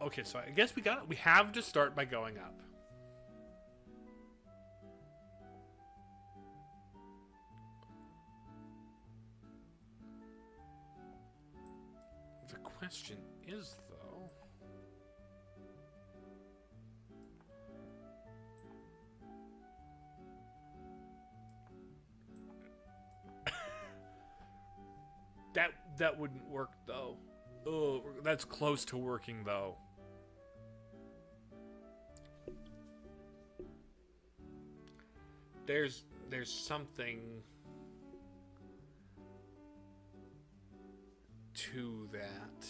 Okay, so I guess we have to start by going up. The question is, though, that wouldn't work, though. Oh, that's close to working, though. There's something to that.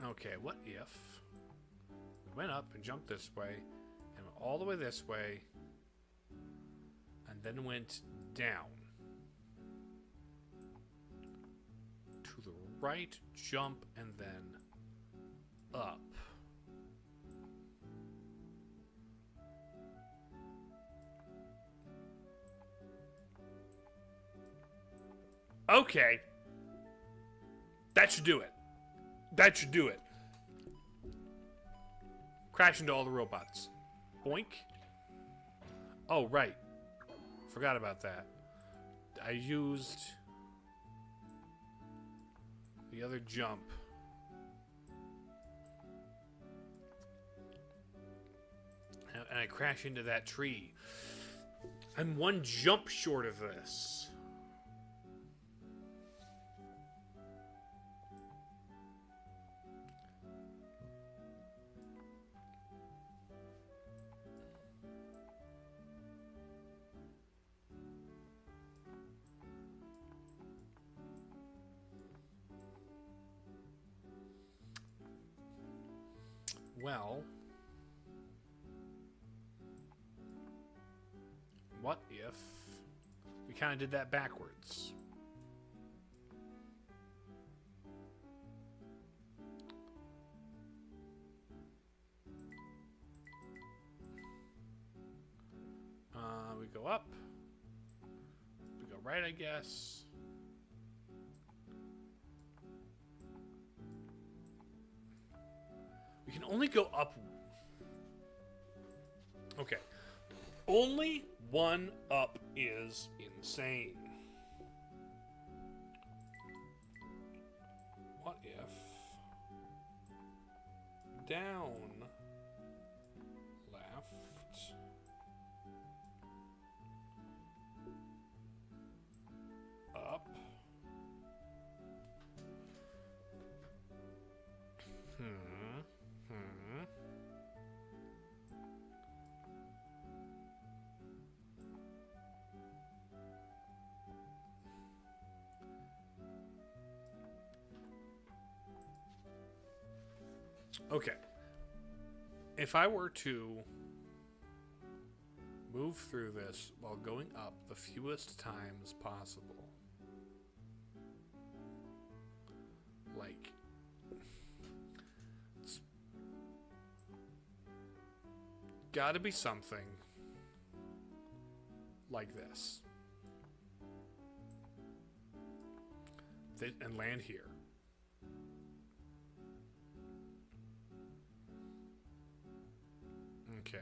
Okay, what if we went up and jumped this way and went all the way this way and then went down? To the right, jump, and then up. Okay. That should do it. That should do it. Crash into all the robots. Boink. Oh, right. Forgot about that. I used the other jump. And I crash into that tree. I'm one jump short of this. Well, what if we kind of did that backwards? We go up. We go right, I guess. We can only go up. Okay. Only one up is insane. What if down, left, up, Okay. If I were to move through this while going up the fewest times possible, like, it's gotta be something like this. And land here. Okay.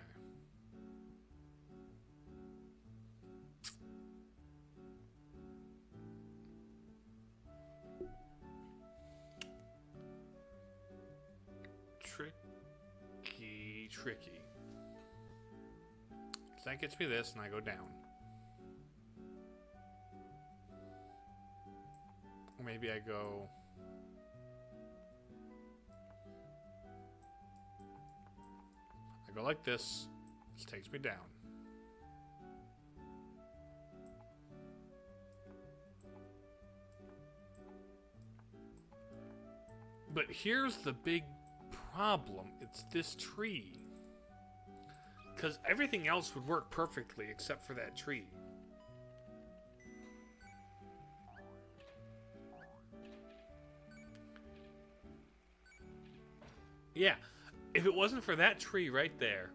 Tricky. That gets me this, and I go down. Or maybe I go... go like this. This takes me down. But here's the big problem. It's this tree. Because everything else would work perfectly except for that tree. Yeah, if it wasn't for that tree right there,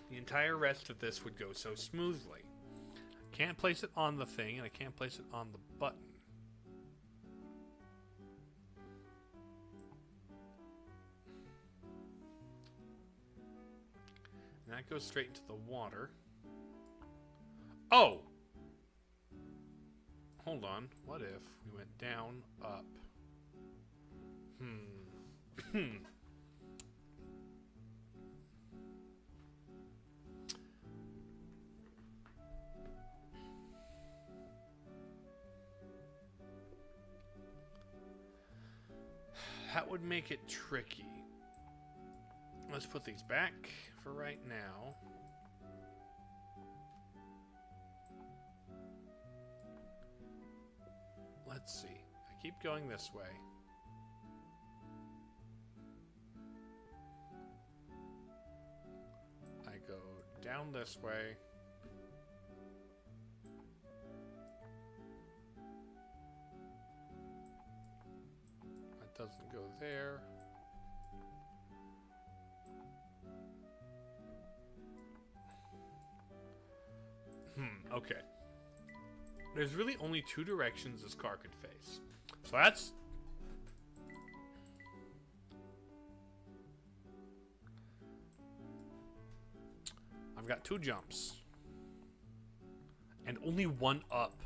the entire rest of this would go so smoothly. Can't place it on the thing, and I can't place it on the button. And that goes straight into the water. Oh! Hold on. What if we went down, up? That would make it tricky. Let's put these back for right now. Let's see. I keep going this way. I go down this way. That doesn't go there. Okay. There's really only two directions this car could face. So that's... I've got two jumps. And only one up.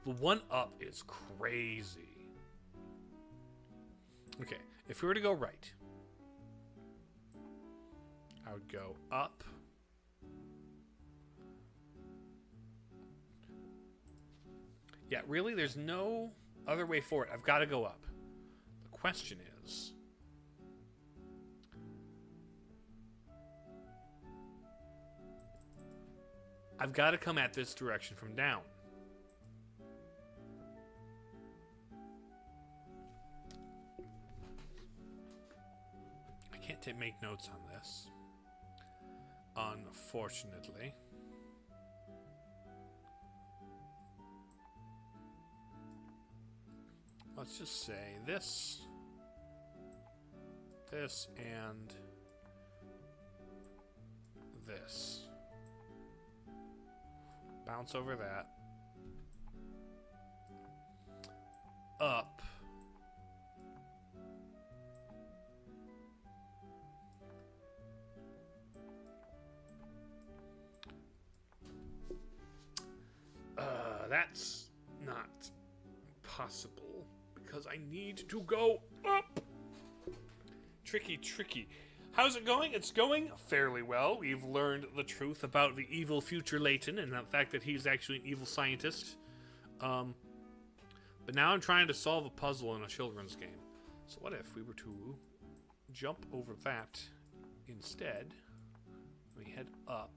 The one up is crazy. Okay, if we were to go right, I would go up. Yeah, really, there's no other way for it. I've got to go up. The question is... I've got to come at this direction from down. I can't make notes on this, unfortunately. Let's just say this, and this. Bounce over that. Up. That's not possible because I need to go up. Tricky, tricky. How's it going? It's going fairly well. We've learned the truth about the evil future Layton and the fact that he's actually an evil scientist. But now I'm trying to solve a puzzle in a children's game. So what if we were to jump over that instead? We head up.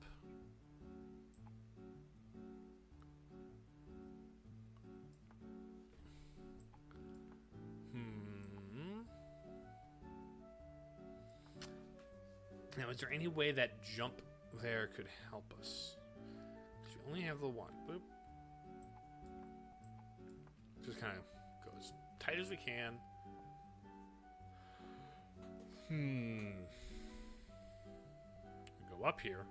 Now, is there any way that jump there could help us? Because we only have the one. Boop. Just kind of go as tight as we can. Go up here.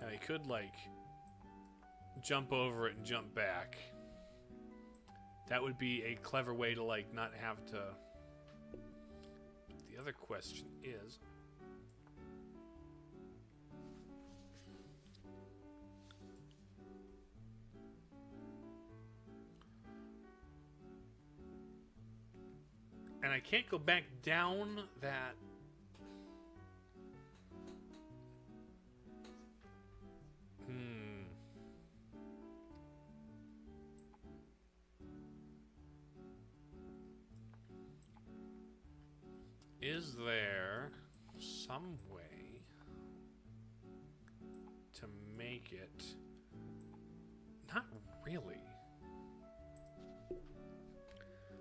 And I could, like, jump over it and jump back. That would be a clever way to, like, not have to... The other question is... And I can't go back down that... Is there some way to make it... Not really.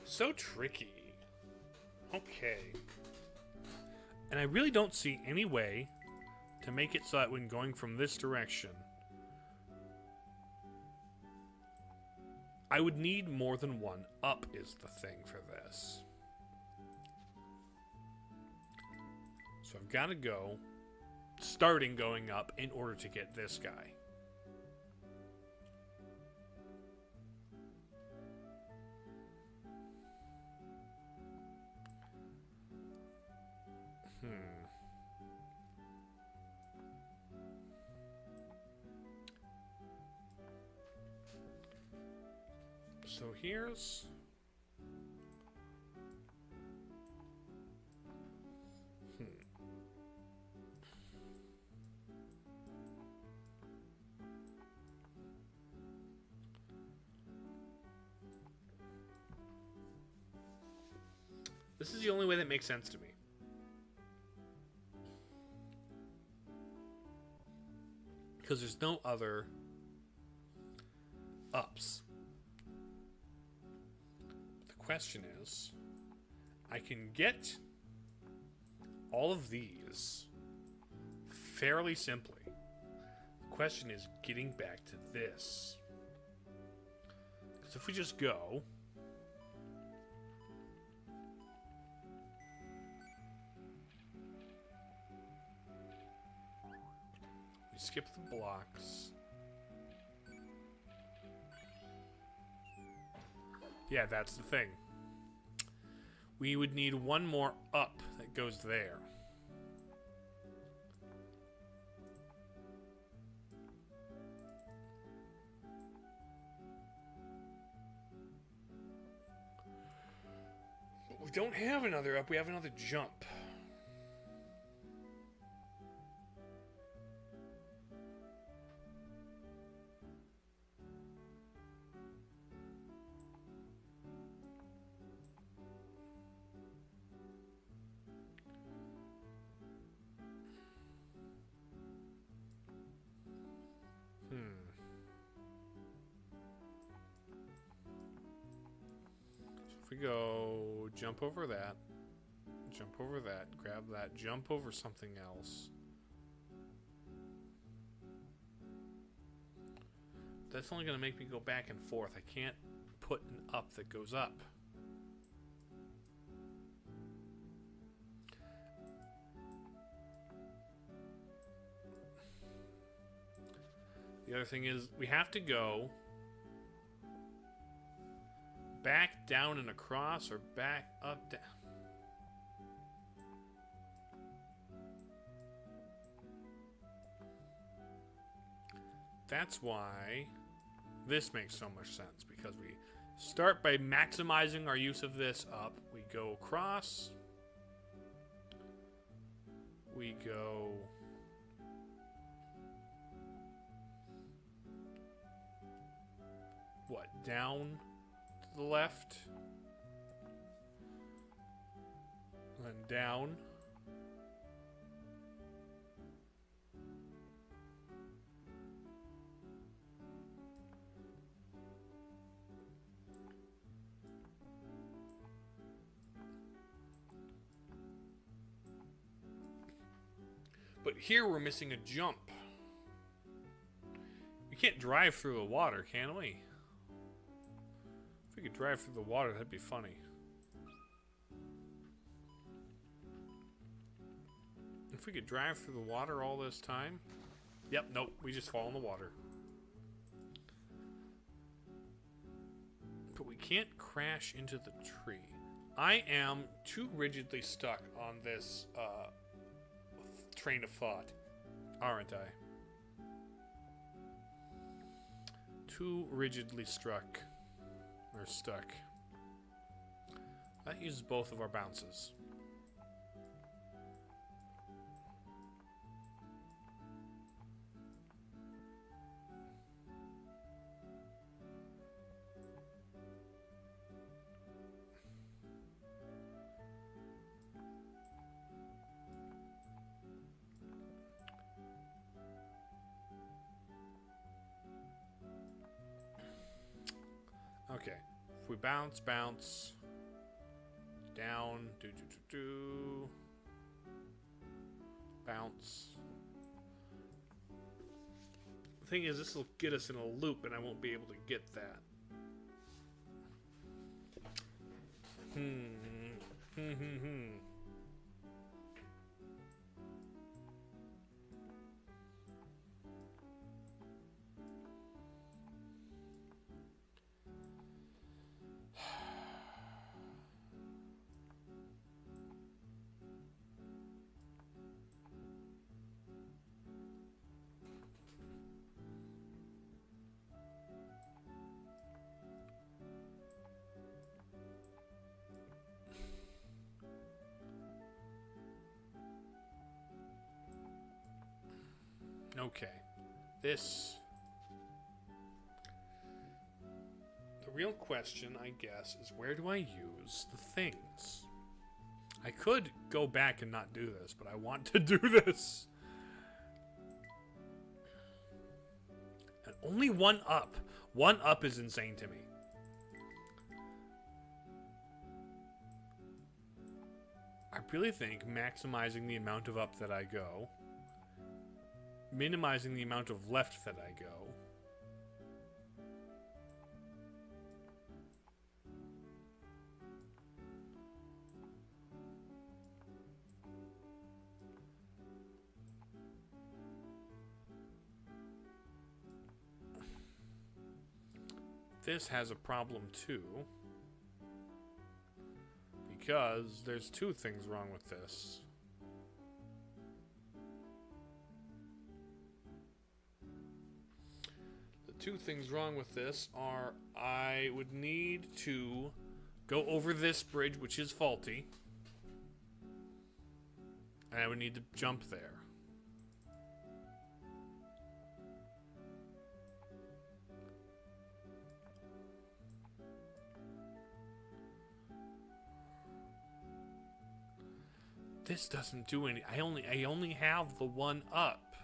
So tricky. Okay. And I really don't see any way to make it so that when going from this direction, I would need more than one up is the thing for this. So I've got to go, starting going up in order to get this guy. So here's... This is the only way that makes sense to me. Because there's no other ups. The question is, I can get all of these fairly simply. The question is getting back to this. Because if we just go... We skip the blocks. Yeah, that's the thing. We would need one more up that goes there. But we don't have another up, we have another jump. If we go jump over that, grab that, jump over something else. That's only going to make me go back and forth. I can't put an up that goes up. The other thing is we have to go back, down, and across, or back, up, down. That's why this makes so much sense, because we start by maximizing our use of this up. We go across. We go... What, down to the left? And then down. But here we're missing a jump. We can't drive through the water, can we? If we could drive through the water, that'd be funny. If we could drive through the water all this time... Yep, nope, we just fall in the water. But we can't crash into the tree. I am too rigidly stuck on this train of thought, aren't I? Too rigidly stuck. That uses both of our bounces. Okay. If we bounce. Down. Bounce. The thing is, this will get us in a loop, and I won't be able to get that. Okay. This... The real question, I guess, is where do I use the things? I could go back and not do this, but I want to do this. And only one up. One up is insane to me. I really think maximizing the amount of up that I go, minimizing the amount of left that I go, this has a problem too, because there's two things wrong with this. The two things wrong with this are I would need to go over this bridge, which is faulty, and I would need to jump there. This doesn't do any. I only have the one up,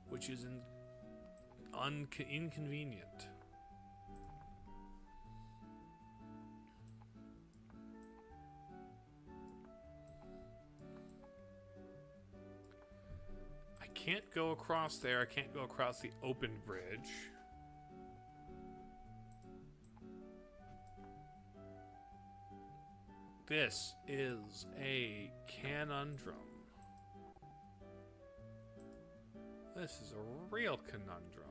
which is inconvenient. I can't go across there. I can't go across the open bridge. This is a conundrum. This is a real conundrum.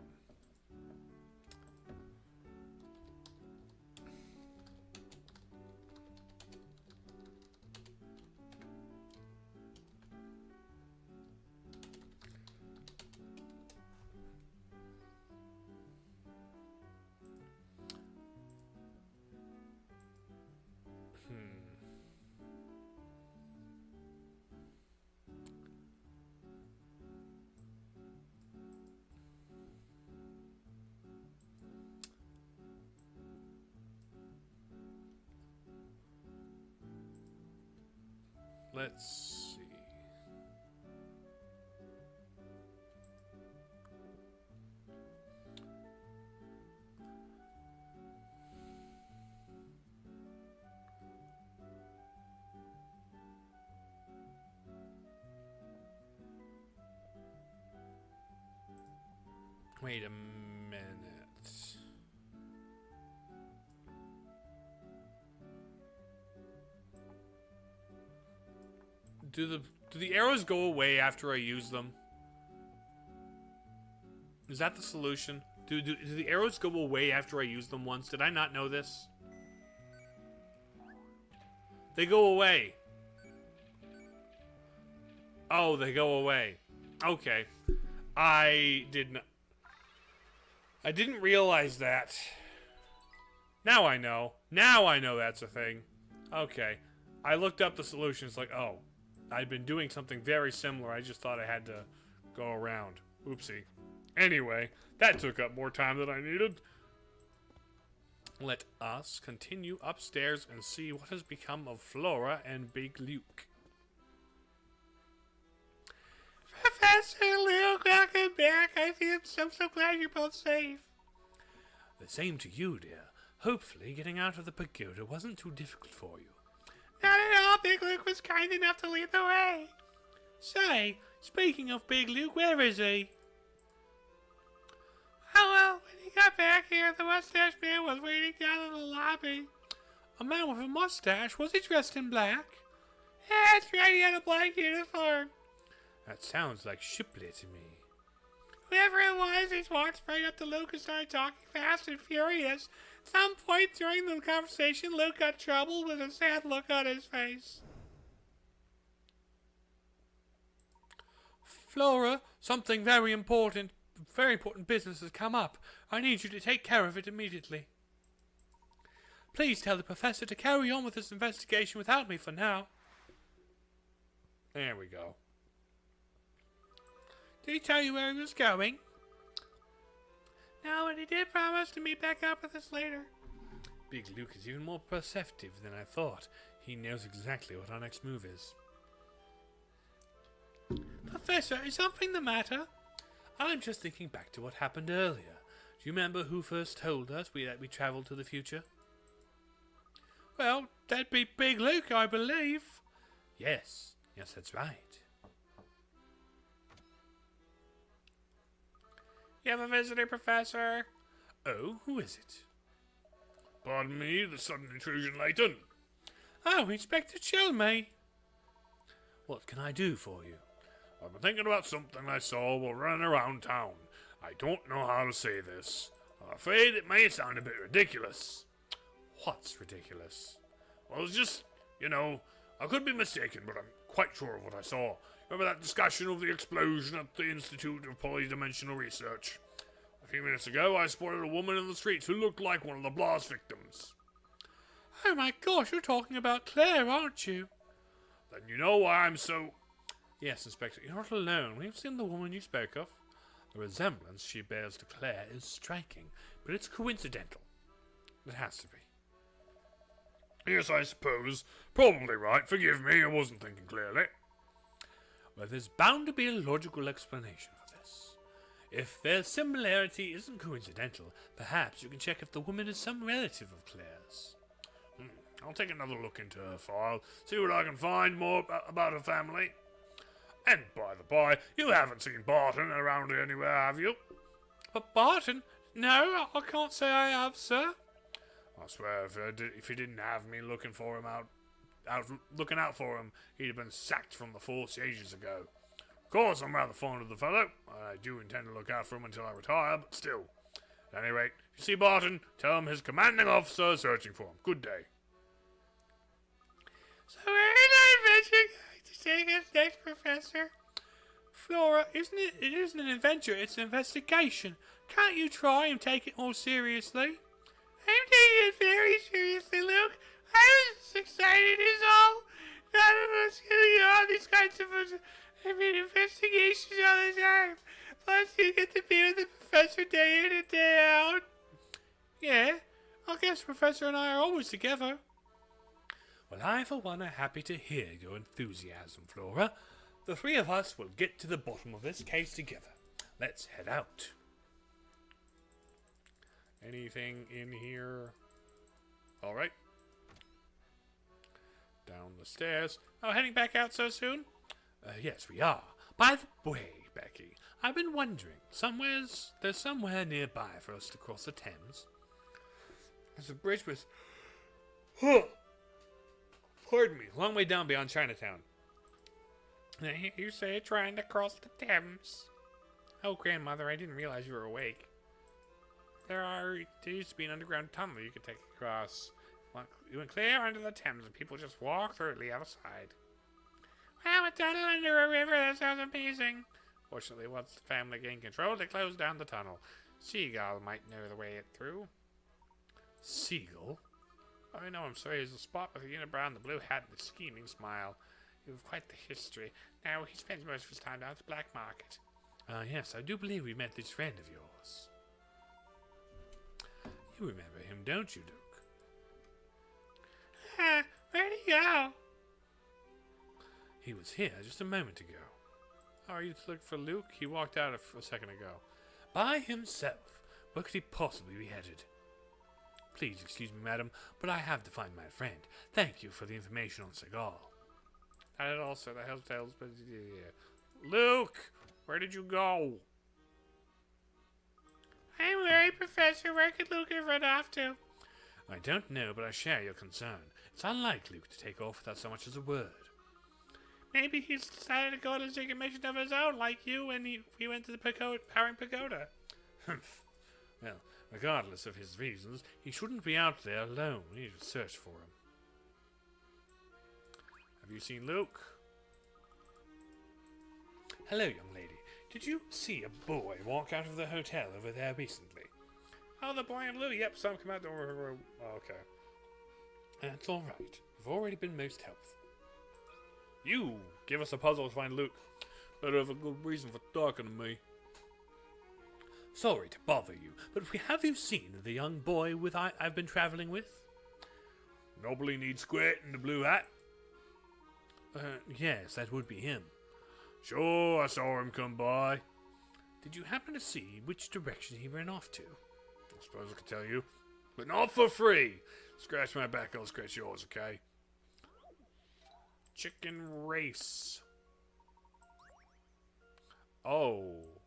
Let's see. Wait a minute. Do the arrows go away after I use them? Is that the solution? Do the arrows go away after I use them once? Did I not know this? They go away. Oh, they go away. Okay. I didn't realize that. Now I know. Now I know that's a thing. Okay. I looked up the solution. It's like, oh. I'd been doing something very similar. I just thought I had to go around. Oopsie. Anyway, that took up more time than I needed. Let us continue upstairs and see what has become of Flora and Big Luke. Professor Luke, welcome back. I'm so glad you're both safe. The same to you, dear. Hopefully getting out of the pagoda wasn't too difficult for you. Not at all. Big Luke was kind enough to lead the way. Say, speaking of Big Luke, where is he? Oh, well, when he got back here, the mustache man was waiting down in the lobby. A man with a mustache? Was he dressed in black? Yeah, that's right, he had a black uniform. That sounds like Shipley to me. Whoever it was, he walked right up to Luke and started talking fast and furious. At some point during the conversation, Luke got troubled with a sad look on his face. Flora, something very important business has come up. I need you to take care of it immediately. Please tell the professor to carry on with this investigation without me for now. There we go. Did he tell you where he was going? No, and he did promise to meet back up with us later. Big Luke is even more perceptive than I thought. He knows exactly what our next move is. Professor, is something the matter? I'm just thinking back to what happened earlier. Do you remember who first told us that we travelled to the future? Well, that'd be Big Luke, I believe. Yes, that's right. You have a visitor, Professor. Oh, who is it? Pardon me, the sudden intrusion, Layton. Oh, Inspector Chelmey. What can I do for you? I've been thinking about something I saw while running around town. I don't know how to say this. I'm afraid it may sound a bit ridiculous. What's ridiculous? Well, it's just, I could be mistaken, but I'm quite sure of what I saw. Remember that discussion of the explosion at the Institute of Polydimensional Research? A few minutes ago, I spotted a woman in the streets who looked like one of the blast victims. Oh my gosh, you're talking about Claire, aren't you? Then you know why I'm so... Yes, Inspector, you're not alone. We've seen the woman you spoke of. The resemblance she bears to Claire is striking, but it's coincidental. It has to be. Yes, I suppose. Probably right. Forgive me, I wasn't thinking clearly. Well, there's bound to be a logical explanation for this. If their similarity isn't coincidental, perhaps you can check if the woman is some relative of Claire's. I'll take another look into her file, see what I can find more about her family. And by the by, you haven't seen Barton around here anywhere, have you? But Barton? No, I can't say I have, sir. I swear, if he didn't have me looking for him looking out for him, he'd have been sacked from the force ages ago. Of course, I'm rather fond of the fellow. I do intend to look out for him until I retire, but still. At any rate, if you see Barton, tell him his commanding officer is searching for him. Good day. So where is our adventure going to take us next, Professor? Flora, it isn't an adventure, it's an investigation. Can't you try and take it more seriously? I'm taking it very seriously, Luke. I was just excited as all. None of us do all these kinds of investigations all the time. Plus, you get to be with the professor day in and day out. Yeah, I guess Professor and I are always together. Well, I, for one, am happy to hear your enthusiasm, Flora. The three of us will get to the bottom of this case together. Let's head out. Anything in here? All right. Down the stairs. Oh, heading back out so soon? Yes, we are. By the way, Becky, I've been wondering, there's somewhere nearby for us to cross the Thames. There's a bridge with... Pardon me, a long way down beyond Chinatown. I hear you say trying to cross the Thames. Oh, grandmother, I didn't realize you were awake. There used to be an underground tunnel you could take across. You went clear under the Thames and people just walk through it the other side. Wow, a tunnel under a river, that sounds amazing. Fortunately, once the family gained control, they closed down the tunnel. Seagull might know the way through. Seagull? I know him, sir. He's a spot with a unibrow and the blue hat and the scheming smile. You have quite the history. Now, he spends most of his time down at the black market. Yes, I do believe we met this friend of yours. You remember him, don't you, Duke? Where'd he go? He was here just a moment ago. How are you to look for Luke? He walked out a second ago. By himself. Where could he possibly be headed? Please excuse me, madam, but I have to find my friend. Thank you for the information on Seagal. And also the hotels, but yeah. Luke, where did you go? I'm worried, Professor. Where could Luke have run off to? I don't know, but I share your concern. It's unlike Luke to take off without so much as a word. Maybe he's decided to go on a secret mission of his own, like you when he went to the Powering Pagoda. Humph. Well, regardless of his reasons, he shouldn't be out there alone. We need to search for him. Have you seen Luke? Hello, young lady. Did you see a boy walk out of the hotel over there recently? Oh, the boy in blue. Yep, some come out. Oh, okay. That's all right. You've already been most helpful. You give us a puzzle to find Luke. Better have a good reason for talking to me. Sorry to bother you, but have you seen the young boy I've been traveling with? Nobody needs Squid in the blue hat. Yes, that would be him. Sure, I saw him come by. Did you happen to see which direction he ran off to? I suppose I could tell you, but not for free. Scratch my back, I'll scratch yours, okay? Chicken race. Oh.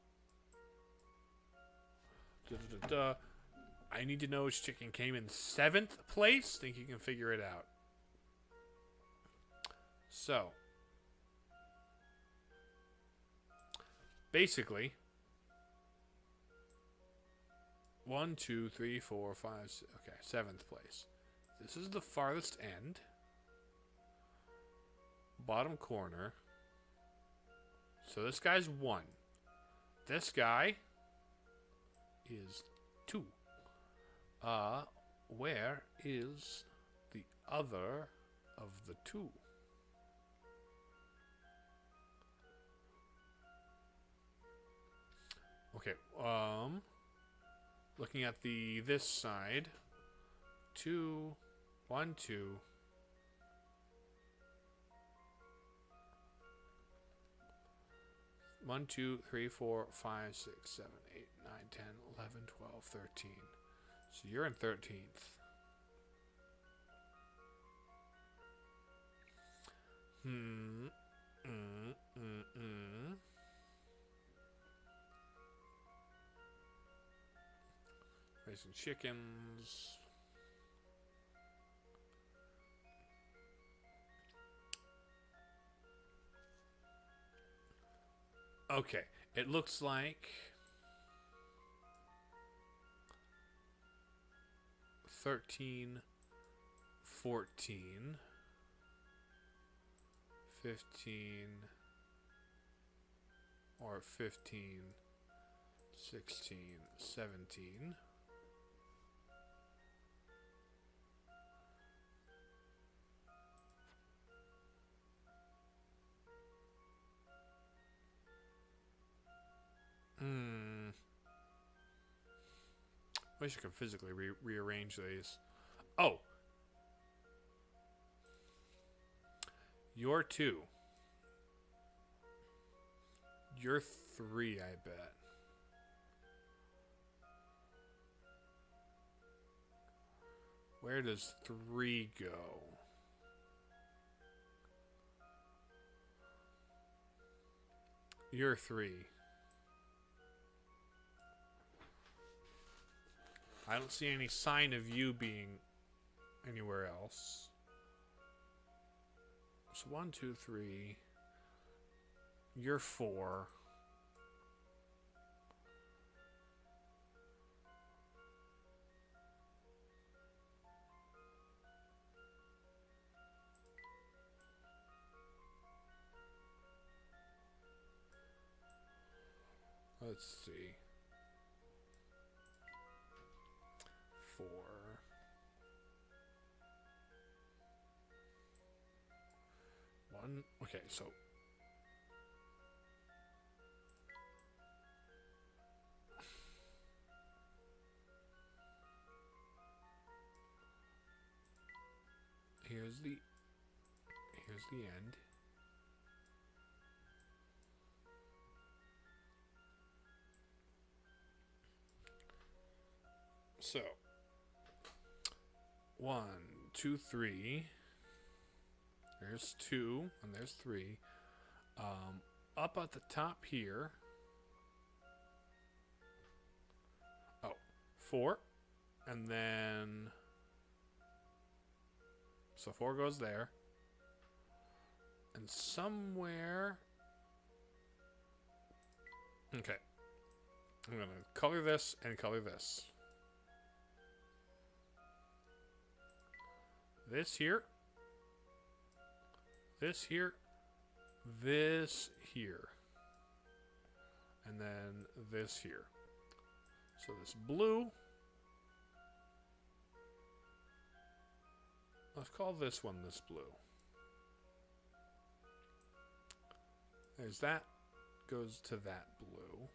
I need to know which chicken came in 7th place. Think you can figure it out. So. Basically. 1, 2, 3, 4, 5, 6. Okay, 7th place. This is the farthest end. Bottom corner. So this guy's 1. This guy is 2. Where is the other of the 2? Okay, looking at this side. 2, 1, 2. 1, 2, 3, 4, 5, 6, 7, 8, 9, 10, 11, 12, 13. So you're in 13th. Raising chickens. Okay, it looks like 13, 14, 15, or 15, 16, 17. I wish I could physically rearrange these. Oh! You're 2. You're 3, I bet. Where does 3 go? You're 3. I don't see any sign of you being anywhere else. So 1, 2, 3. You're 4. Let's see. 4. Okay, so here's the end. So 1, 2, 3. There's 2, and there's 3. Up at the top here. Oh, 4. And then... So 4 goes there. And somewhere... Okay. I'm going to color this and color this. This here. This here. This here. And then this here. So this blue. Let's call this one this blue. There's that. Goes to that blue.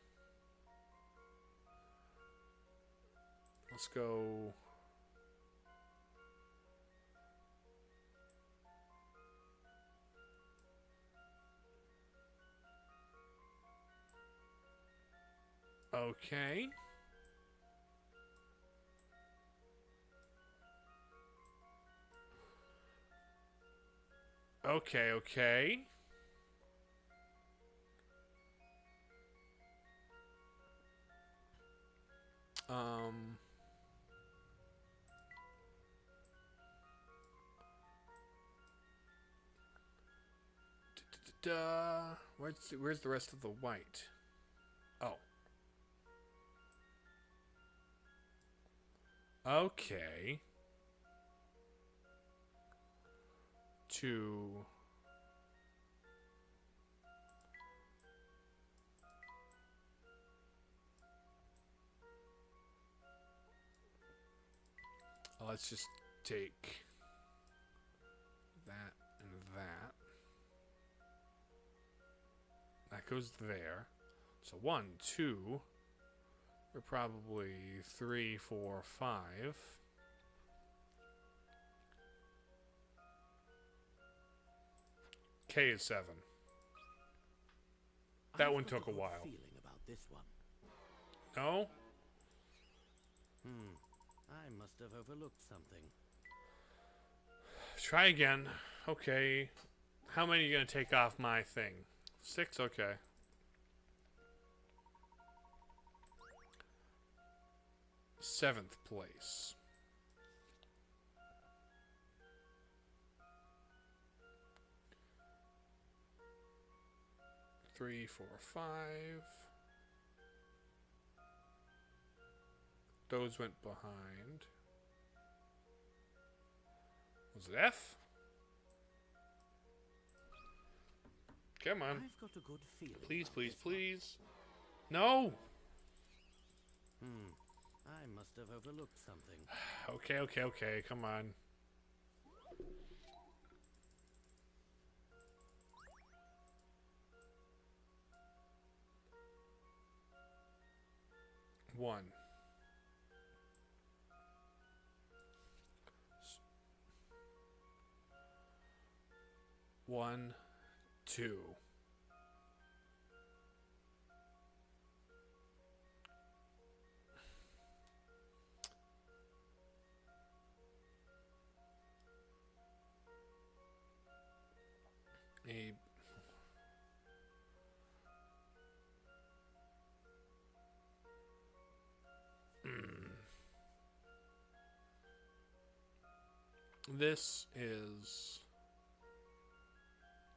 Let's go... Okay. Okay. Where's the rest of the white? Oh. Okay. Let's just take that and that. That goes there. So 1, 2. We're probably 3, 4, 5. K is 7. That one took a while. Feeling about this one. No? I must have overlooked something. Try again. Okay. How many are you going to take off my thing? 6? Okay. Seventh place. Three, 4, 5. Those went behind. Was it F? Come on. I've got a good feeling. Please. No! I must have overlooked something. Okay. Come on. One. 1, 2. This is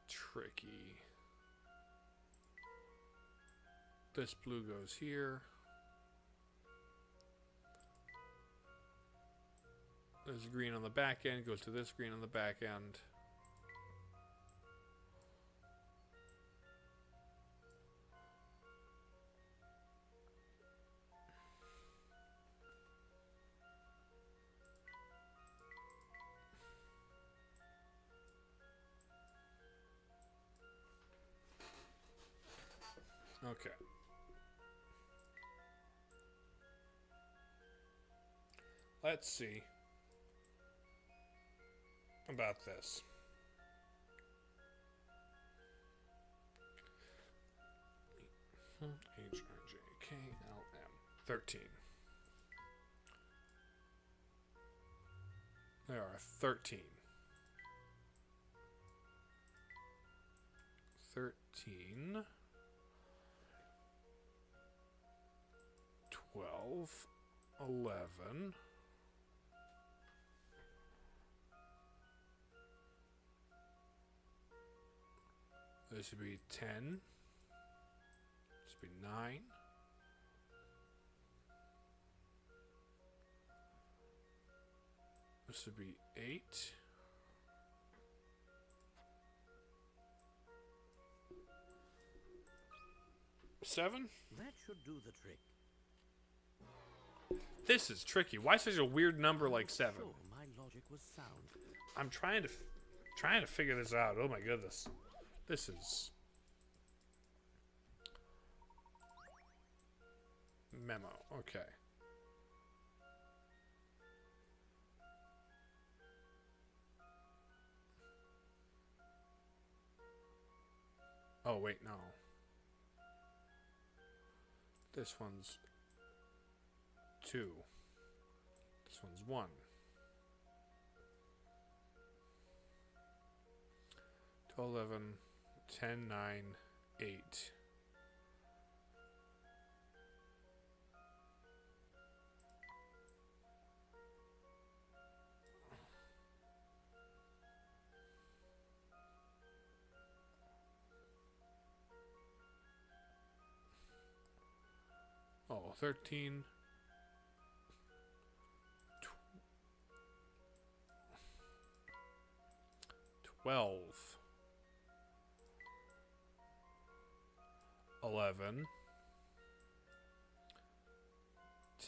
tricky. This blue goes here. There's green on the back end, goes to this green on the back end. Okay. Let's see about this. H-I-J-K-L-M 13. There are 13. 13. 12. 11. This should be 10. This should be 9. This would be 8. 7. That should do the trick. This is tricky. Why such a weird number like 7? Sure, my logic was sound. I'm trying to figure this out. Oh my goodness. This is memo. Okay. Oh wait, no. This one's 2. This one's 1. 12, 11, 10, 9, 8. Oh, 13. 12. 11.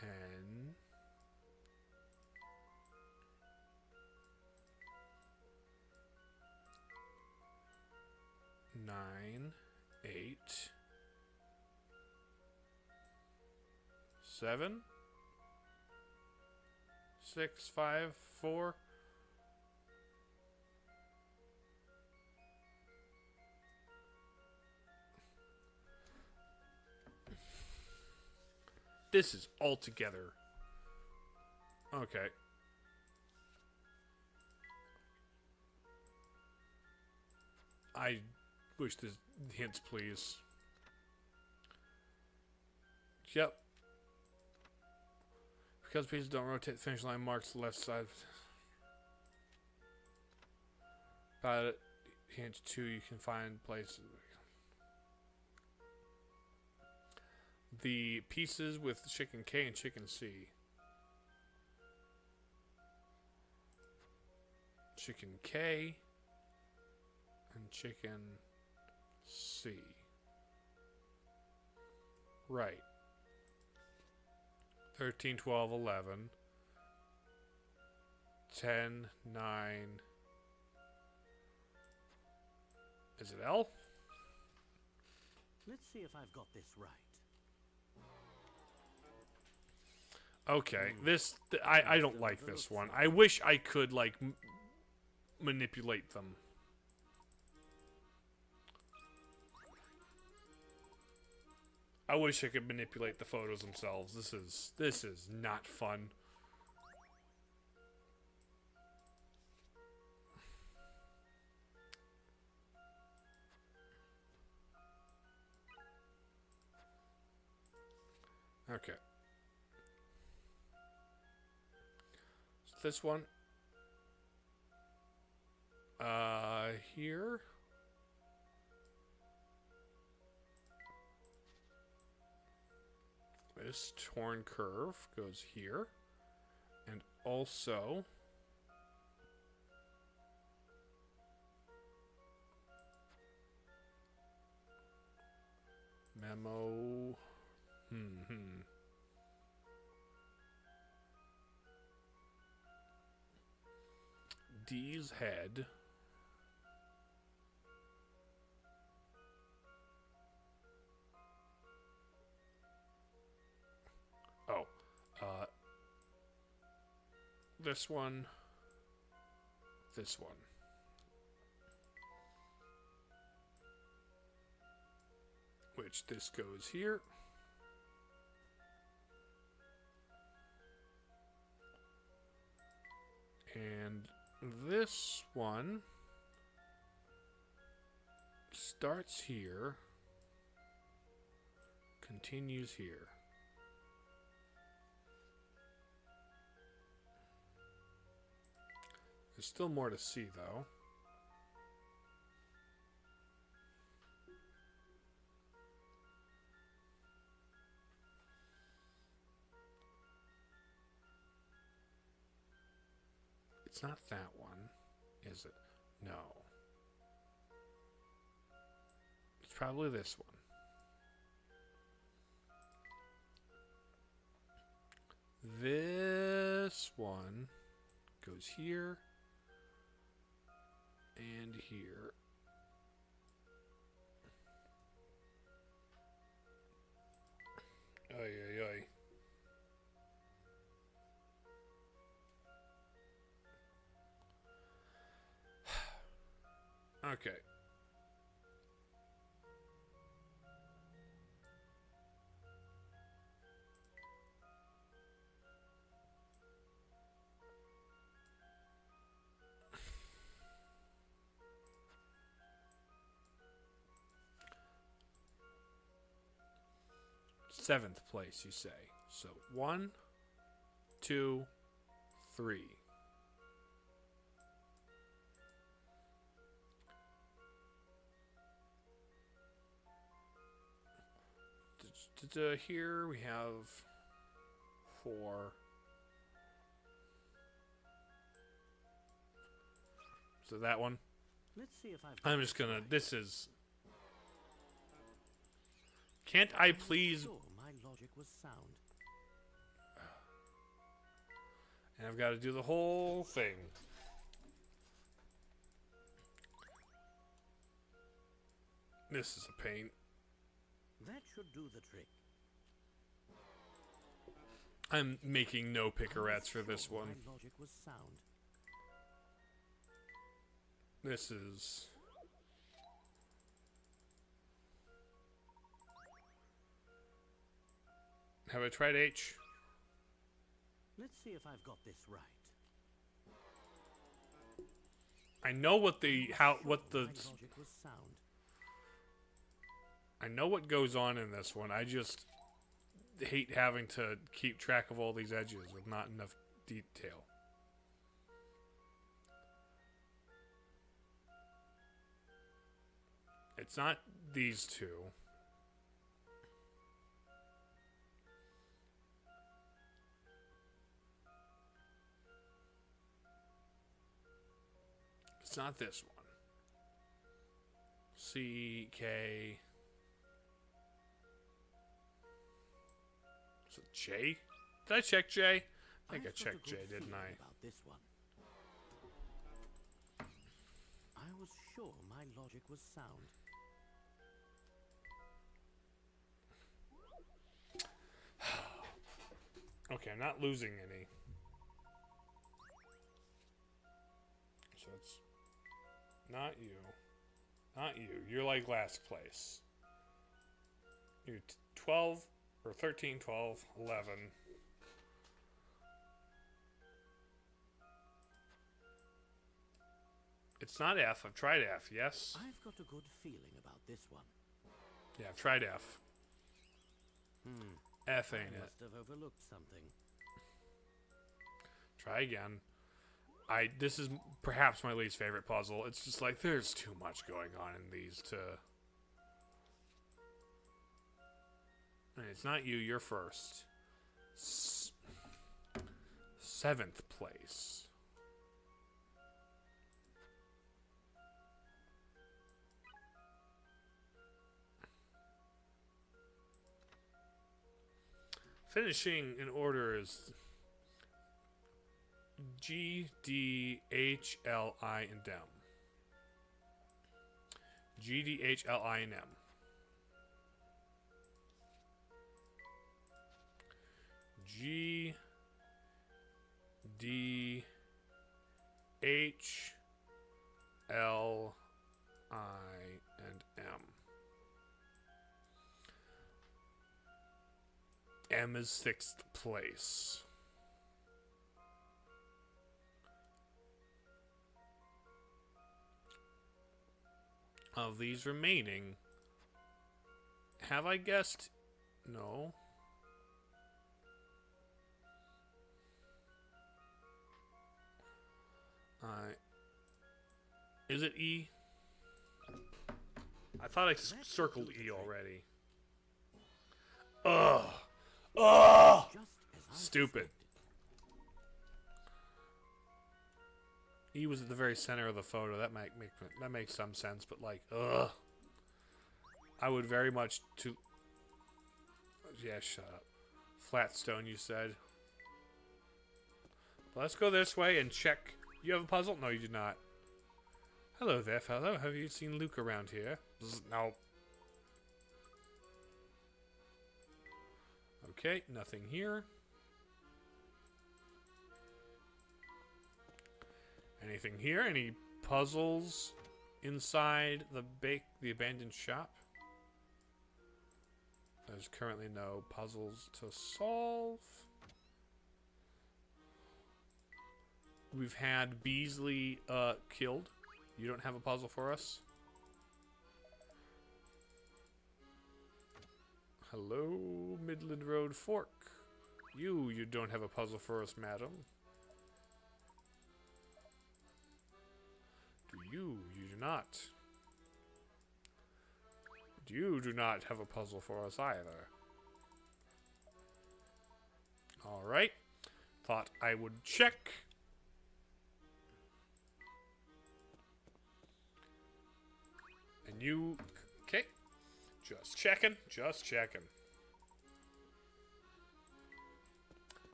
10. 9. 8. 7. 6, 5, 4. This is altogether okay. I wish there's hints, please. Yep. Because pieces don't rotate, the finish line marks the left side. About it, hint 2, you can find places. The pieces with chicken K and chicken C. Chicken K and chicken C. Right. 13, 12, 11. 10, 9. Is it L? Let's see if I've got this right. Okay, I don't like this one. I wish I could, like, manipulate them. I wish I could manipulate the photos themselves. This is not fun. Okay. So this one. Here. This torn curve goes here. And also memo. D's head. Oh, this one, this one. Which this goes here. And this one starts here, continues here. There's still more to see, though. It's not that one, is it? No. It's probably this one. This one goes here and here. Ay, ay, ay. Okay. Seventh place, you say. So 1, 2, 3. Here we have 4. So that one. Let's see if I've I'm just gonna. This is. Can't I please? Sure, my logic was sound. And I've got to do the whole thing. This is a pain. That should do the trick. I'm making no picarettes for this one. My logic was sound. This is... Have I tried H? Let's see if I've got this right. I know what the... what the... My logic was sound. I know what goes on in this one. I just hate having to keep track of all these edges with not enough detail. It's not these two. It's not this one. C, K... Is it J? Did I check J? I think I I've got a checked J, good didn't feeling I? About this one. I was sure my logic was sound. Okay, I'm not losing any. So it's not you. Not you. You're like last place. You're 12 or 13, 12, 11. It's not F. I've tried F, yes? I've got a good feeling about this one. Yeah, I've tried F. F I ain't it. must have overlooked something. Try again. This is perhaps my least favorite puzzle. It's just like there's too much going on in these to... And it's not you, you're first. Seventh place. Finishing in order is G, D, H, L, I, and M. G, D, H, L, I, and M. G, D, H, L, I, and M. M is 6th place. of these remaining. Have I guessed? No. Is it E? I thought I circled E already. Ugh. Ugh. Stupid. E was at the very center of the photo. That makes some sense, but like, ugh. I would very much to. Yeah, shut up. Flatstone, you said. Let's go this way and check. You have a puzzle? No, you do not. Hello there, fellow. Have you seen Luke around here? No. Okay, nothing here. Anything here? Any puzzles inside the abandoned shop? There's currently no puzzles to solve. We've had Beasley killed. You don't have a puzzle for us? Hello, Midland Road Fork. You don't have a puzzle for us, madam. You do not. You do not have a puzzle for us either. Alright. Thought I would check. And you... Okay. Just checking. Just checking.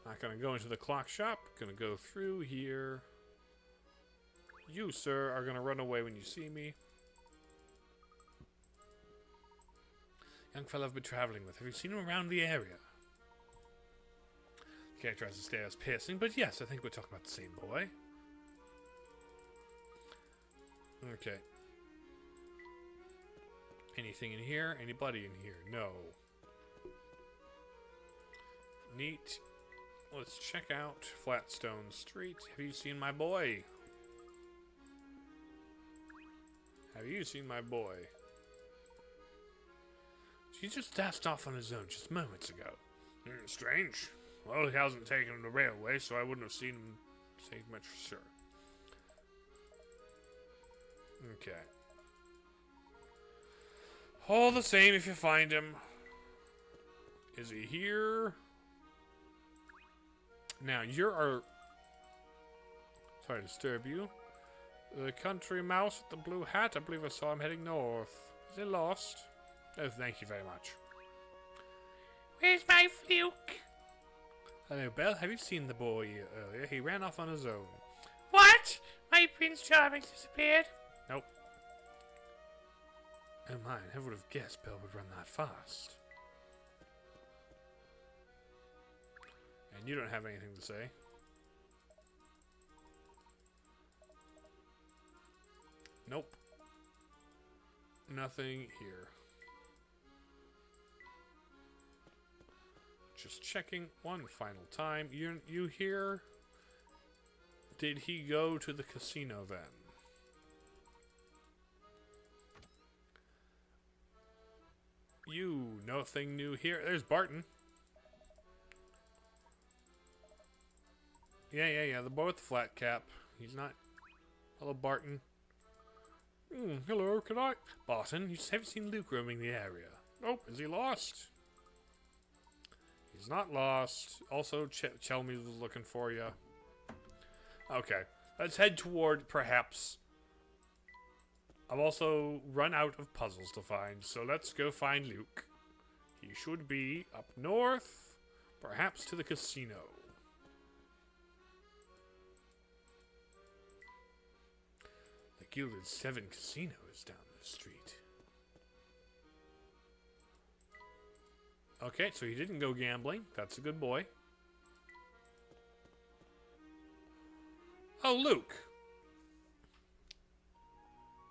Not gonna go into the clock shop. Gonna go through here. You, sir, are gonna run away when you see me. Young fellow I've been traveling with. Have you seen him around the area? The character has to stay as piercing, but yes, I think we're talking about the same boy. Okay. Anything in here? Anybody in here? No. Neat. Let's check out Flatstone Street. Have you seen my boy? Have you seen my boy? He just dashed off on his own just moments ago. Strange. Well, he hasn't taken the railway, so I wouldn't have seen him say much for sure. Okay. All the same, if you find him. Is he here? Now, you're our... Sorry to disturb you. The country mouse with the blue hat, I believe I saw him heading north. Is he lost? Oh, thank you very much. Where's my fluke? Hello, Belle. Have you seen the boy earlier? He ran off on his own. What? My Prince Charming disappeared? Nope. Oh my, I never would have guessed Belle would run that fast. And you don't have anything to say. Nope. Nothing here. Just checking one final time. You here? Did he go to the casino then? You, nothing new here. There's Barton. Yeah, the boy with the flat cap. He's not... Hello, Barton. Hello, can I... Barton, you haven't seen Luke roaming the area. Nope, is he lost? He's not lost. Also, Chelmy was looking for you. Okay, let's head toward, perhaps... I've also run out of puzzles to find, so let's go find Luke. He should be up north, perhaps to the casino. The Gilded 7 casino is down the street. Okay, so he didn't go gambling. That's a good boy. Oh, Luke.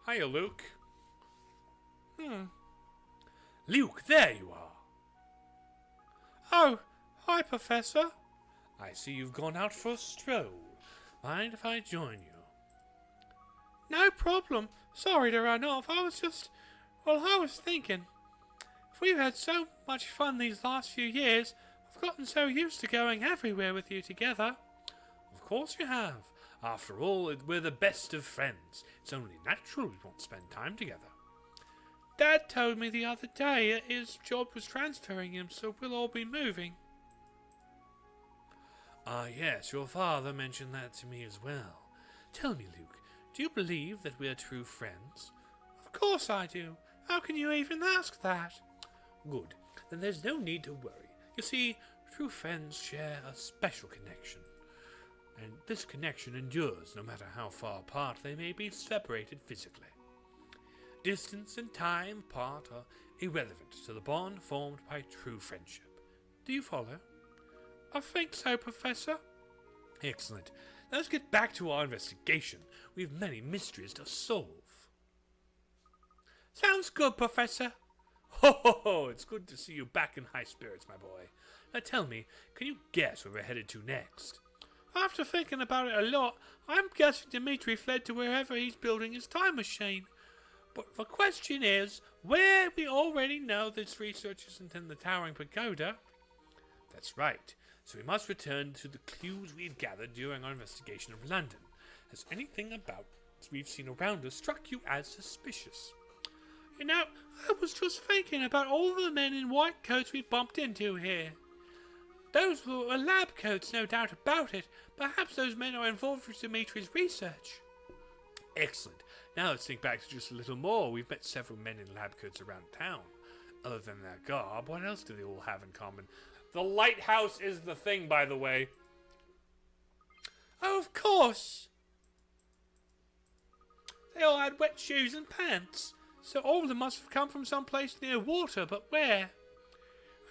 Hiya, Luke. Luke, there you are. Oh, hi, Professor. I see you've gone out for a stroll. Mind if I join you? No problem. Sorry to run off. I was thinking. If we've had so much fun these last few years, I've gotten so used to going everywhere with you together. Of course you have. After all, we're the best of friends. It's only natural we won't spend time together. Dad told me the other day that his job was transferring him, so we'll all be moving. Ah, yes, your father mentioned that to me as well. Tell me, Luke, do you believe that we're true friends? Of course I do. How can you even ask that? Good. Then there's no need to worry. You see, true friends share a special connection. And this connection endures no matter how far apart they may be separated physically. Distance and time apart are irrelevant to the bond formed by true friendship. Do you follow? I think so, Professor. Excellent. Now let's get back to our investigation. We have many mysteries to solve. Sounds good, Professor. Ho ho ho! It's good to see you back in high spirits, my boy. Now tell me, can you guess where we're headed to next? After thinking about it a lot, I'm guessing Dimitri fled to wherever he's building his time machine. But the question is, where we already know this research isn't in the Towering Pagoda. That's right. So we must return to the clues we've gathered during our investigation of London. Has anything about we've seen around us struck you as suspicious? You know, I was just thinking about all the men in white coats we bumped into here. Those were lab coats, no doubt about it. Perhaps those men are involved with Dimitri's research. Excellent. Now let's think back to just a little more. We've met several men in lab coats around town. Other than their garb, what else do they all have in common? The lighthouse is the thing, by the way. Oh, of course. They all had wet shoes and pants. So all of them must have come from some place near water, but where?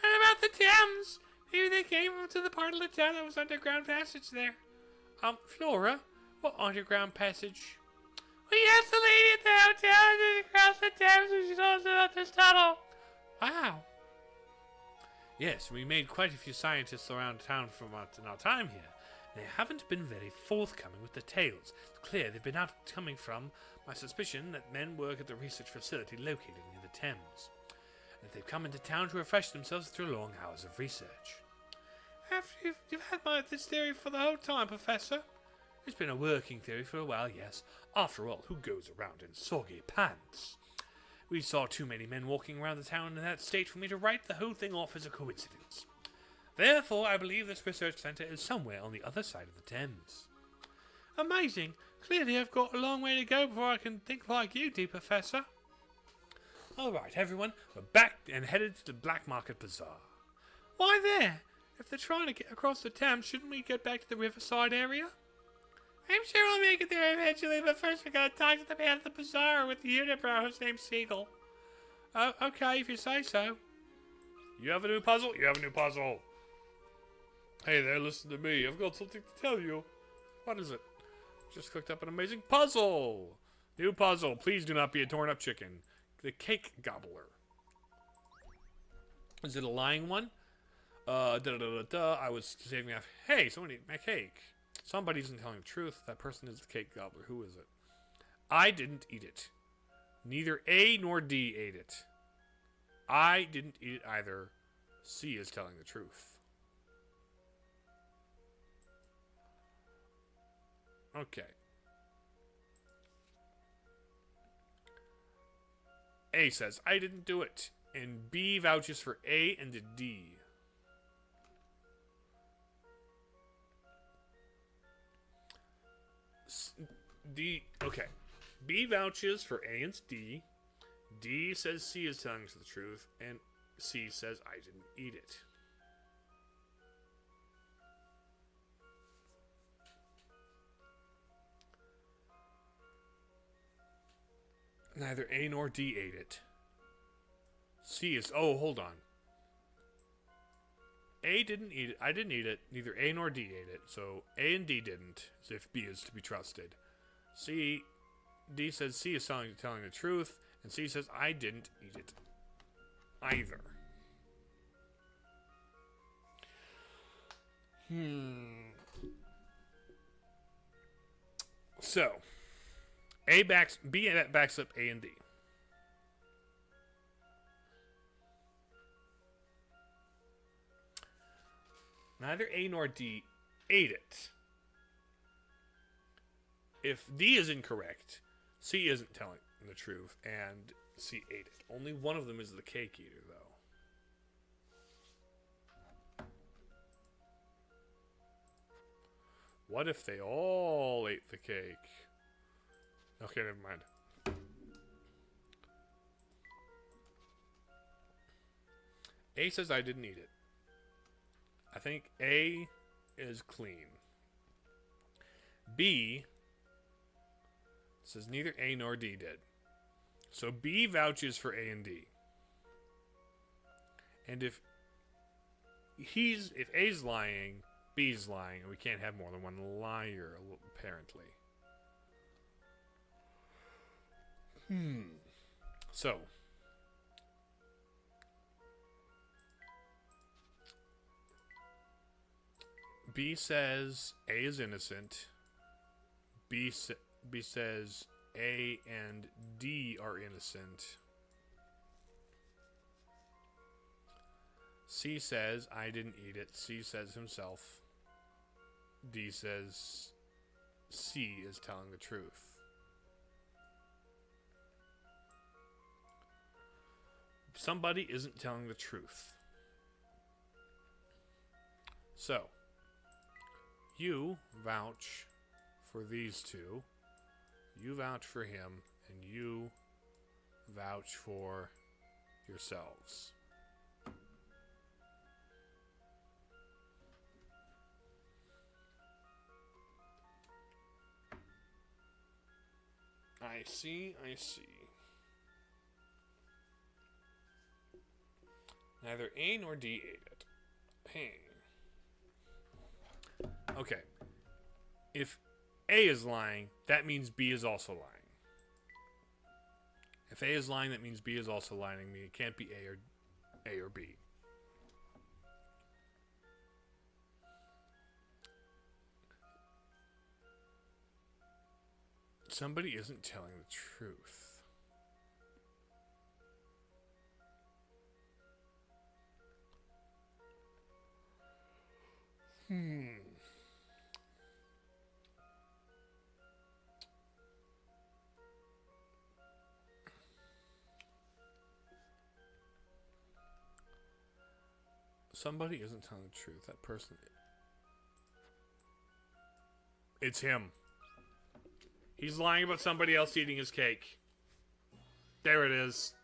What about the Thames? Maybe they came to the part of the town that was underground passage there. Flora, what underground passage? We asked the lady at the hotel across the Thames and she told us about this tunnel. Wow. Yes, we made quite a few scientists around town from our time here. They haven't been very forthcoming with the tales. It's clear they've been coming from my suspicion that men work at the research facility located near the Thames. And they've come into town to refresh themselves through long hours of research. You've had this theory for the whole time, Professor? It's been a working theory for a while, yes. After all, who goes around in soggy pants? We saw too many men walking around the town in that state for me to write the whole thing off as a coincidence. Therefore, I believe this research centre is somewhere on the other side of the Thames. Amazing. Clearly I've got a long way to go before I can think like you do, Professor. Alright, everyone, we're back and headed to the Black Market Bazaar. Why there? If they're trying to get across the Thames, shouldn't we get back to the riverside area? I'm sure we'll make it there eventually, but first we gotta talk to the man at the bazaar with the unibrow whose name's Siegel. Oh, okay, if you say so. You have a new puzzle? You have a new puzzle. Hey there, listen to me. I've got something to tell you. What is it? Just cooked up an amazing puzzle. New puzzle. Please do not be a torn up chicken. The cake gobbler. Is it a lying one? I was saving up. Hey, someone ate my cake. Somebody isn't telling the truth. That person is the cake gobbler. Who is it? I didn't eat it. Neither A nor D ate it. I didn't eat it either. C is telling the truth. Okay. A says, I didn't do it. And B vouches for A and D. D, okay. B vouches for A and D. D says C is telling us the truth. And C says I didn't eat it. Neither A nor D ate it. C is... Oh, hold on. A didn't eat it. I didn't eat it. Neither A nor D ate it. So A and D didn't, as if B is to be trusted. D says C is telling the truth, and C says I didn't eat it either. So, B backs up A and D. Neither A nor D ate it. If D is incorrect, C isn't telling the truth, and C ate it. Only one of them is the cake eater, though. What if they all ate the cake? Okay, never mind. A says I didn't eat it. I think A is clean. B says neither A nor D did. So B vouches for A and D. And if A's lying, B's lying, and we can't have more than one liar, apparently. So B says A is innocent. B says A and D are innocent. C says I didn't eat it. C says himself. D says C is telling the truth. Somebody isn't telling the truth. So, you vouch for these two. You vouch for him, and you vouch for yourselves. I see. Neither A nor D ate it. Hey. Okay. If A is lying, that means B is also lying. If A is lying, that means B is also lying. I mean, it can't be A or B. Somebody isn't telling the truth. Somebody isn't telling the truth. That person... It's him. He's lying about somebody else eating his cake. There it is.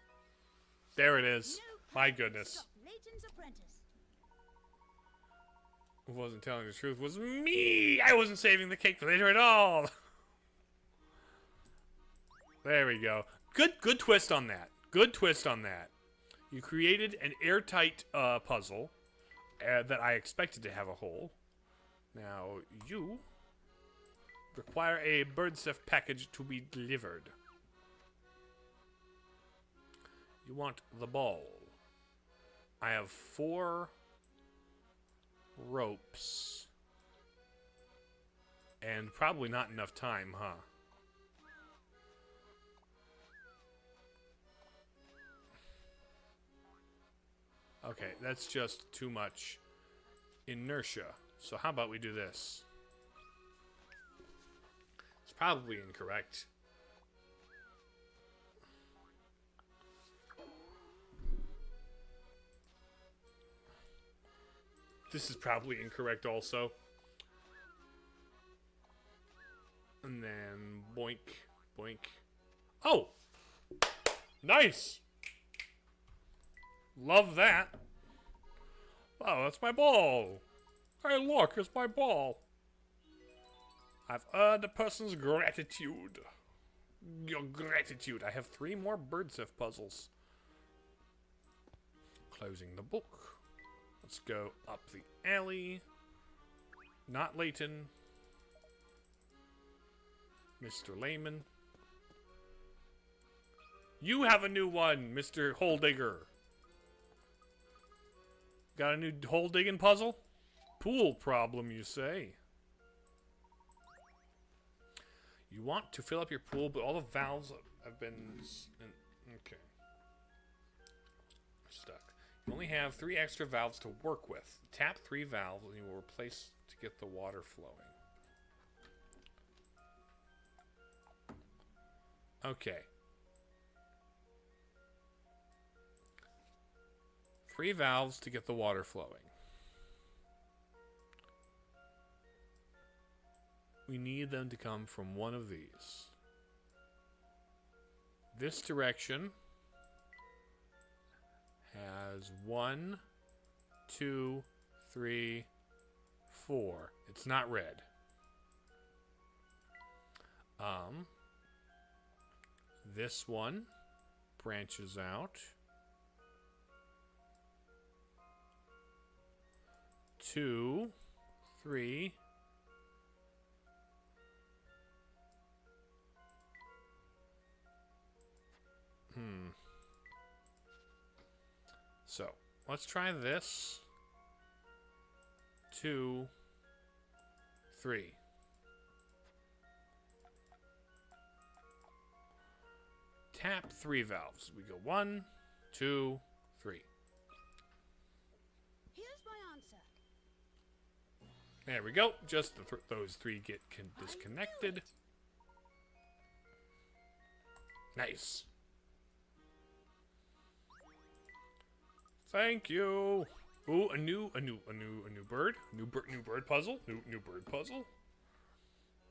There it is. My goodness. Layton's apprentice. Who wasn't telling the truth was me. I wasn't saving the cake for later at all. There we go. Good twist on that. Good twist on that. You created an airtight puzzle that I expected to have a hole. Now, you require a Broseph package to be delivered. You want the ball. I have 4 ropes. And probably not enough time, huh? Okay, that's just too much inertia. So how about we do this? It's probably incorrect. This is probably incorrect also. And then boink, boink. Oh! Nice! Love that. Oh, that's my ball. Hey, look, it's my ball. I've earned a person's gratitude. Your gratitude. I have 3 more Broseph puzzles. Closing the book. Let's go up the alley. Not Layton. Mr. Layman. You have a new one, Mr. Hole Digger. Got a new hole digging puzzle? Pool problem, you say? You want to fill up your pool, but all the valves have been... Okay. Stuck. You only have 3 extra valves to work with. Tap 3 valves and you will replace to get the water flowing. Okay. 3 valves to get the water flowing. We need them to come from one of these. This direction has 1, 2, 3, 4. It's not red. This one branches out. 2, 3. So, let's try this. 2, 3. Tap 3 valves. We go 1, 2, 3. Here's my answer. There we go. Just those 3 get disconnected. Nice. Thank you. Ooh, a new bird. New bird puzzle. New bird puzzle.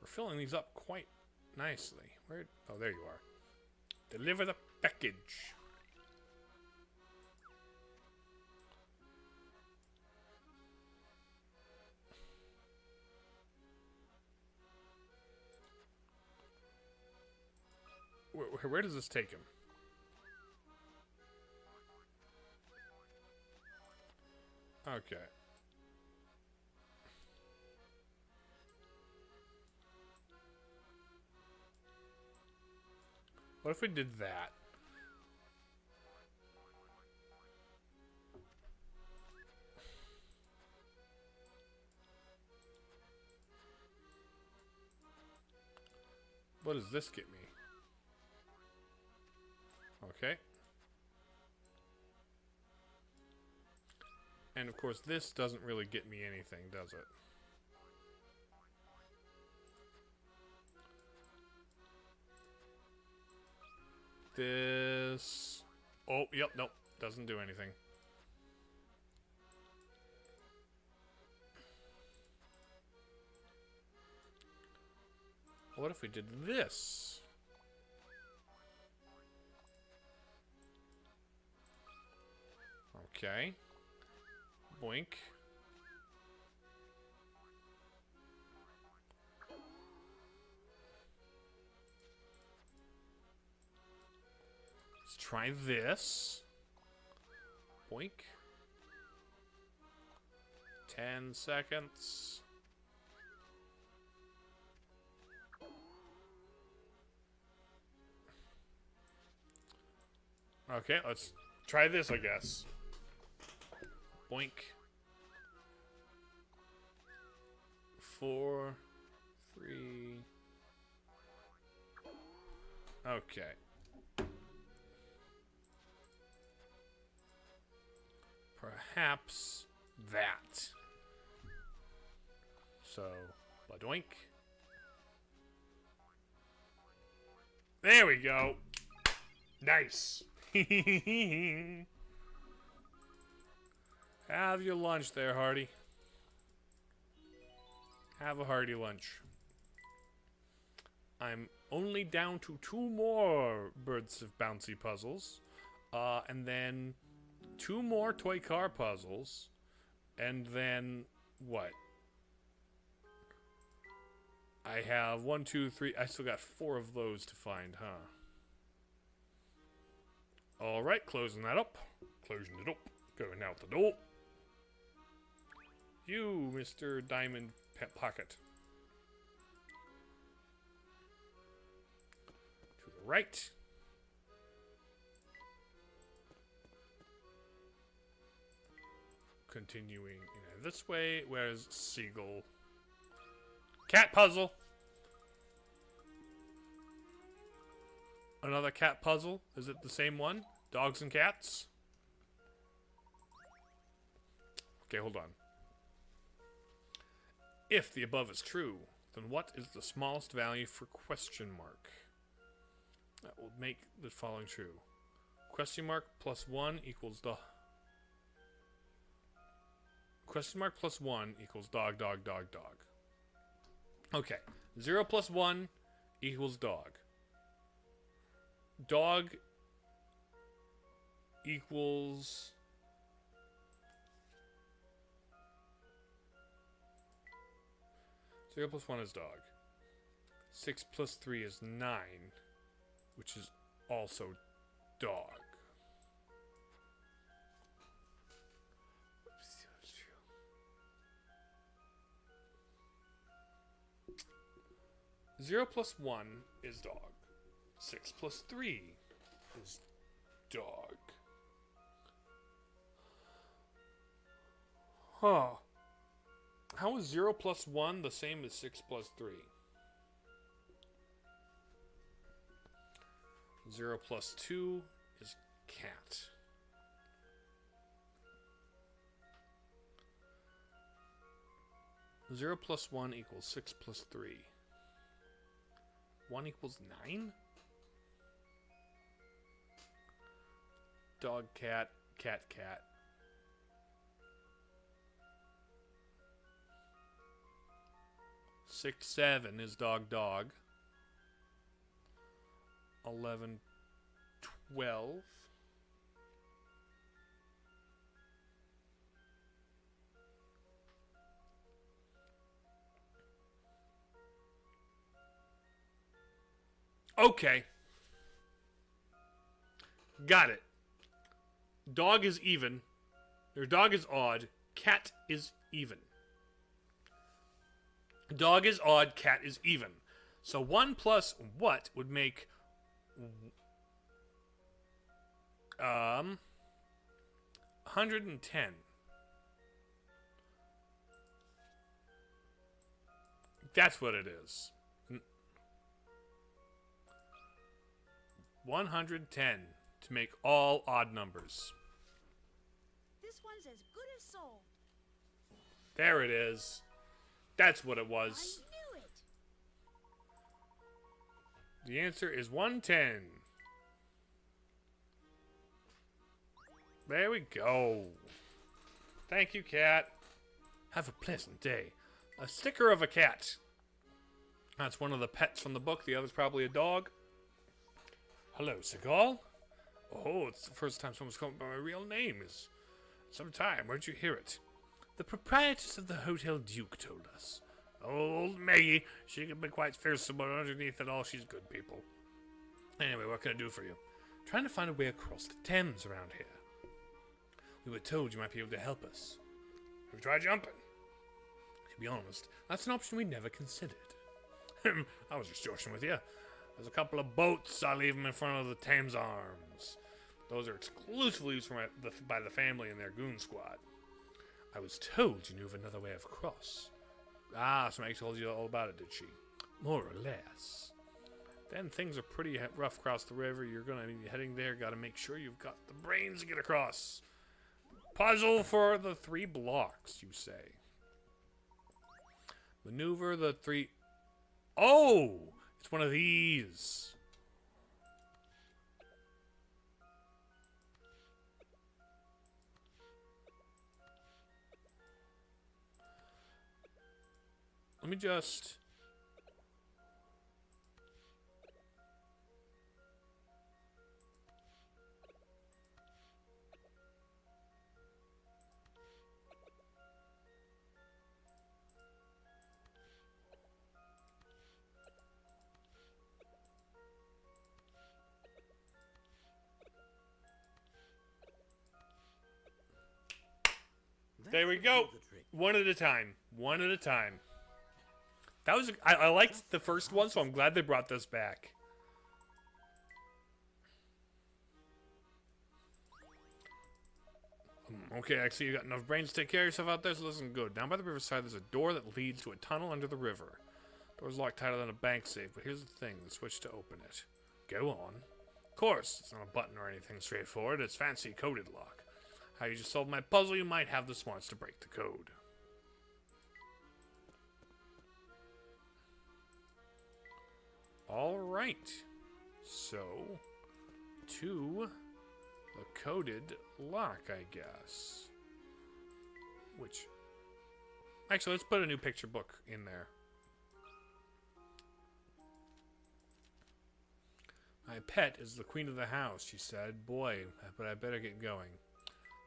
We're filling these up quite nicely. Where? Oh, there you are. Deliver the package. Where does this take him? Okay. What if we did that? What does this get me? Okay. And of course, this doesn't really get me anything, does it? This... Oh, yep, nope. Doesn't do anything. What if we did this? Okay. Boink. Let's try this. Boink. 10 seconds. Okay, let's try this, I guess. Boink. 4, 3. Okay. Perhaps that. So, badoink. There we go. Nice. Have your lunch there, Hardy. Have a hearty lunch. I'm only down to 2 more Birds of Bouncy puzzles. And then 2 more toy car puzzles. And then what? I have 1, 2, 3. I still got 4 of those to find, huh? Alright, closing that up. Closing it up. Going out the door. You, Mr. Diamond Pocket. To the right. Continuing this way. Where's Seagull? Cat puzzle. another cat puzzle? Is it the same one? Dogs and cats? Okay, hold on. If the above is true, then what is the smallest value for question mark? That will make the following true. Question mark plus 1 equals the... Question mark plus 1 equals dog, dog, dog, dog. Okay. 0 plus 1 equals dog. Dog equals... 0 plus 1 is dog. 6 plus 3 is 9, which is also dog. Oops, that's true. 0 plus 1 is dog. 6 plus 3 is dog. Huh. How is 0 plus 1 the same as 6 plus 3? 0 plus 2 is cat. Zero plus 1 equals 6 plus 3. 1 equals 9? Dog, cat, cat, cat. 6, 7 is dog, dog. 11, 12. Okay. Got it. Dog is even. Or dog is odd. Cat is even. Dog is odd, cat is even. So 1 plus what would make 110. That's what it is. 110 to make all odd numbers. This one's as good as solved. There it is. That's what it was. I knew it. The answer is 110. There we go. Thank you, cat. Have a pleasant day. A sticker of a cat. That's one of the pets from the book. The other's probably a dog. Hello, Seagal. Oh, it's the first time someone's called by my real name. Is some time. Where'd you hear it? The proprietress of the Hotel Duke told us. Old Maggie, she can be quite fearsome, but underneath it all, she's good people. Anyway, what can I do for you? Trying to find a way across the Thames around here. We were told you might be able to help us. Have you tried jumping? To be honest, that's an option we never considered. I was just joking with you. There's a couple of boats. I'll leave them in front of the Thames Arms. Those are exclusively used by the family and their goon squad. I was told you knew of another way across. Ah, so Maggie told you all about it, did she? More or less. Then things are pretty rough across the river. You're going to be heading there. Got to make sure you've got the brains to get across. Puzzle for the 3 blocks, you say. Maneuver the 3... Oh! It's one of these. Let me just... There we go. One at a time. One at a time. That was... I liked the first one, so I'm glad they brought this back. Okay, I see you got enough brains to take care of yourself out there, so listen good. Down by the riverside, there's a door that leads to a tunnel under the river. Door's locked tighter than a bank safe, but here's the thing. The switch to open it. Go on. Of course, it's not a button or anything straightforward. It's fancy coded lock. How you just solved my puzzle, you might have the smarts to break the code. Alright. So, to the coded lock, I guess. Which... Actually, let's put a new picture book in there. My pet is the queen of the house, she said. Boy, but I better get going.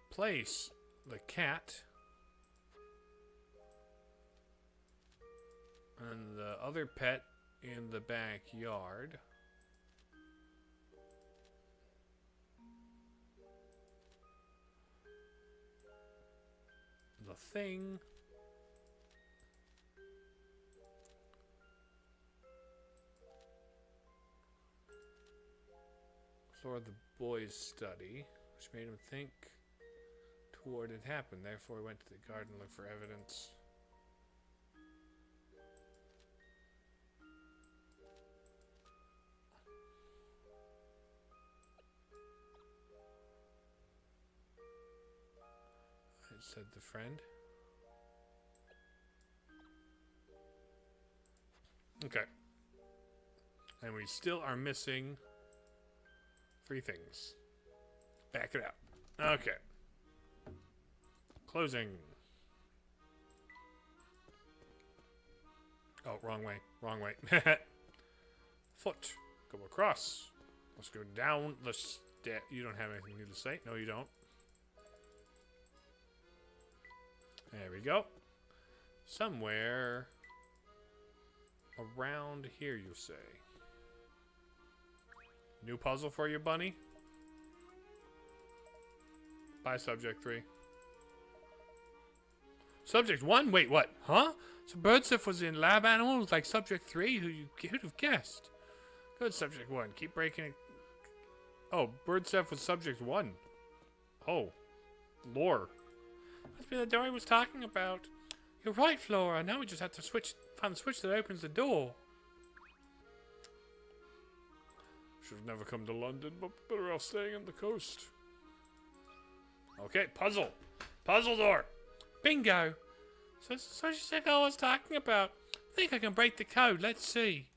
Place the cat and the other pet in the backyard. The thing. Floor of the boy's study, which made him think toward it happened. Therefore, he went to the garden to look for evidence. Said the friend. Okay. And we still are missing 3 things. Back it out. Okay. Closing. Oh, wrong way. Wrong way. Foot. Go across. Let's go down the step. You don't have anything new to say? No, you don't. There we go. Somewhere around here, you say. New puzzle for you, bunny? By subject 3. Subject 1? Wait, what? Huh? So Broseph was in lab animals like subject 3? Who'd have guessed? Good, subject 1. Keep breaking it. Oh, Broseph was subject 1. Oh. Lore. Must be the door he was talking about. You're right, Flora. Now we just have to find the switch that opens the door. Should have never come to London, but better off staying on the coast. Okay, puzzle. Puzzle door. Bingo. So she said I was talking about. I think I can break the code. Let's see.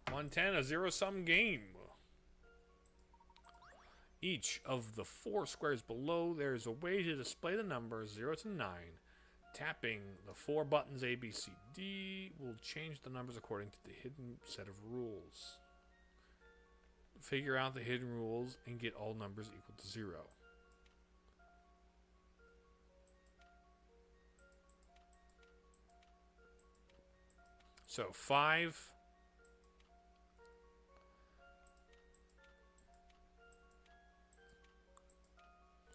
110, a zero-sum game. Each of the 4 squares below, there is a way to display the numbers 0 to 9. Tapping the 4 buttons A, B, C, D will change the numbers according to the hidden set of rules. Figure out the hidden rules and get all numbers equal to 0. So 5.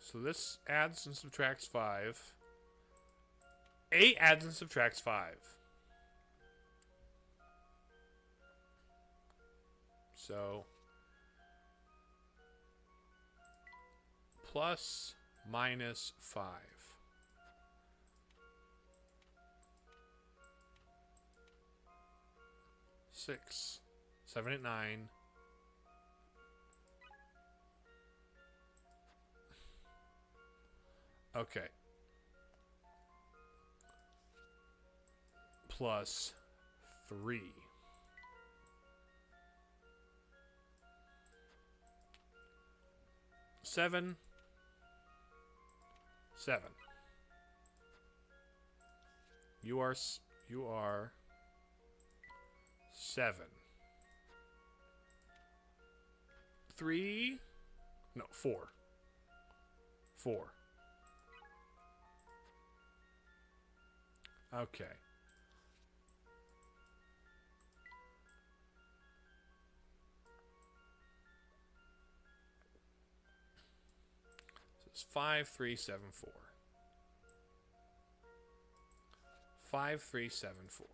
So this adds and subtracts 5. 8 adds and subtracts 5. So plus minus 5. 6, 7, 8, 9. Okay. Plus 3. Seven. You are 7. 3. No, 4. 4. Okay. So it's 5, 3, 7, 4. 5, 3, 7, 4.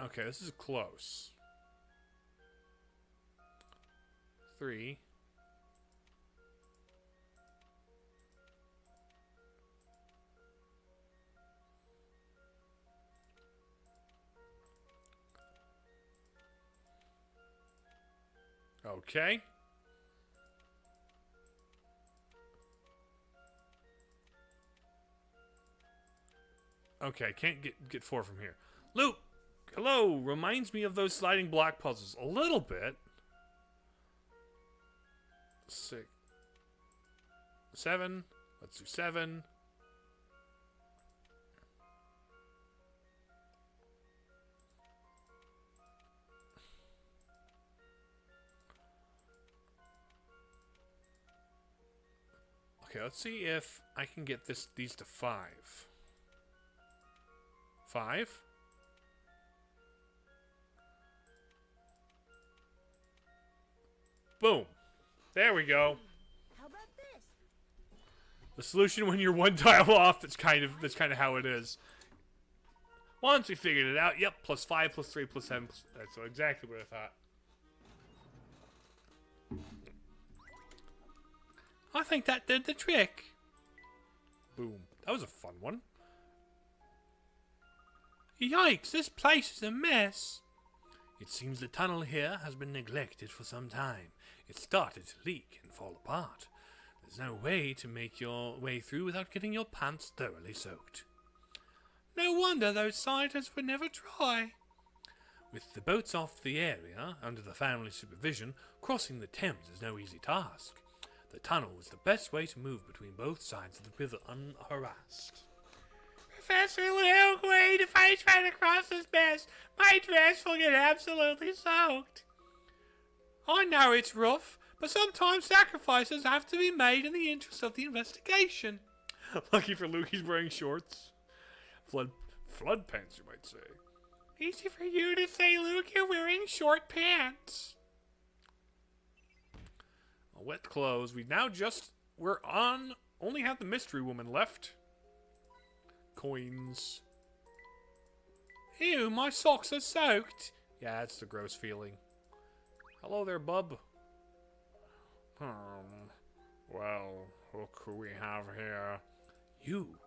Okay, this is close. 3. Okay. Okay, can't get 4 from here. Luke, hello. Reminds me of those sliding block puzzles a little bit. 6, 7. Let's do 7. Okay, let's see if I can get these to 5. 5? Boom. There we go. How about this? The solution when you're one tile off, that's kind of how it is. Once we figured it out, yep, plus 5, plus 3, plus 7, that's exactly what I thought. I think that did the trick. Boom. That was a fun one. Yikes, this place is a mess. It seems the tunnel here has been neglected for some time. It started to leak and fall apart. There's no way to make your way through without getting your pants thoroughly soaked. No wonder those scientists were never dry. With the boats off the area, under the family supervision, crossing the Thames is no easy task. The tunnel was the best way to move between both sides of the river unharassed. Professor Luke, wait, if I try to cross this mess, my dress will get absolutely soaked. I know it's rough, but sometimes sacrifices have to be made in the interest of the investigation. Lucky for Luke, he's wearing shorts. Flood pants, you might say. Easy for you to say, Luke, you're wearing short pants. Wet clothes. Only have the mystery woman left. Coins. Ew, my socks are soaked. Yeah, that's the gross feeling. Hello there, bub. Well, what could we have here? You.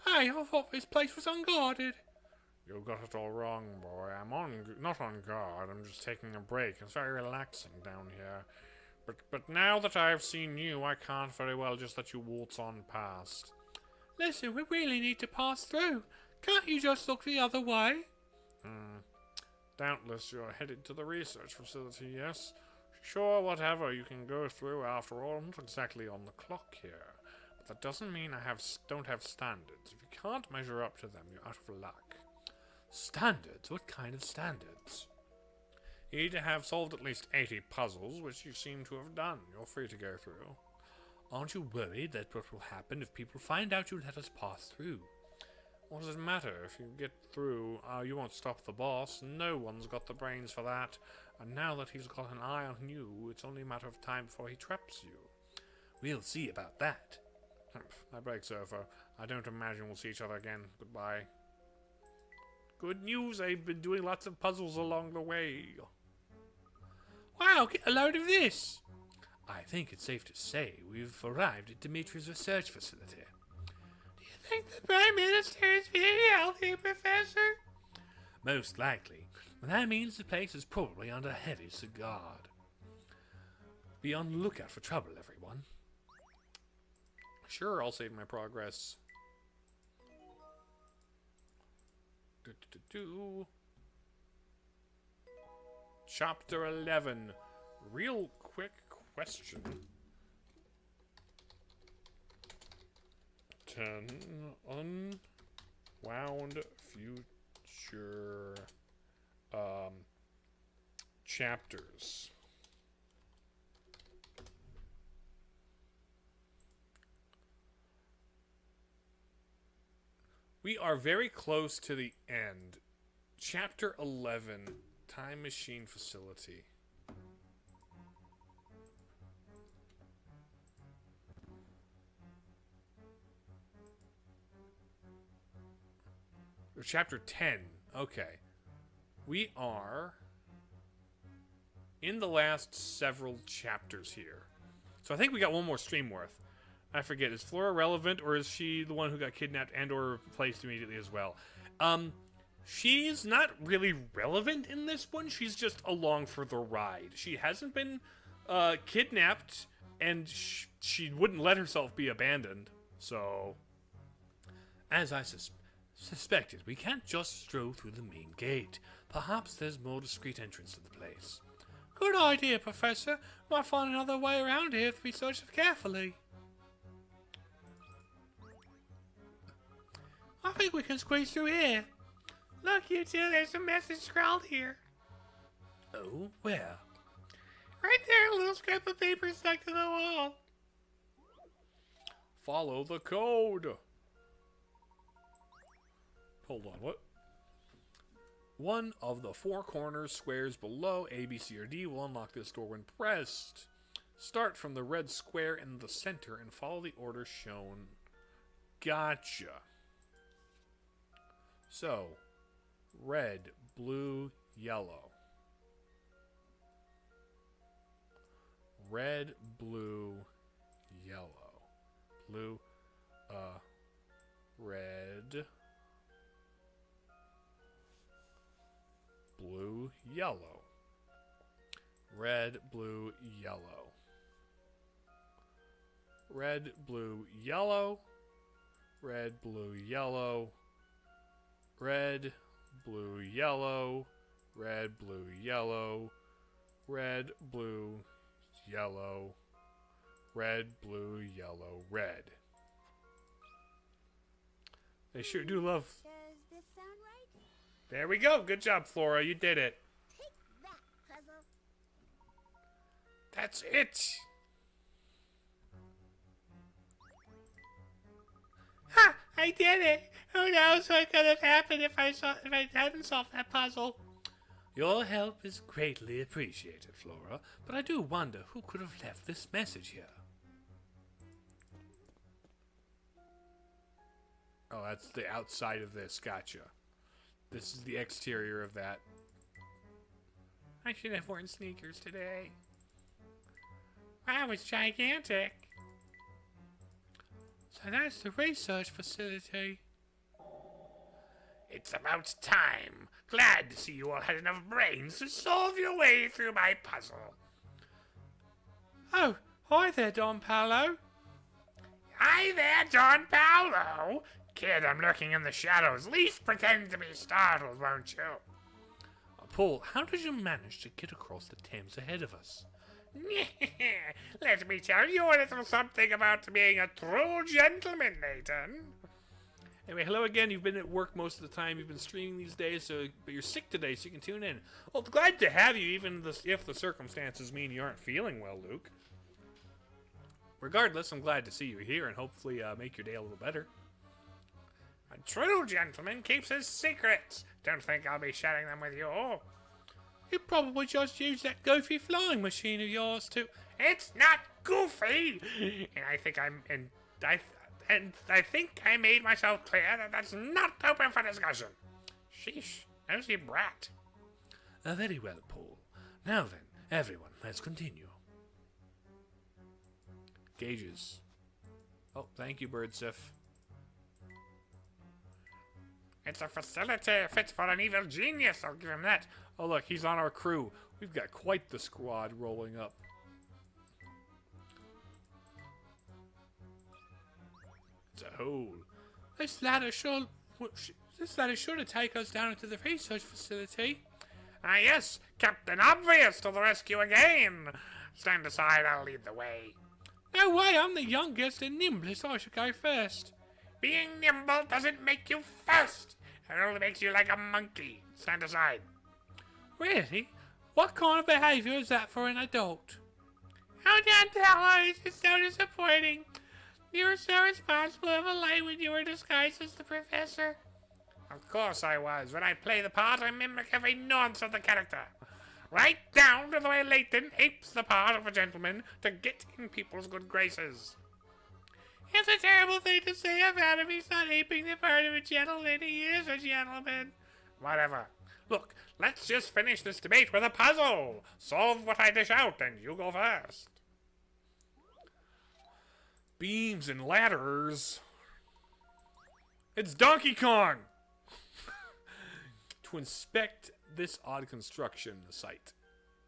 Hey, I thought this place was unguarded. You got it all wrong, boy. I'm not on guard. I'm just taking a break. It's very relaxing down here. But now that I've seen you, I can't very well just let you waltz on past. Listen, we really need to pass through. Can't you just look the other way? Doubtless you're headed to the research facility, yes? Sure, whatever, you can go through after all. I'm not exactly on the clock here. But that doesn't mean I don't have standards. If you can't measure up to them, you're out of luck. Standards? What kind of standards? You need to have solved at least 80 puzzles, which you seem to have done. You're free to go through. Aren't you worried that what will happen if people find out you let us pass through? What does it matter? If you get through, you won't stop the boss. No one's got the brains for that. And now that he's got an eye on you, it's only a matter of time before he traps you. We'll see about that. My break's over. I don't imagine we'll see each other again. Goodbye. Good news, I've been doing lots of puzzles along the way. Wow, get a load of this! I think it's safe to say we've arrived at Dimitri's research facility. Do you think the Prime Minister is feeling healthy, Professor? Most likely. That means the place is probably under heavy guard. Be on the lookout for trouble, everyone. Sure, I'll save my progress. Chapter 11. Real quick question. 10 unwound future chapters. We are very close to the end. Chapter 11, Time Machine Facility. Or chapter 10. Okay. We are in the last several chapters here. So I think we got one more stream worth. I forget, is Flora relevant, or is she the one who got kidnapped and or replaced immediately as well? she's not really relevant in this one. She's just along for the ride. She hasn't been kidnapped, and she wouldn't let herself be abandoned. So, as I suspected, we can't just stroll through the main gate. Perhaps there's more discreet entrance to the place. Good idea, Professor. Might find another way around here if we search it carefully. I think we can squeeze through here. Look, you two, there's a message scrawled here. Oh, where? Right there, a little scrap of paper stuck to the wall. Follow the code. Hold on, what? One of the four corners squares below A, B, C, or D will unlock this door when pressed. Start from the red square in the center and follow the order shown. Gotcha. So, red, blue, yellow. Red, blue, yellow. Blue, red, blue, yellow. Red, blue, yellow. Red, blue, yellow. Red, blue, yellow. Red, blue, yellow. Red, blue, yellow. Red, blue, yellow. Red, blue, yellow, red. They sure do love. Does this sound right? There we go. Good job, Flora. You did it. Take that, puzzle. That's it. Ha! I did it. Who knows what could have happened if I hadn't solved that puzzle? Your help is greatly appreciated, Flora, but I do wonder who could have left this message here. Oh, that's the outside of this. Gotcha. This is the exterior of that. I should have worn sneakers today. Wow, it's gigantic. So that's the research facility. It's about time. Glad to see you all had enough brains to solve your way through my puzzle. Oh, hi there, Don Paolo. Hi there, Don Paolo. Kid, I'm lurking in the shadows. At least pretend to be startled, won't you? Paul, how did you manage to get across the Thames ahead of us? Let me tell you a little something about being a true gentleman, Layton. Anyway, hello again. You've been at work most of the time. You've been streaming these days, but you're sick today, so you can tune in. Well, glad to have you, even if the circumstances mean you aren't feeling well, Luke. Regardless, I'm glad to see you here, and hopefully make your day a little better. A true gentleman keeps his secrets. Don't think I'll be sharing them with you. You probably just used that goofy flying machine of yours to... It's not goofy! And I think I think I made myself clear that that's not open for discussion. Sheesh, nosy brat. Very well, Paul. Now then, everyone, let's continue. Gauges. Oh, thank you, Broseph. It's a facility fit for an evil genius, I'll give him that. Oh look, he's on our crew. We've got quite the squad rolling up. It's a hole. This ladder should take us down into the research facility. Ah yes, Captain Obvious to the rescue again. Stand aside, I'll lead the way. No way, I'm the youngest and nimblest. I should go first. Being nimble doesn't make you first. It only makes you like a monkey. Stand aside. Really? What kind of behavior is that for an adult? Oh, Donatello, this is so disappointing. You were so responsible of a lie when you were disguised as the professor. Of course I was. When I play the part, I mimic every nuance of the character. Right down to the way Layton apes the part of a gentleman to get in people's good graces. It's a terrible thing to say about him. He's not aping the part of a gentleman. He is a gentleman. Whatever. Look, let's just finish this debate with a puzzle. Solve what I dish out, and you go first. Beams and ladders. It's Donkey Kong. To inspect this odd construction in the site,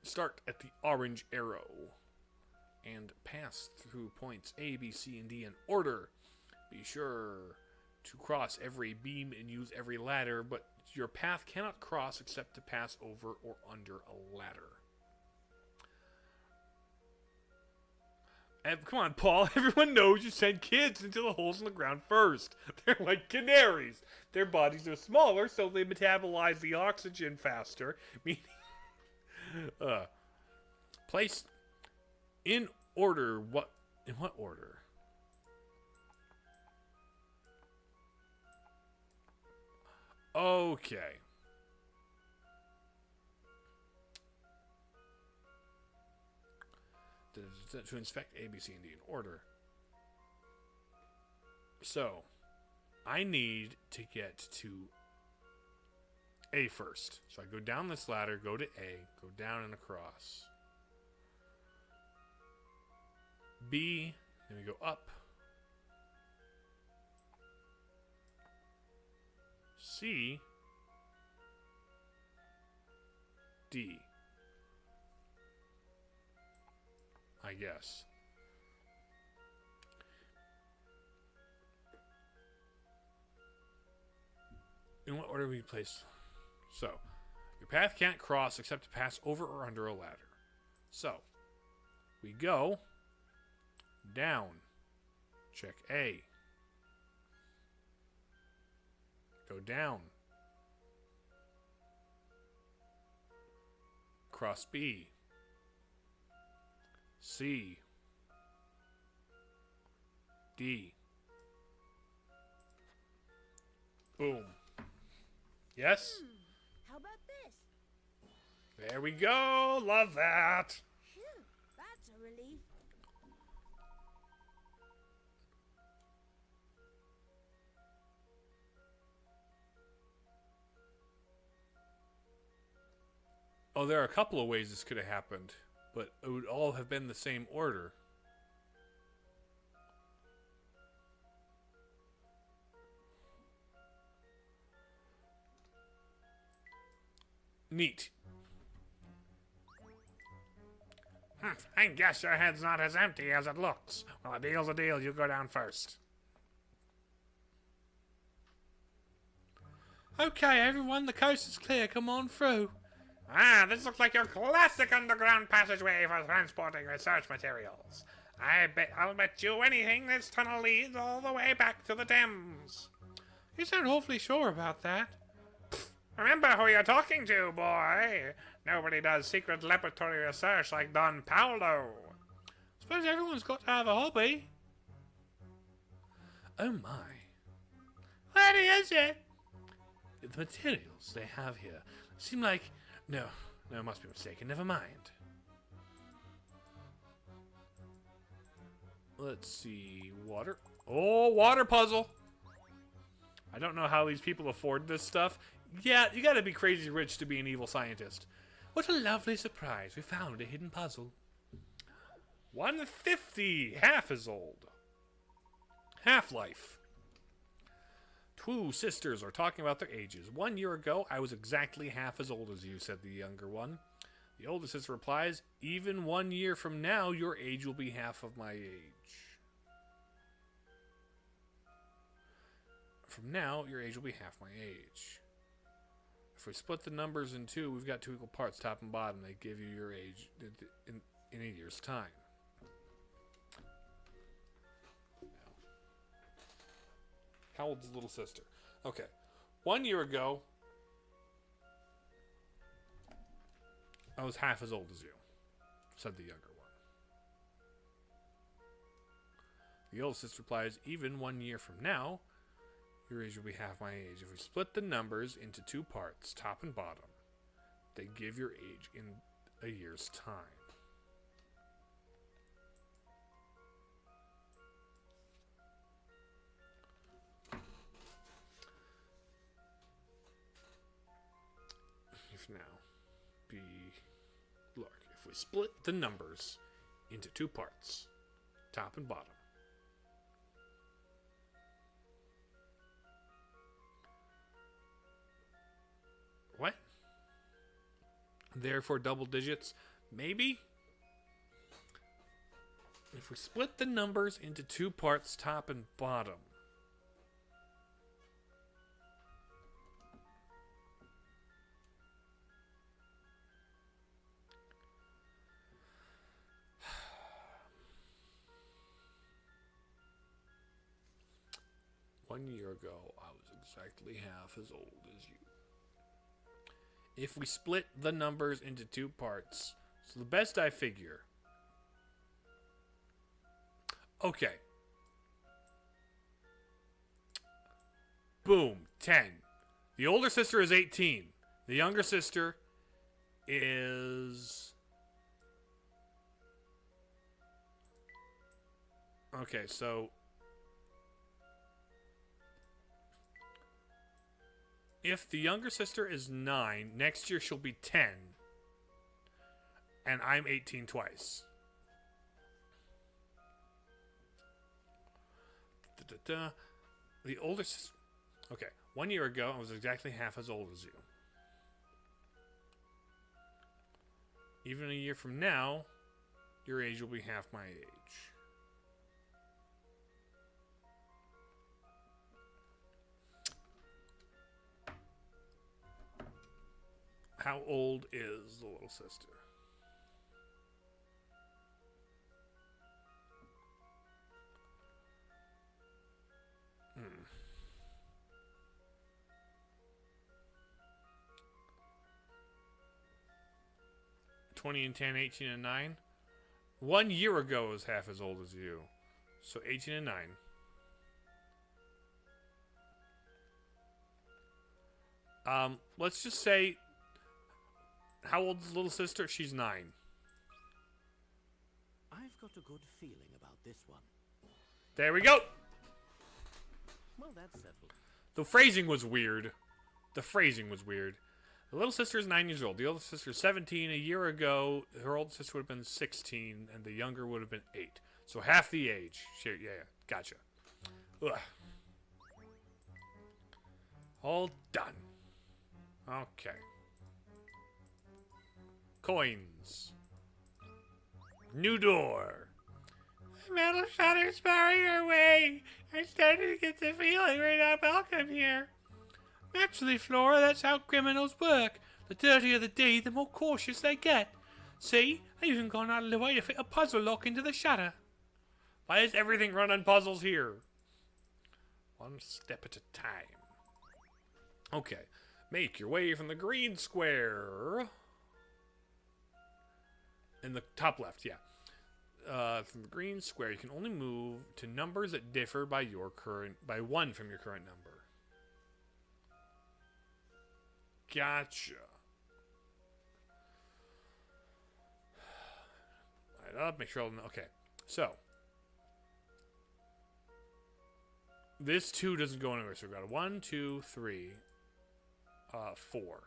start at the orange arrow and pass through points A, B, C, and D in order. Be sure to cross every beam and use every ladder, but your path cannot cross except to pass over or under a ladder. And come on, Paul. Everyone knows you send kids into the holes in the ground first. They're like canaries. Their bodies are smaller, so they metabolize the oxygen faster. Meaning, place in order. What? In what order? Okay. To inspect A, B, C, and D in order. So, I need to get to A first. So I go down this ladder, go to A, go down and across. B, then we go up. C, D. I guess. In what order we place? So, your path can't cross except to pass over or under a ladder. So, we go down. Check A. Go down. Cross B. C. D. Boom. Yes? How about this? There we go. Love that. Phew, that's a relief. Oh, there are a couple of ways this could have happened, but it would all have been the same order. Neat. I guess your head's not as empty as it looks. Well, a deal's a deal. You go down first. Okay, everyone, the coast is clear. Come on through. Ah, this looks like your classic underground passageway for transporting research materials. I'll bet you anything this tunnel leads all the way back to the Thames. You sound awfully sure about that. Remember who you're talking to, boy. Nobody does secret laboratory research like Don Paolo. Suppose everyone's got to have a hobby. Oh my. What is it? The materials they have here seem like... No, I must be mistaken. Never mind. Let's see. Water. Oh, water puzzle. I don't know how these people afford this stuff. Yeah, you gotta be crazy rich to be an evil scientist. What a lovely surprise. We found a hidden puzzle. 150. Half as old. Half-life. Two sisters are talking about their ages. 1 year ago, I was exactly half as old as you, said the younger one. The older sister replies, even 1 year from now, your age will be half of my age. From now, your age will be half my age. If we split the numbers in two, we've got two equal parts, top and bottom. They give you your age in a year's time. How old's the little sister? Okay. 1 year ago, I was half as old as you, said the younger one. The older sister replies, even 1 year from now, your age will be half my age. If we split the numbers into two parts, top and bottom, they give your age in a year's time. If now be... Look, if we split the numbers into two parts, top and bottom, Therefore, double digits. Maybe? If we split the numbers into two parts, top and bottom. One year ago, I was exactly half as old as you. If we split the numbers into two parts, so the best I figure. Okay. Boom, 10. The older sister is 18. The younger sister is... Okay, so... If the younger sister is 9, next year she'll be 10. And I'm 18 twice. The older sister... Okay, 1 year ago, I was exactly half as old as you. Even a year from now, your age will be half my age. How old is the little sister? Hmm. $20 and 10, 18 and 9. 1 year ago was half as old as you. So 18 and 9. Let's just say, how old is little sister? She's 9. I've got a good feeling about this one. There we go. Well, that's settled. The phrasing was weird. The little sister is 9 years old. The older sister is 17. A year ago, her older sister would have been 16, and the younger would have been 8. So half the age. Sure, yeah, gotcha. Ugh. All done. Okay. Coins. New door. The metal shutter's barring our way. I'm starting to get the feeling we're not welcome here. Naturally, Flora, that's how criminals work. The dirtier the deed, the more cautious they get. See, I've even gone out of the way to fit a puzzle lock into the shutter. Why is everything run on puzzles here? One step at a time. Okay, make your way from the green square. In the top left, yeah. From the green square, you can only move to numbers that differ by one from your current number. Gotcha. Alright, I'll make sure. Okay, so this 2 doesn't go anywhere. So we've got a 1, 2, 3, 4.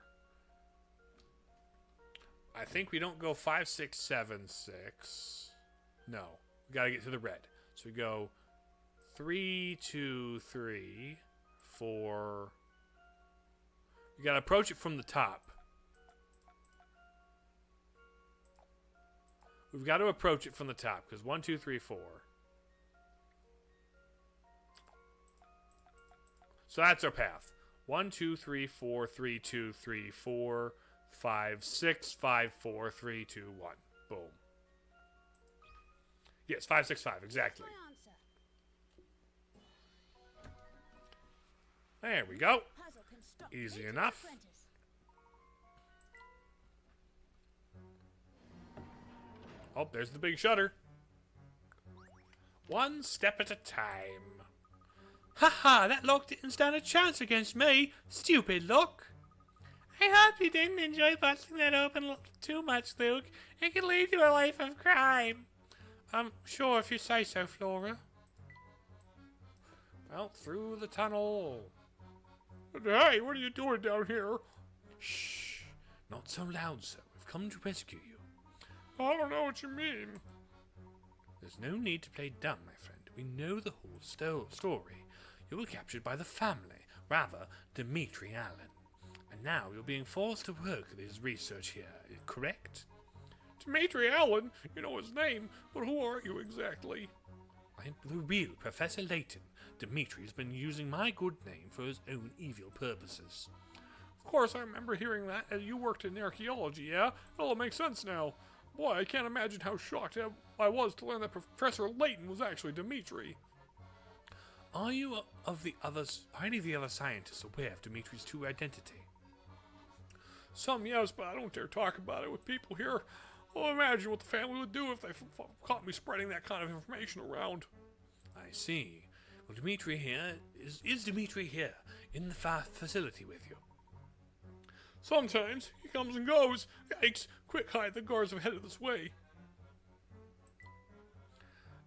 I think we don't go 5, 6, 7, 6. No, we gotta get to the red. So we go 3, 2, 3, 4. You gotta approach it from the top. We've got to approach it from the top because 1, 2, 3, 4. So that's our path. 1, 2, 3, 4, 3, 2, 3, 4, 5, 6, 5, 4, 3, 2, 1. Boom. Yes, 5, 6, 5, exactly. My answer. There we go. Puzzle can stop Easy Layton's enough. apprentice. Oh, there's the big shutter. One step at a time. Haha, that lock didn't stand a chance against me. Stupid lock. I hope you didn't enjoy busting that open too much, Luke. It could lead to a life of crime. Sure, if you say so, Flora. Out through the tunnel. Hey, what are you doing down here? Shh. Not so loud, sir. We've come to rescue you. I don't know what you mean. There's no need to play dumb, my friend. We know the whole story. You were captured by the family, rather, Dimitri Allen. And now you're being forced to work this research here, correct? Dimitri Allen, you know his name, but who are you exactly? I'm the real Professor Layton. Dimitri's been using my good name for his own evil purposes. Of course, I remember hearing that. You worked in archaeology, yeah? It all makes sense now. Boy, I can't imagine how shocked I was to learn that Professor Layton was actually Dimitri. Are any of the other scientists aware of Dimitri's true identity? Some, yes, but I don't dare talk about it with people here. Well, imagine what the family would do if they caught me spreading that kind of information around. I see. Well, Dimitri here is Dimitri here in the facility with you? Sometimes he comes and goes. Yikes! Quick, hide! The guards have headed this way.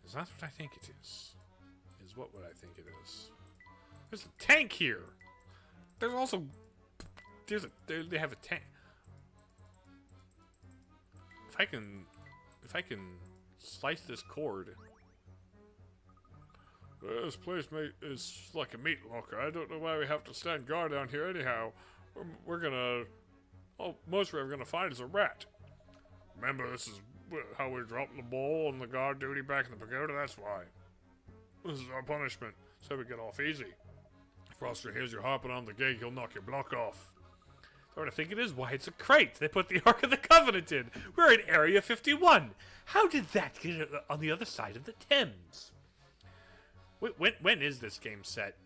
Is that what I think it is? Is what I think it is? There's a tank here. There's also they have a tank. If I can slice this cord. This place is like a meat locker. I don't know why we have to stand guard down here anyhow. We're gonna... Oh, most we're gonna find is a rat. Remember, this is how we dropped the ball on the guard duty back in the pagoda? That's why. This is our punishment, so we get off easy. If Froster hears you hopping on the gig, he'll knock your block off. Sort of think it is why it's a crate. They put the Ark of the Covenant in. We're in Area 51. How did that get on the other side of the Thames? When is this game set?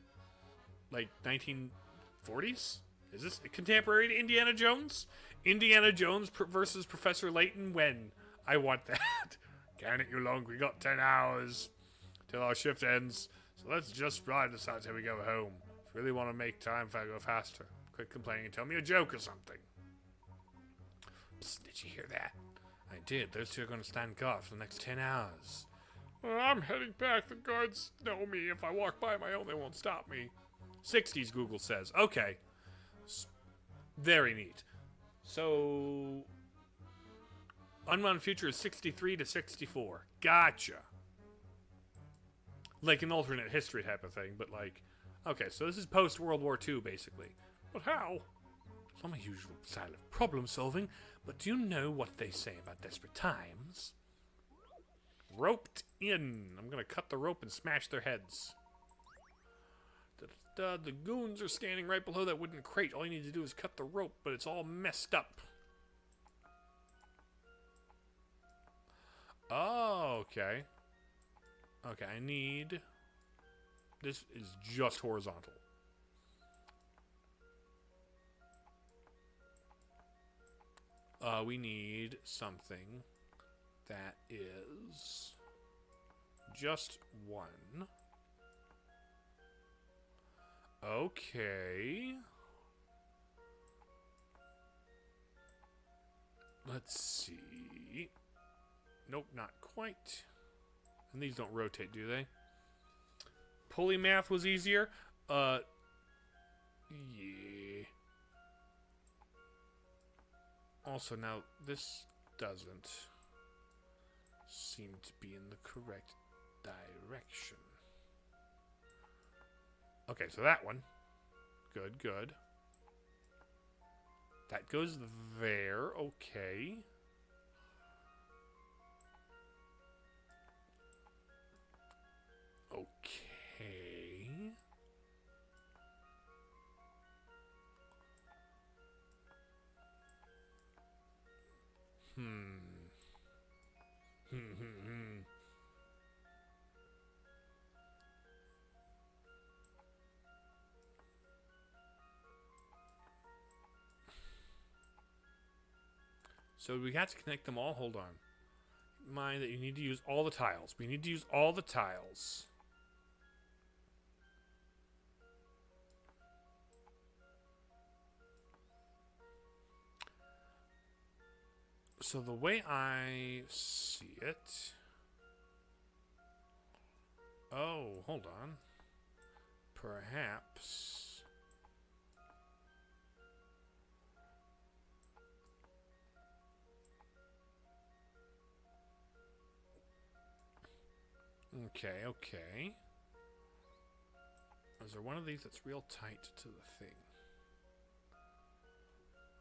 Like 1940s? Is this contemporary to Indiana Jones? Indiana Jones versus Professor Layton? When? I want that. Can it, you long? We got 10 hours till our shift ends. So let's just ride this out till we go home. If you really want to make time, if I go faster. Quit complaining and tell me a joke or something. Psst, did you hear that? I did. Those two are going to stand guard for the next 10 hours. I'm heading back. The guards know me. If I walk by my own, they won't stop me. 60s, Google says. Okay. Very neat. So, Unwound Future is 63 to 64. Gotcha. Like an alternate history type of thing, but like... Okay, so this is post-World War II, basically. But how? It's not my usual style of problem solving, but do you know what they say about desperate times? Roped in. I'm gonna cut the rope and smash their heads. The goons are standing right below that wooden crate. All you need to do is cut the rope, but it's all messed up. Oh, okay. Okay, I need... This is just horizontal. We need something that is just one. Okay. Let's see. Nope, not quite. And these don't rotate, do they? Pulley math was easier. Yeah. Also, now, this doesn't seem to be in the correct direction. Okay, so that one. Good, good. That goes there. Okay. Okay. So we have to connect them all. Hold on. Mind that you need to use all the tiles. We need to use all the tiles. So the way I see it... Oh, hold on. Perhaps... Okay, okay. Is there one of these that's real tight to the thing?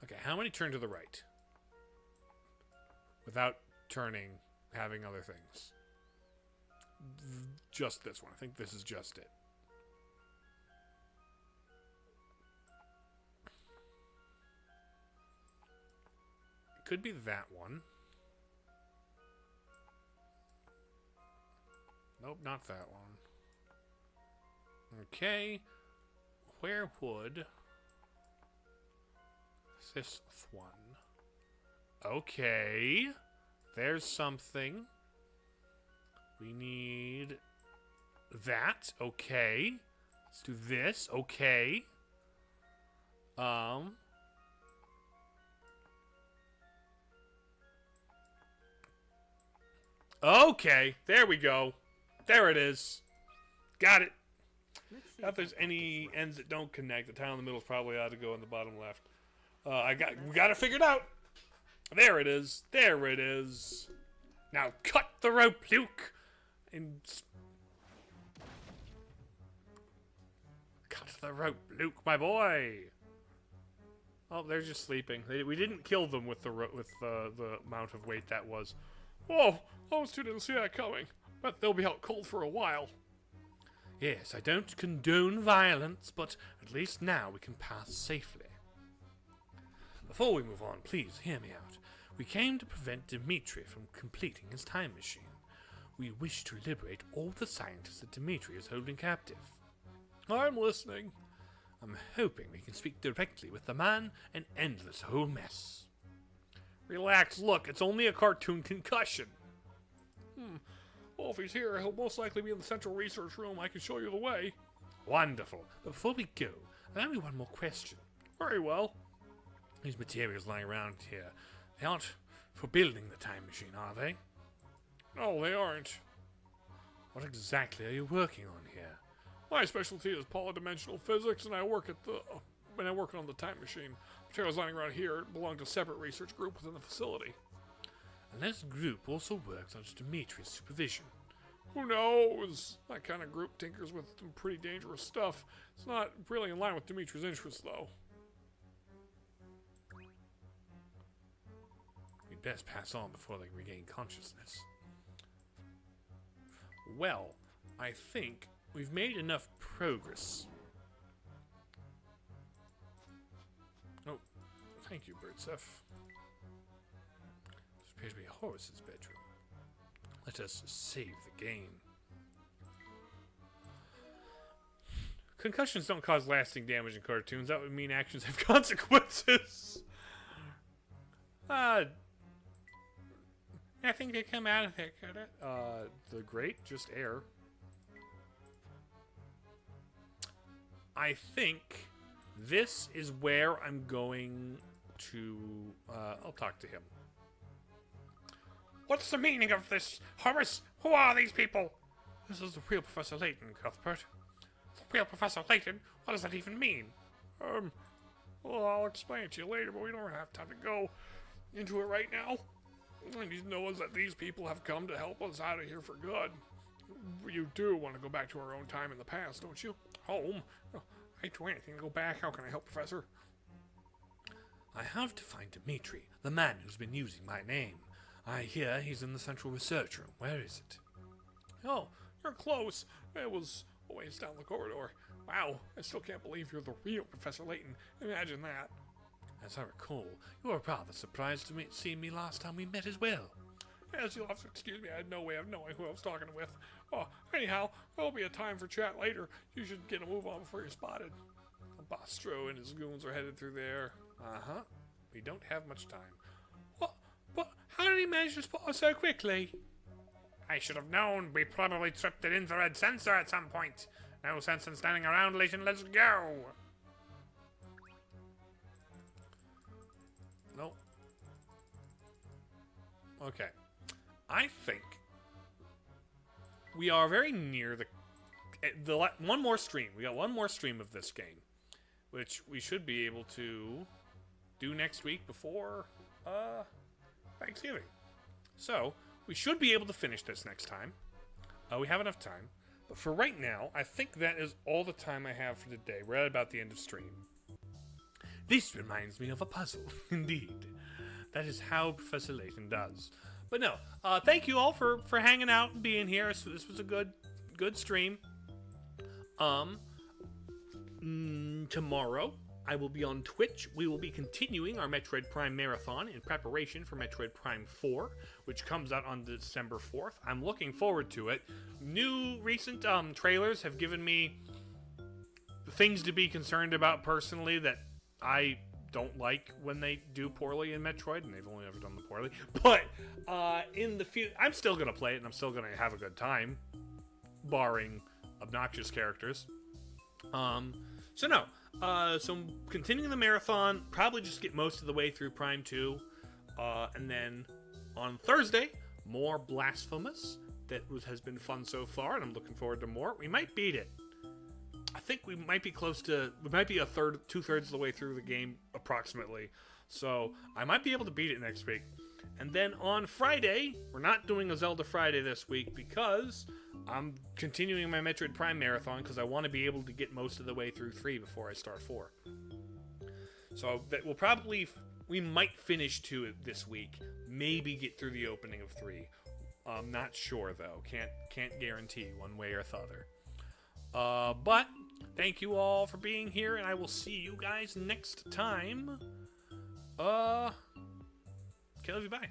Okay, how many turn to the right? Without turning, having other things. Just this one. I think this is just it. It could be that one. Nope, not that one. Okay. Where would this one? Okay. There's something. We need that. Okay. Let's do this. Okay. Okay. There we go. There it is. Got it. If there's any ends that don't connect, the tile in the middle probably ought to go in the bottom left. We got it figured out. There it is. There it is. Now cut the rope, Luke. And cut the rope, Luke, my boy. Oh, they're just sleeping. We didn't kill them with the amount of weight that was. Whoa! Those two didn't see that coming. Bet they'll be out cold for a while. Yes, I don't condone violence, but at least now we can pass safely. Before we move on, please hear me out. We came to prevent Dimitri from completing his time machine. We wish to liberate all the scientists that Dimitri is holding captive. I'm listening. I'm hoping we can speak directly with the man and end this whole mess. Relax, look, it's only a cartoon concussion. Well, if he's here, he'll most likely be in the central research room. I can show you the way. Wonderful. But before we go, allow me one more question. Very well. These materials lying around here, they aren't for building the time machine, are they? No, they aren't. What exactly are you working on here? My specialty is polydimensional physics, and I work on the time machine. Materials lying around here belong to a separate research group within the facility. And this group also works under Dimitri's supervision. Who knows? That kind of group tinkers with some pretty dangerous stuff. It's not really in line with Dimitri's interests, though. We'd best pass on before they regain consciousness. Well, I think we've made enough progress. Oh, thank you, Broseph. This appears to be Horace's bedroom. Let us save the game. Concussions don't cause lasting damage in cartoons. That would mean actions have consequences. Nothing could come out of it, could it? The grate, just air. I think this is where I'm going to, I'll talk to him. What's the meaning of this, Horace? Who are these people? This is the real Professor Layton, Cuthbert. The real Professor Layton? What does that even mean? Well, I'll explain it to you later, but we don't have time to go into it right now. I need to know is that these people have come to help us out of here for good. You do want to go back to our own time in the past, don't you? Home? I'd do anything to go back. How can I help, Professor? I have to find Dimitri, the man who's been using my name. I hear he's in the central research room. Where is it? Oh, you're close. It was a ways down the corridor. Wow, I still can't believe you're the real Professor Layton. Imagine that. As I recall, you were rather surprised to see me last time we met as well. Yes, you'll have to excuse me. I had no way of knowing who I was talking with. Oh, anyhow, there'll be a time for chat later. You should get a move on before you're spotted. Bostro and his goons are headed through there. Uh-huh. We don't have much time. What? How did he manage to spot us so quickly? I should have known. We probably tripped an infrared sensor at some point. No sense in standing around, Layton. Let's go. No. Okay. I think we are very near the one more stream. We got one more stream of this game, which we should be able to do next week before Thanksgiving. So we should be able to finish this next time. We have enough time, but for right now, I think that is all the time I have for today. We're at about the end of stream. This reminds me of a puzzle, indeed. That is how Professor Layton does. But no, thank you all for hanging out and being here. So this was a good stream. Tomorrow, I will be on Twitch. We will be continuing our Metroid Prime Marathon in preparation for Metroid Prime 4, which comes out on December 4th. I'm looking forward to it. New recent trailers have given me things to be concerned about personally that I don't like when they do poorly in Metroid, and they've only ever done the poorly. But in the future, I'm still going to play it, and I'm still going to have a good time, barring obnoxious characters. So I'm continuing the marathon, probably just get most of the way through Prime 2, and then on Thursday, more Blasphemous. That has been fun so far, and I'm looking forward to more. We might beat it. I think we might be two-thirds of the way through the game, approximately. So I might be able to beat it next week. And then on Friday, we're not doing a Zelda Friday this week because I'm continuing my Metroid Prime Marathon because I want to be able to get most of the way through 3 before I start 4. So that we might finish 2 this week. Maybe get through the opening of 3. I'm not sure though. Can't guarantee one way or the other. But thank you all for being here, and I will see you guys next time. Okay, love you, bye.